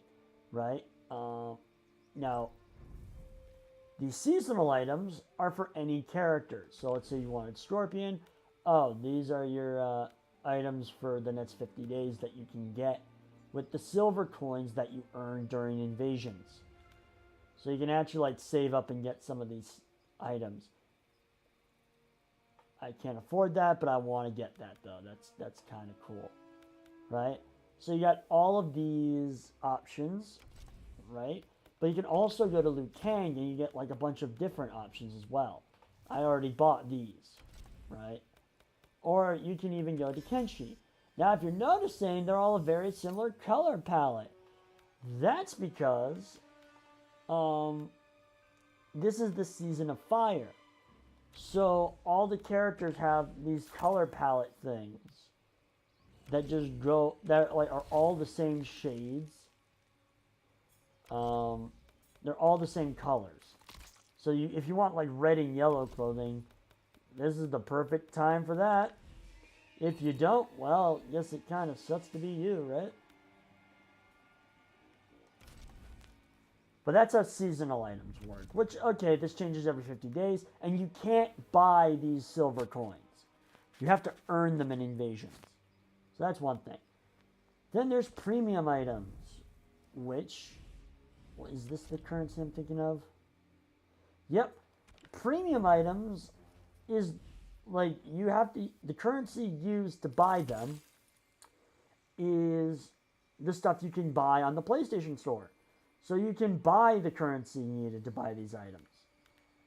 right? Now, these seasonal items are for any character. So let's say you wanted Scorpion. Oh, these are your items for the next 50 days that you can get with the silver coins that you earn during invasions. So you can actually save up and get some of these items. I can't afford that, but I want to get that though. That's kind of cool, right? So you got all of these options, right? But you can also go to Liu Kang and you get a bunch of different options as well. I already bought these, right? Or you can even go to Kenshi. Now, if you're noticing, they're all a very similar color palette. That's because this is the season of fire. So all the characters have these color palette things that just go, that are all the same shades. They're all the same colors. So if you want red and yellow clothing, this is the perfect time for that. If you don't, well, I guess it kind of sucks to be you, right? But that's how seasonal items work. Which, okay, this changes every 50 days. And you can't buy these silver coins. You have to earn them in invasions. So that's one thing. Then there's premium items. Which, is this the currency I'm thinking of? Yep. Premium items is you have to, the currency used to buy them is the stuff you can buy on the PlayStation Store. So you can buy the currency needed to buy these items.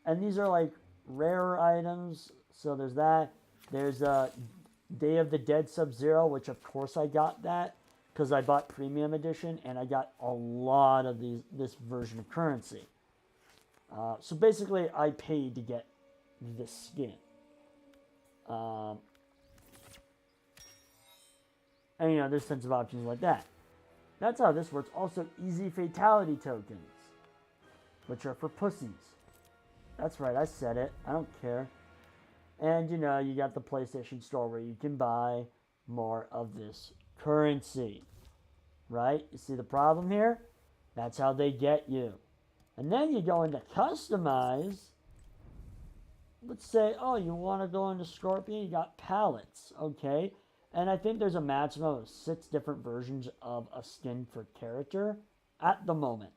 And these are rarer items. So there's that. There's Day of the Dead Sub-Zero, which of course I got that because I bought Premium Edition and I got a lot of this version of currency. So basically I paid to get this skin. And there's tons of options like that. That's how this works. Also, easy fatality tokens, which are for pussies. That's right, I said it. I don't care. And, you got the PlayStation Store where you can buy more of this currency. Right? You see the problem here? That's how they get you. And then you go into customize. Let's say, oh, you want to go into Scorpion? You got palettes. Okay. And I think there's a maximum of 6 different versions of a skin for character at the moment.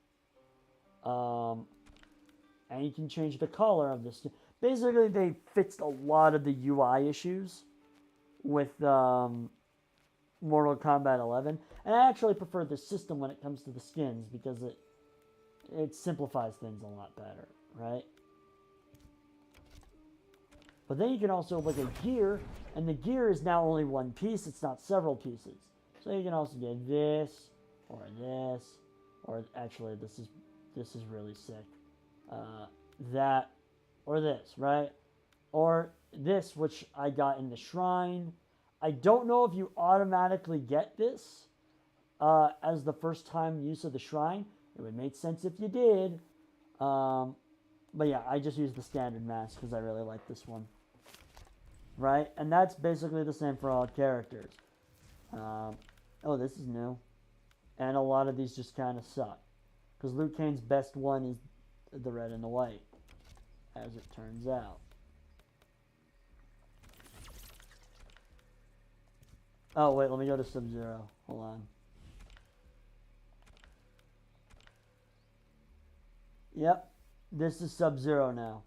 And you can change the color of the skin. Basically, they fixed a lot of the UI issues with Mortal Kombat 11. And I actually prefer the system when it comes to the skins because it simplifies things a lot better, right? But then you can also look at gear, and the gear is now only one piece. It's not several pieces. So you can also get this, or actually this is really sick. That, or this, right? Or this, which I got in the shrine. I don't know if you automatically get this as the first time use of the shrine. It would make sense if you did. But yeah, I just use the standard mask because I really like this one. Right? And that's basically the same for all characters. Oh, this is new. And a lot of these just kind of suck. Because Liu Kang's best one is the red and the white, as it turns out. Oh, wait, let me go to Sub-Zero. Hold on. Yep, this is Sub-Zero now.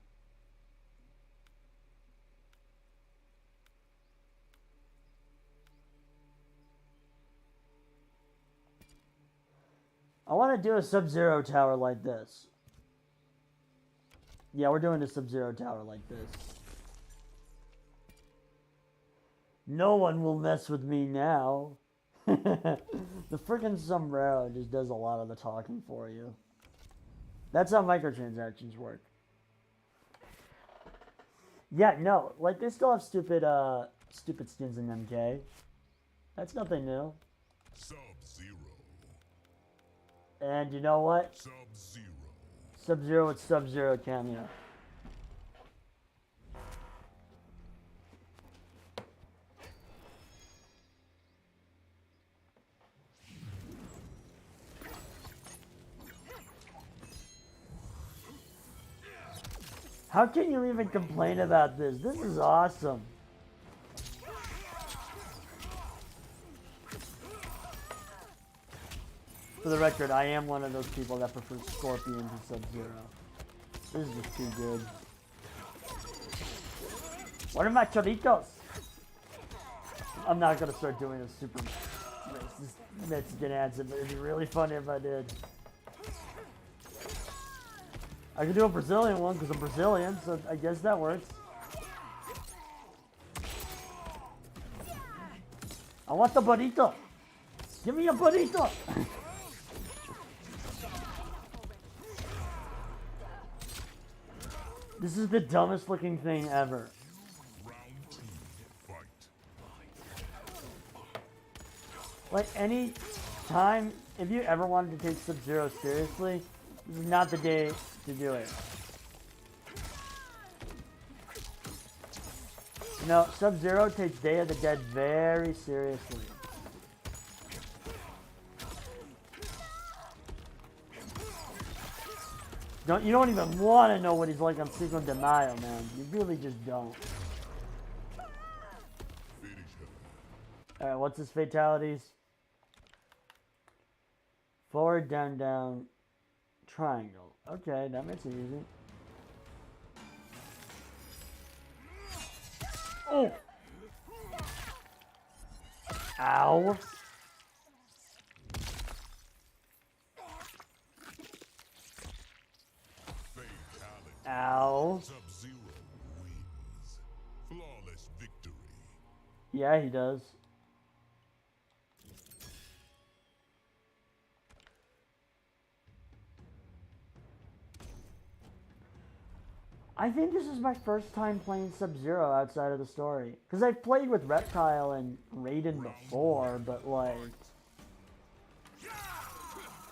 I want to do a Sub-Zero tower like this. Yeah, we're doing a Sub-Zero tower like this. No one will mess with me now. The freaking sombrero just does a lot of the talking for you. That's how microtransactions work. Yeah, no, like they still have stupid skins in MK. That's nothing new. Sub-Zero. And you know what? Sub-Zero. Sub-Zero with Sub-Zero cameo. How can you even complain about this? This is awesome. For the record, I am one of those people that prefers Scorpion to Sub-Zero. This is just too good. What are my choritos? I'm not gonna start doing a super racist Mexican accent, but it'd be really funny if I did. I could do a Brazilian one because I'm Brazilian, so I guess that works. I want the burrito. Give me a burrito. This is the dumbest looking thing ever. Round two. Fight. Like any time, if you ever wanted to take Sub-Zero seriously, this is not the day to do it. No, Sub-Zero takes Day of the Dead very seriously. You don't even want to know what he's like on Cinco de Mayo, man. You really just don't. Finish her. Alright, what's his fatalities? Forward, down, down, triangle. Okay, that makes it easy. Oh! Ow! Fatality. Ow! Sub-Zero wins. Flawless victory. Yeah, he does. I think this is my first time playing Sub-Zero outside of the story. Because I've played with Reptile and Raiden before, but like...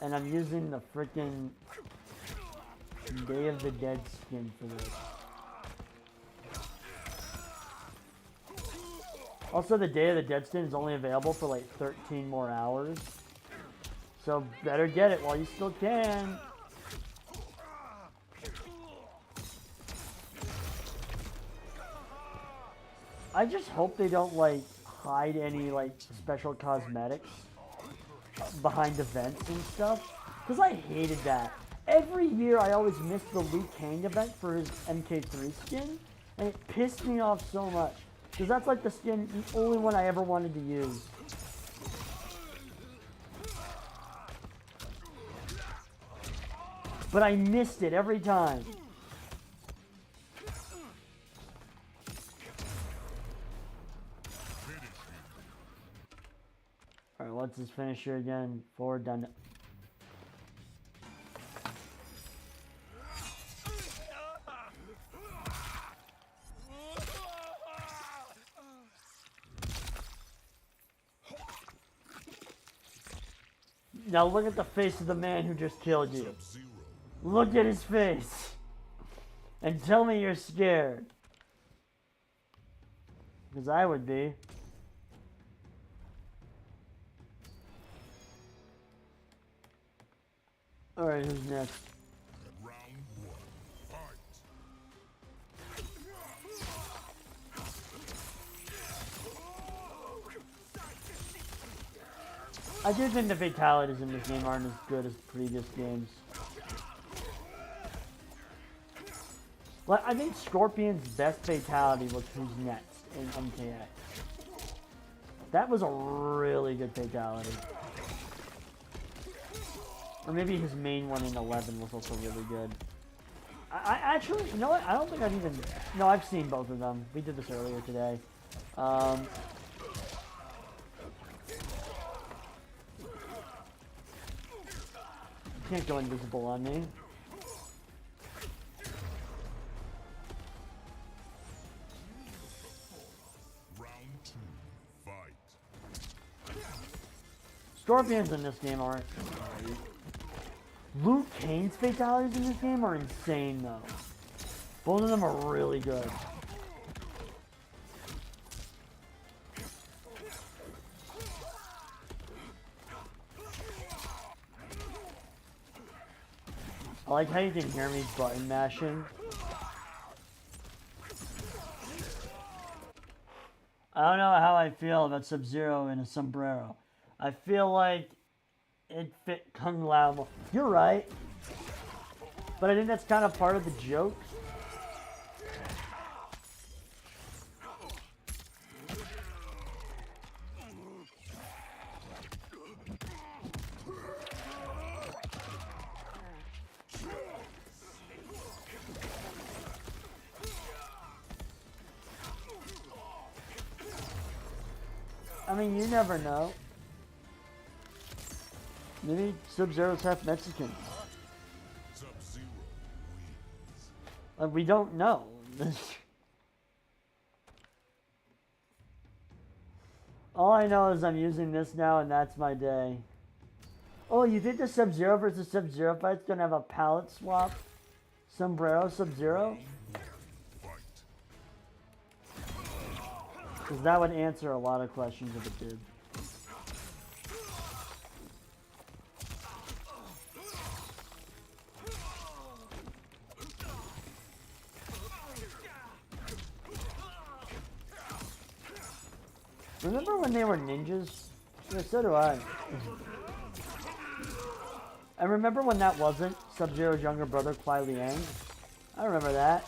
And I'm using the freaking Day of the Dead skin for this. Also, the Day of the Dead skin is only available for like 13 more hours. So better get it while you still can. I just hope they don't like hide any like special cosmetics behind events and stuff, because I hated that. Every year I always missed the Liu Kang event for his MK3 skin, and it pissed me off so much, because that's like the skin, the only one I ever wanted to use. But I missed it every time. Alright, what's his finisher again? Forward, down. Now look at the face of the man who just killed you. Look at his face. And tell me you're scared. Because I would be. Alright, who's next? Round one. Fight. I do think the fatalities in this game aren't as good as previous games. Well, I think Scorpion's best fatality was who's next in MKX. That was a really good fatality. Or maybe his main one in 11 was also really good. I actually, you know what? I don't think I've even... No, I've seen both of them. We did this earlier today. Can't go invisible on me. Round two. Fight. Scorpions in this game aren't. Luke Kane's fatalities in this game are insane, though. Both of them are really good. I like how you can hear me button mashing. I don't know how I feel about Sub-Zero in a sombrero. I feel like it fit Kung Lao more. You're right. But I think that's kind of part of the joke. I mean, you never know. Maybe Sub-Zero's half Mexican. Sub-Zero wins. Like, we don't know. All I know is I'm using this now and that's my day. Oh, you think the Sub-Zero versus Sub-Zero fight's gonna have a palette swap? Sombrero Sub-Zero? Fight. Because that would answer a lot of questions if it did. Remember when they were ninjas? Yeah, so do I. I remember when that wasn't Sub-Zero's younger brother, Kuai Liang. I remember that.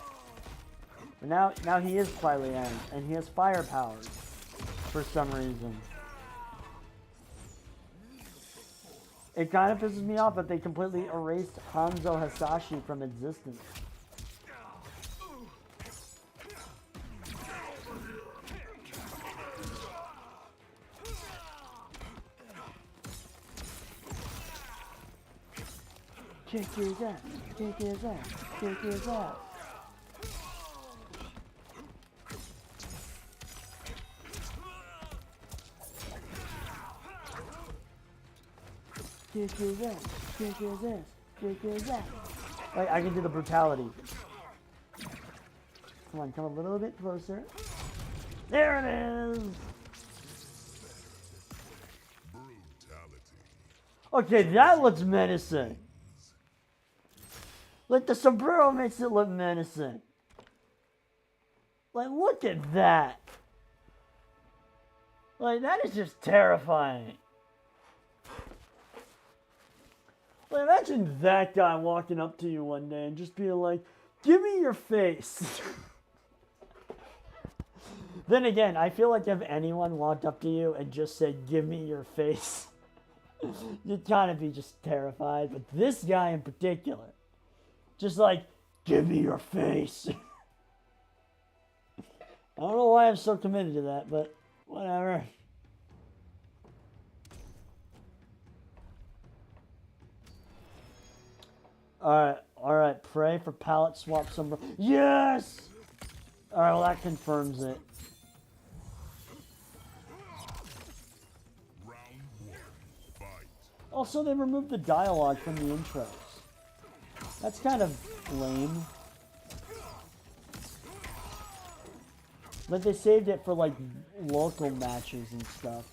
But now he is Kuai Liang, and he has fire powers for some reason. It kind of pisses me off that they completely erased Hanzo Hasashi from existence. Kick his ass, kick his ass, kick his ass. Kick his ass, kick his ass, kick his ass. Wait, I can do the brutality. Come on, come a little bit closer. There it is! Brutality. Okay, that looks menacing. Like, the sombrero makes it look menacing. Like, look at that. Like, that is just terrifying. Like, imagine that guy walking up to you one day and just being like, give me your face. Then again, I feel like if anyone walked up to you and just said, give me your face, you'd kind of be just terrified. But this guy in particular, just like, give me your face. I don't know why I'm so committed to that, but whatever. Alright, pray for palette swap somewhere. Yes! Alright, well that confirms it. Round one. Fight. Also, they removed the dialogue from the intros. That's kind of lame. But they saved it for like local matches and stuff.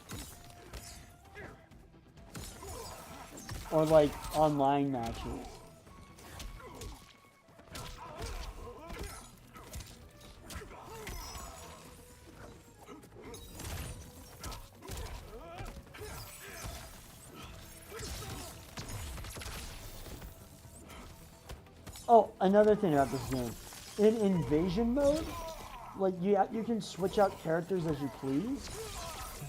Or like online matches. Oh, another thing about this game. In invasion mode, like you can switch out characters as you please,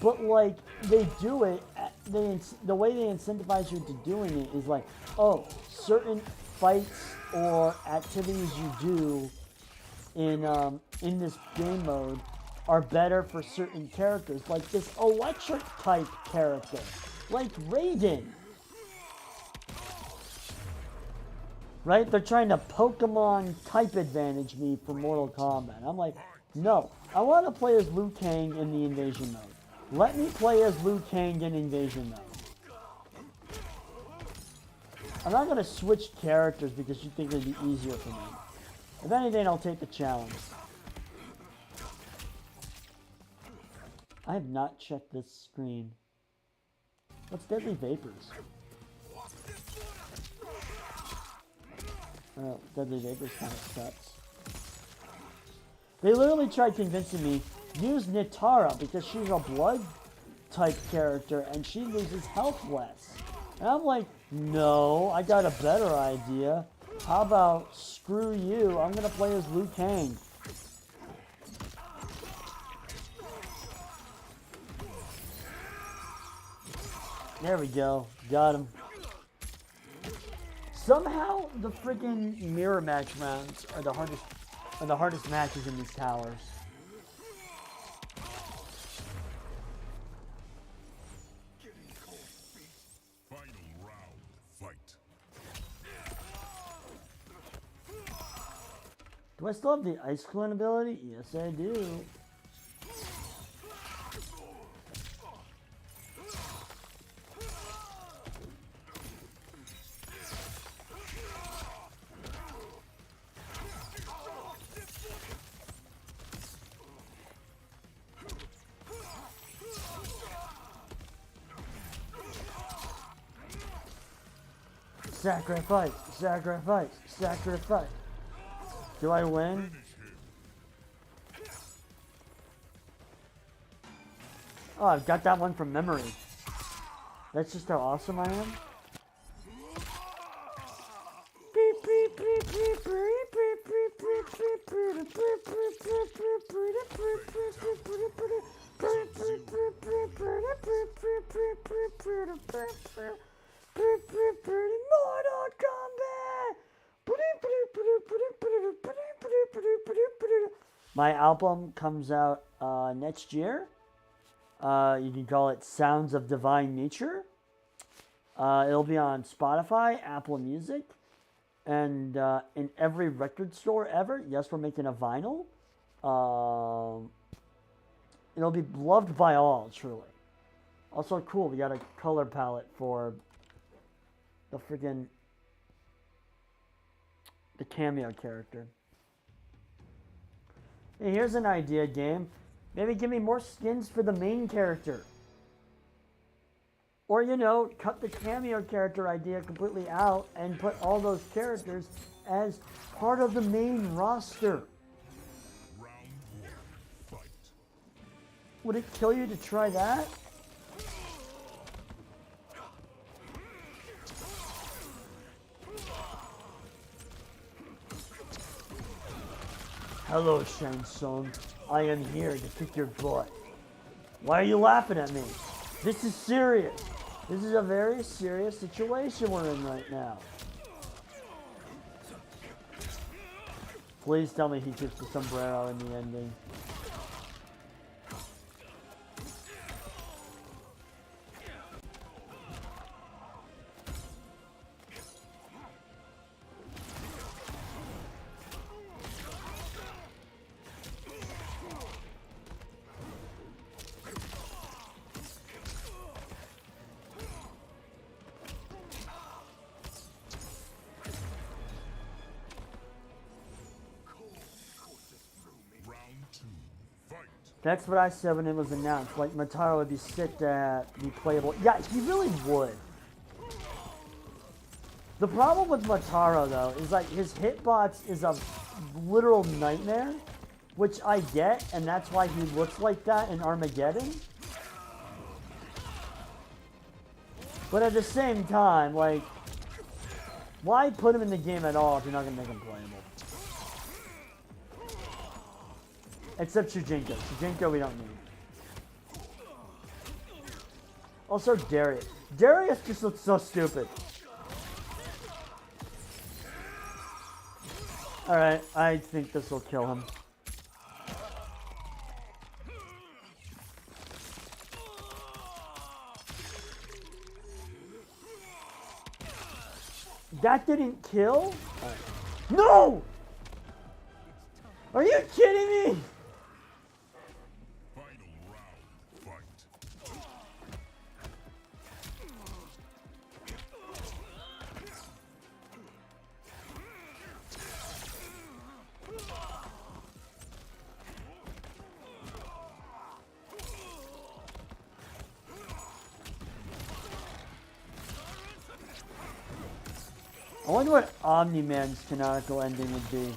but like they do it, the way they incentivize you to doing it is like, oh, certain fights or activities you do in this game mode are better for certain characters, like this electric type character, like Raiden. Right? They're trying to Pokemon type advantage me for Mortal Kombat. I'm like, no. I want to play as Liu Kang in the invasion mode. Let me play as Liu Kang in invasion mode. I'm not going to switch characters because you think it'd be easier for me. If anything, I'll take the challenge. I have not checked this screen. What's Deadly Vapors? Oh, Deadly Vapors kind of sucks. They literally tried convincing me, use Nitara because she's a blood type character and she loses health less. And I'm like, no, I got a better idea. How about screw you, I'm going to play as Liu Kang. There we go, got him. Somehow the freaking mirror match rounds are the hardest matches in these towers. Final round, fight. Do I still have the Ice Clone ability? Yes, I do. Sacrifice, sacrifice, sacrifice. Do I win? Oh, I've got that one from memory. That's just how awesome I am. Mortal Kombat! My album comes out next year. You can call it Sounds of Divine Nature. It'll be on Spotify, Apple Music, and in every record store ever. Yes, we're making a vinyl. It'll be loved by all, truly. Also cool, we got a color palette for the freaking the cameo character. Hey, here's an idea, game. Maybe give me more skins for the main character. Or, you know, cut the cameo character idea completely out and put all those characters as part of the main roster. Round one, fight. Would it kill you to try that? Hello, Shang Tsung. I am here to kick your butt. Why are you laughing at me? This is serious. This is a very serious situation we're in right now. Please tell me he gets the sombrero in the ending. That's what I said when it was announced. Like, Mataro would be sick to be playable. Yeah, he really would. The problem with Mataro, though, is like his hitbox is a literal nightmare, which I get, and that's why he looks like that in Armageddon. But at the same time, like, why put him in the game at all if you're not going to make him playable? Except Shujinko. Shujinko we don't need. Also Darius. Darius just looks so stupid. Alright, I think this will kill him. That didn't kill? Right. No! Are you kidding me? Final round, fight. I wonder what Omni-Man's canonical ending would be.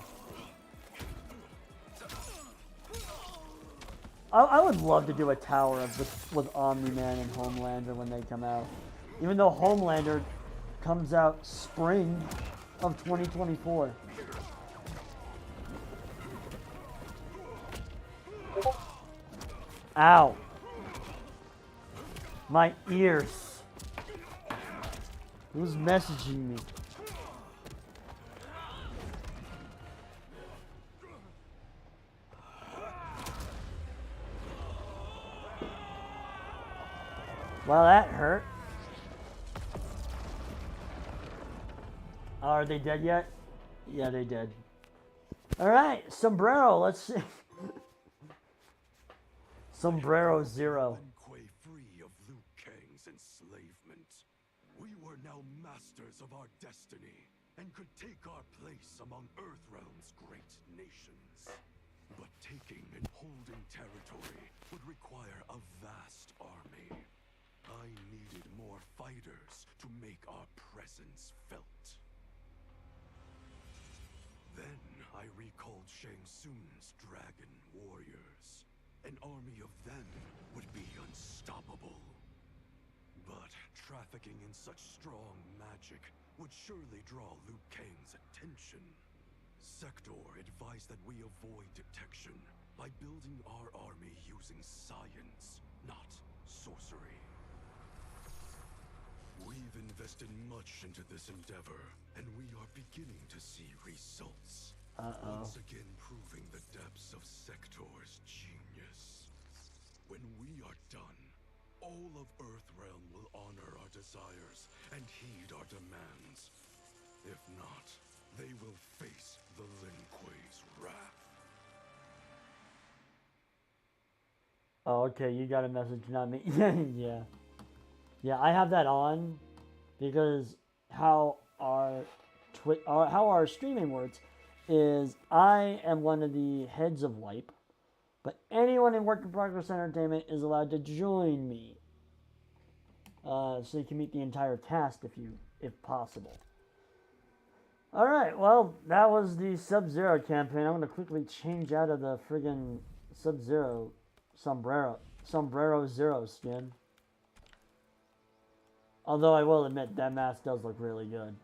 I would love to do a tower of with Omni-Man and Homelander when they come out. Even though Homelander comes out spring of 2024. Ow. My ears. Who's messaging me? Well, that hurt. Are they dead yet? Yeah, they did. Alright, Sombrero, let's see. Sombrero Zero. Quay free of Liu Kang's enslavement. We were now masters of our destiny and could take our place among Earthrealm's great nations. But taking and holding territory would require a vast army. I needed more fighters to make our presence felt. Then I recalled Shang Tsung's dragon warriors. An army of them would be unstoppable. But trafficking in such strong magic would surely draw Liu Kang's attention. Sector advised that we avoid detection by building our army using science, not sorcery. We've invested much into this endeavor, and we are beginning to see results. Once again proving the depths of Sector's genius. When we are done, all of Earthrealm will honor our desires and heed our demands. If not, they will face the Lin Kuei's wrath. Oh, okay, you got a message, not me. Yeah. Yeah, I have that on because how our streaming works is I am one of the heads of Wipe, but anyone in Work in Progress Entertainment is allowed to join me. So you can meet the entire cast if possible. Alright, well, that was the Sub-Zero campaign. I'm going to quickly change out of the friggin' Sub-Zero Sombrero Zero skin. Although I will admit, that mask does look really good.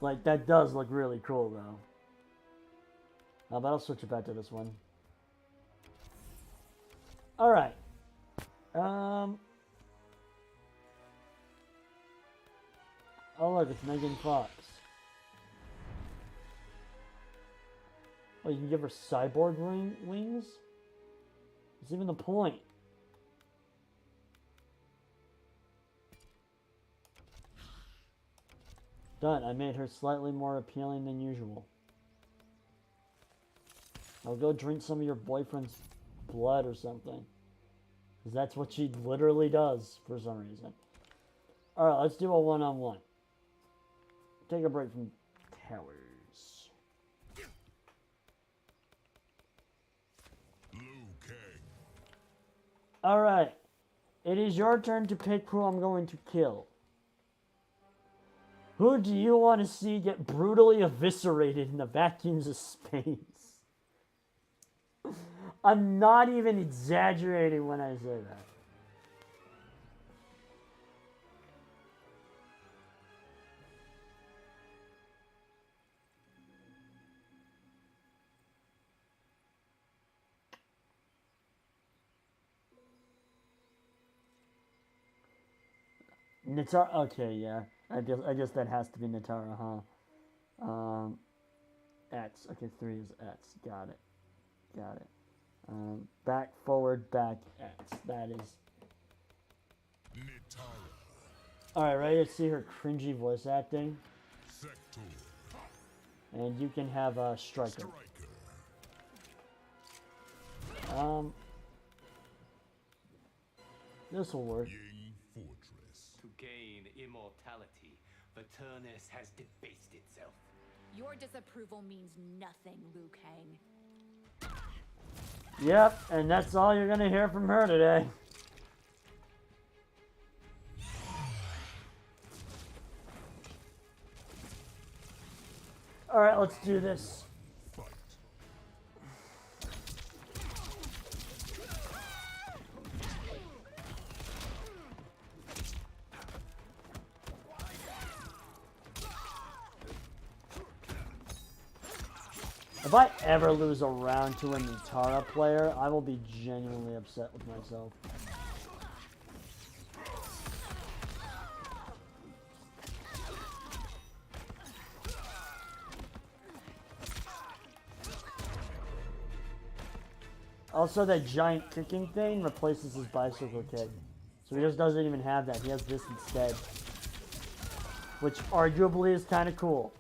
Like, that does look really cool, though. But I'll switch it back to this one. Alright. Oh, look, it's Megan Fox. Oh, you can give her cyborg wings? What's even the point? Done. I made her slightly more appealing than usual. I'll go drink some of your boyfriend's blood or something. Because that's what she literally does for some reason. Alright, let's do a one-on-one. Take a break from powers. Liu Kang. Alright. It is your turn to pick who I'm going to kill. Who do you want to see get brutally eviscerated in the vacuums of space? I'm not even exaggerating when I say that. Natara, okay, yeah. I guess that has to be Natara, huh? X. Okay, 3 is X. Got it. Got it. Back, forward, back, X. That is. Nitara. Alright, ready to see her cringy voice acting? Sector. And you can have a Striker. Striker. This will work. Ying Fortress. To gain immortality, Paternus has debased itself. Your disapproval means nothing, Liu Kang. Yep, and that's all you're gonna hear from her today. Alright, let's do this. Fight. If I ever lose a round to a Nitara player, I will be genuinely upset with myself. Also, that giant kicking thing replaces his bicycle kick. So he just doesn't even have that. He has this instead. Which arguably is kind of cool.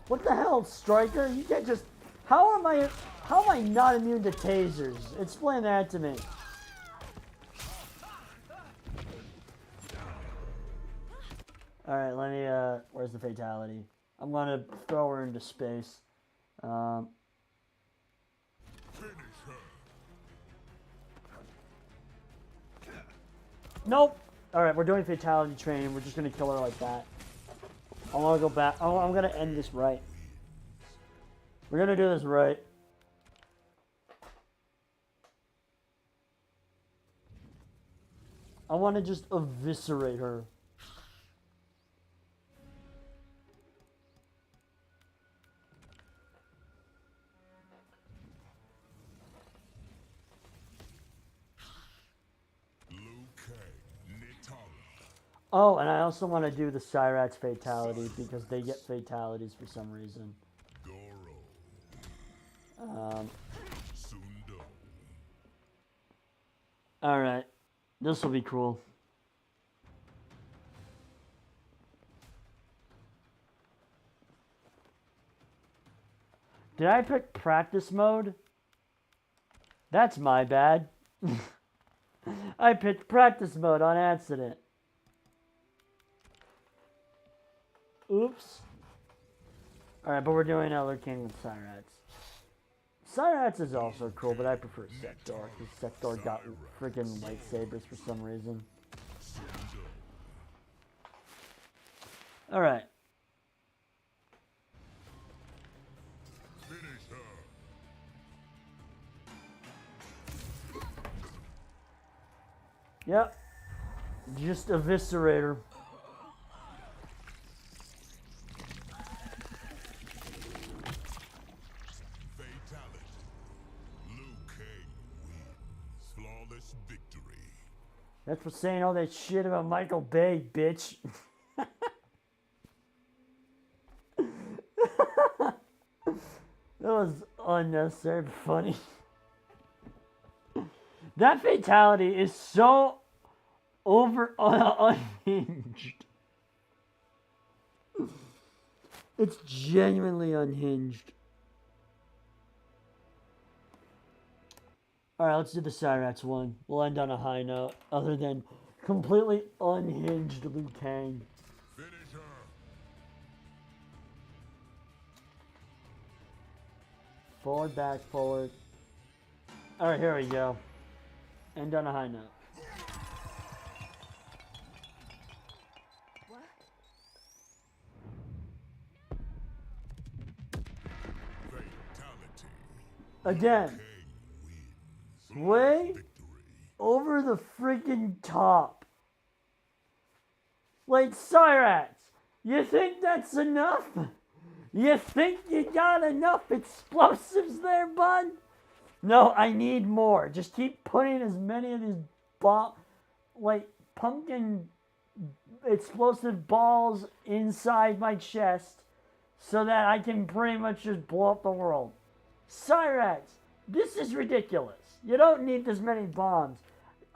What the hell, Striker? You can't just... How am I not immune to tasers? Explain that to me. Alright, let me, where's the fatality? I'm gonna throw her into space. Finish her. Nope! Alright, we're doing fatality training. We're just gonna kill her like that. I wanna go back. I'm gonna end this right. We're gonna do this right. I wanna just eviscerate her. Liu Kang. Nitara. Oh, and I also want to do the Cyrax fatality because they get fatalities for some reason. Goro. Sundo. Alright. This will be cool. Did I pick practice mode? That's my bad. I picked practice mode on accident. Oops. Alright, but we're doing Elder King with Cyrax. Cyrax is also cool, but I prefer Sector, because Sector got freaking lightsabers for some reason. Alright. Finish her. Yep. Just eviscerate her. Fatality. Liu Kang wins. Flawless victory. That's for saying all that shit about Michael Bay, bitch. That was unnecessary but funny. That fatality is so unhinged. It's genuinely unhinged. All right, let's do the Cyrax one. We'll end on a high note, other than completely unhinged Liu Kang. Finish her. Forward, back, forward. All right, here we go. End on a high note. What? Fatality. Again, Kang wins. way Victory. over the freaking top. Like, Cyrax, you think that's enough? You think you got enough explosives there, bud? No, I need more. Just keep putting as many of these pumpkin explosive balls inside my chest so that I can pretty much just blow up the world. Cyrax, this is ridiculous. You don't need this many bombs.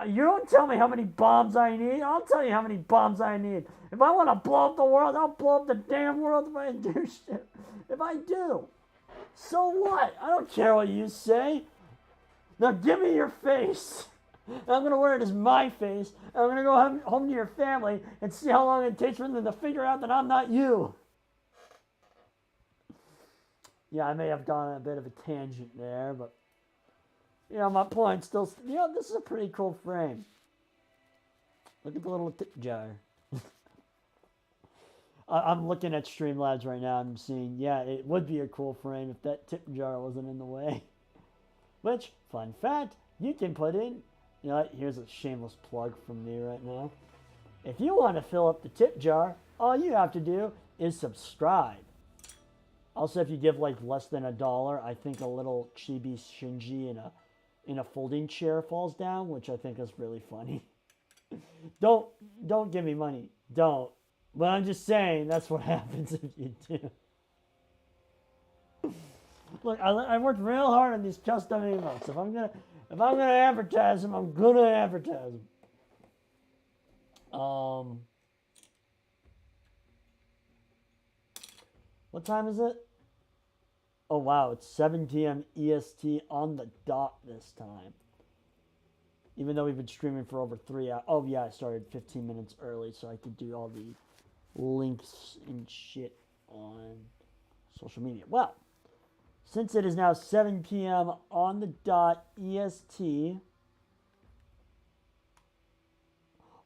You don't tell me how many bombs I need. I'll tell you how many bombs I need. If I want to blow up the world, I'll blow up the damn world if I do shit. If I do. So what? I don't care what you say. Now give me your face. I'm going to wear it as my face. And I'm going to go home to your family and see how long it takes for them to figure out that I'm not you. Yeah, I may have gone on a bit of a tangent there, but you know, my point still, you know, this is a pretty cool frame. Look at the little tip jar. I'm looking at Streamlabs right now and I'm seeing, yeah, it would be a cool frame if that tip jar wasn't in the way. Which, fun fact, you can put in, you know, here's a shameless plug from me right now. If you want to fill up the tip jar, all you have to do is subscribe. Also, if you give like less than $1, I think a little chibi Shinji in a folding chair falls down, which I think is really funny. Don't give me money. Don't. But I'm just saying that's what happens if you do. Look, I worked real hard on these custom emotes. If I'm gonna advertise them, I'm gonna advertise them. What time is it? Oh wow, it's 7 p.m. EST on the dot this time. Even though we've been streaming for over 3 hours. Oh yeah, I started 15 minutes early so I could do all the links and shit on social media. Well, since it is now 7 p.m. on the dot EST,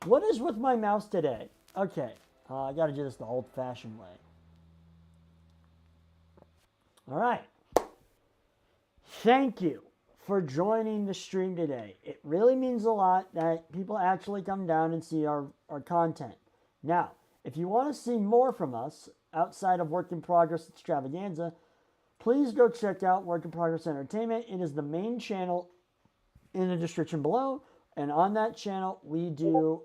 what is with my mouse today? Okay, I gotta do this the old-fashioned way. All right. Thank you for joining the stream today. It really means a lot that people actually come down and see our content. Now, if you want to see more from us outside of Work in Progress Extravaganza, please go check out Work in Progress Entertainment. It is the main channel in the description below. And on that channel, we do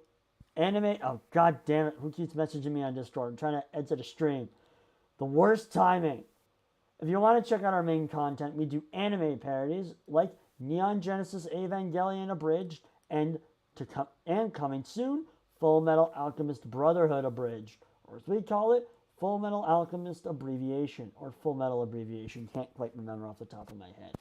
anime. Oh, god damn it. Who keeps messaging me on Discord? I'm trying to exit a stream. The worst timing. If you want to check out our main content, we do anime parodies like Neon Genesis Evangelion Abridged and coming soon, Full Metal Alchemist Brotherhood Abridged, or as we call it, Full Metal Alchemist Abbreviation, or Full Metal Abbreviation. Can't quite remember off the top of my head.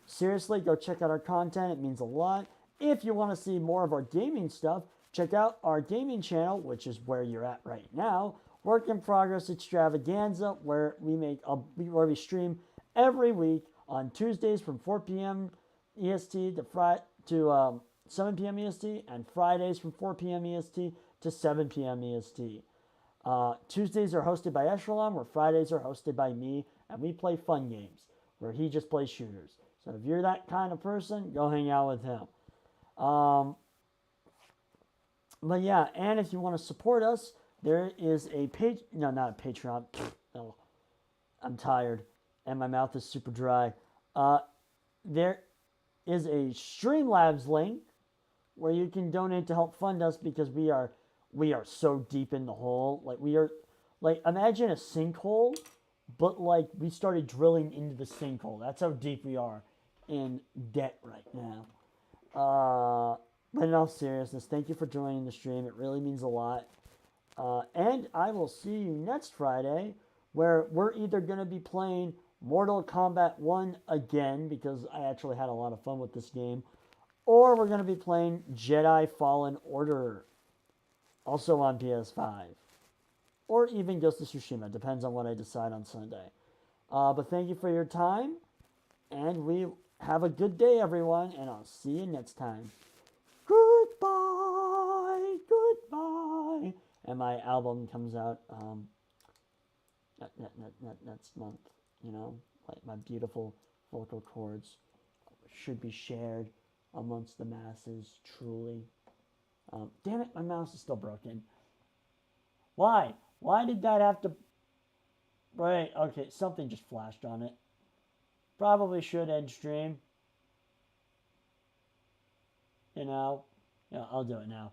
Seriously, go check out our content. It means a lot. If you want to see more of our gaming stuff, check out our gaming channel, which is where you're at right now. Work in Progress Extravaganza, where we stream every week on Tuesdays from 4 p.m. EST to 7 p.m. EST, and Fridays from 4 p.m. EST to 7 p.m. EST. Tuesdays are hosted by Echelon, where Fridays are hosted by me, and we play fun games, where he just plays shooters. So if you're that kind of person, go hang out with him. But yeah, and if you want to support us, there is a not a Patreon. No, I'm tired, and my mouth is super dry. There is a Streamlabs link where you can donate to help fund us because we are so deep in the hole. Imagine a sinkhole, but we started drilling into the sinkhole. That's how deep we are in debt right now. But in all seriousness, thank you for joining the stream. It really means a lot. And I will see you next Friday, where we're either going to be playing Mortal Kombat 1 again, because I actually had a lot of fun with this game. Or we're going to be playing Jedi Fallen Order, also on PS5. Or even Ghost of Tsushima, depends on what I decide on Sunday. But thank you for your time, and we have a good day, everyone, and I'll see you next time. Goodbye, goodbye. And my album comes out next month, you know, like my beautiful vocal cords should be shared amongst the masses, truly. Damn it, my mouse is still broken. Why? Why did that have to... Right, okay, something just flashed on it. Probably should end stream. You know? Yeah, I'll do it now.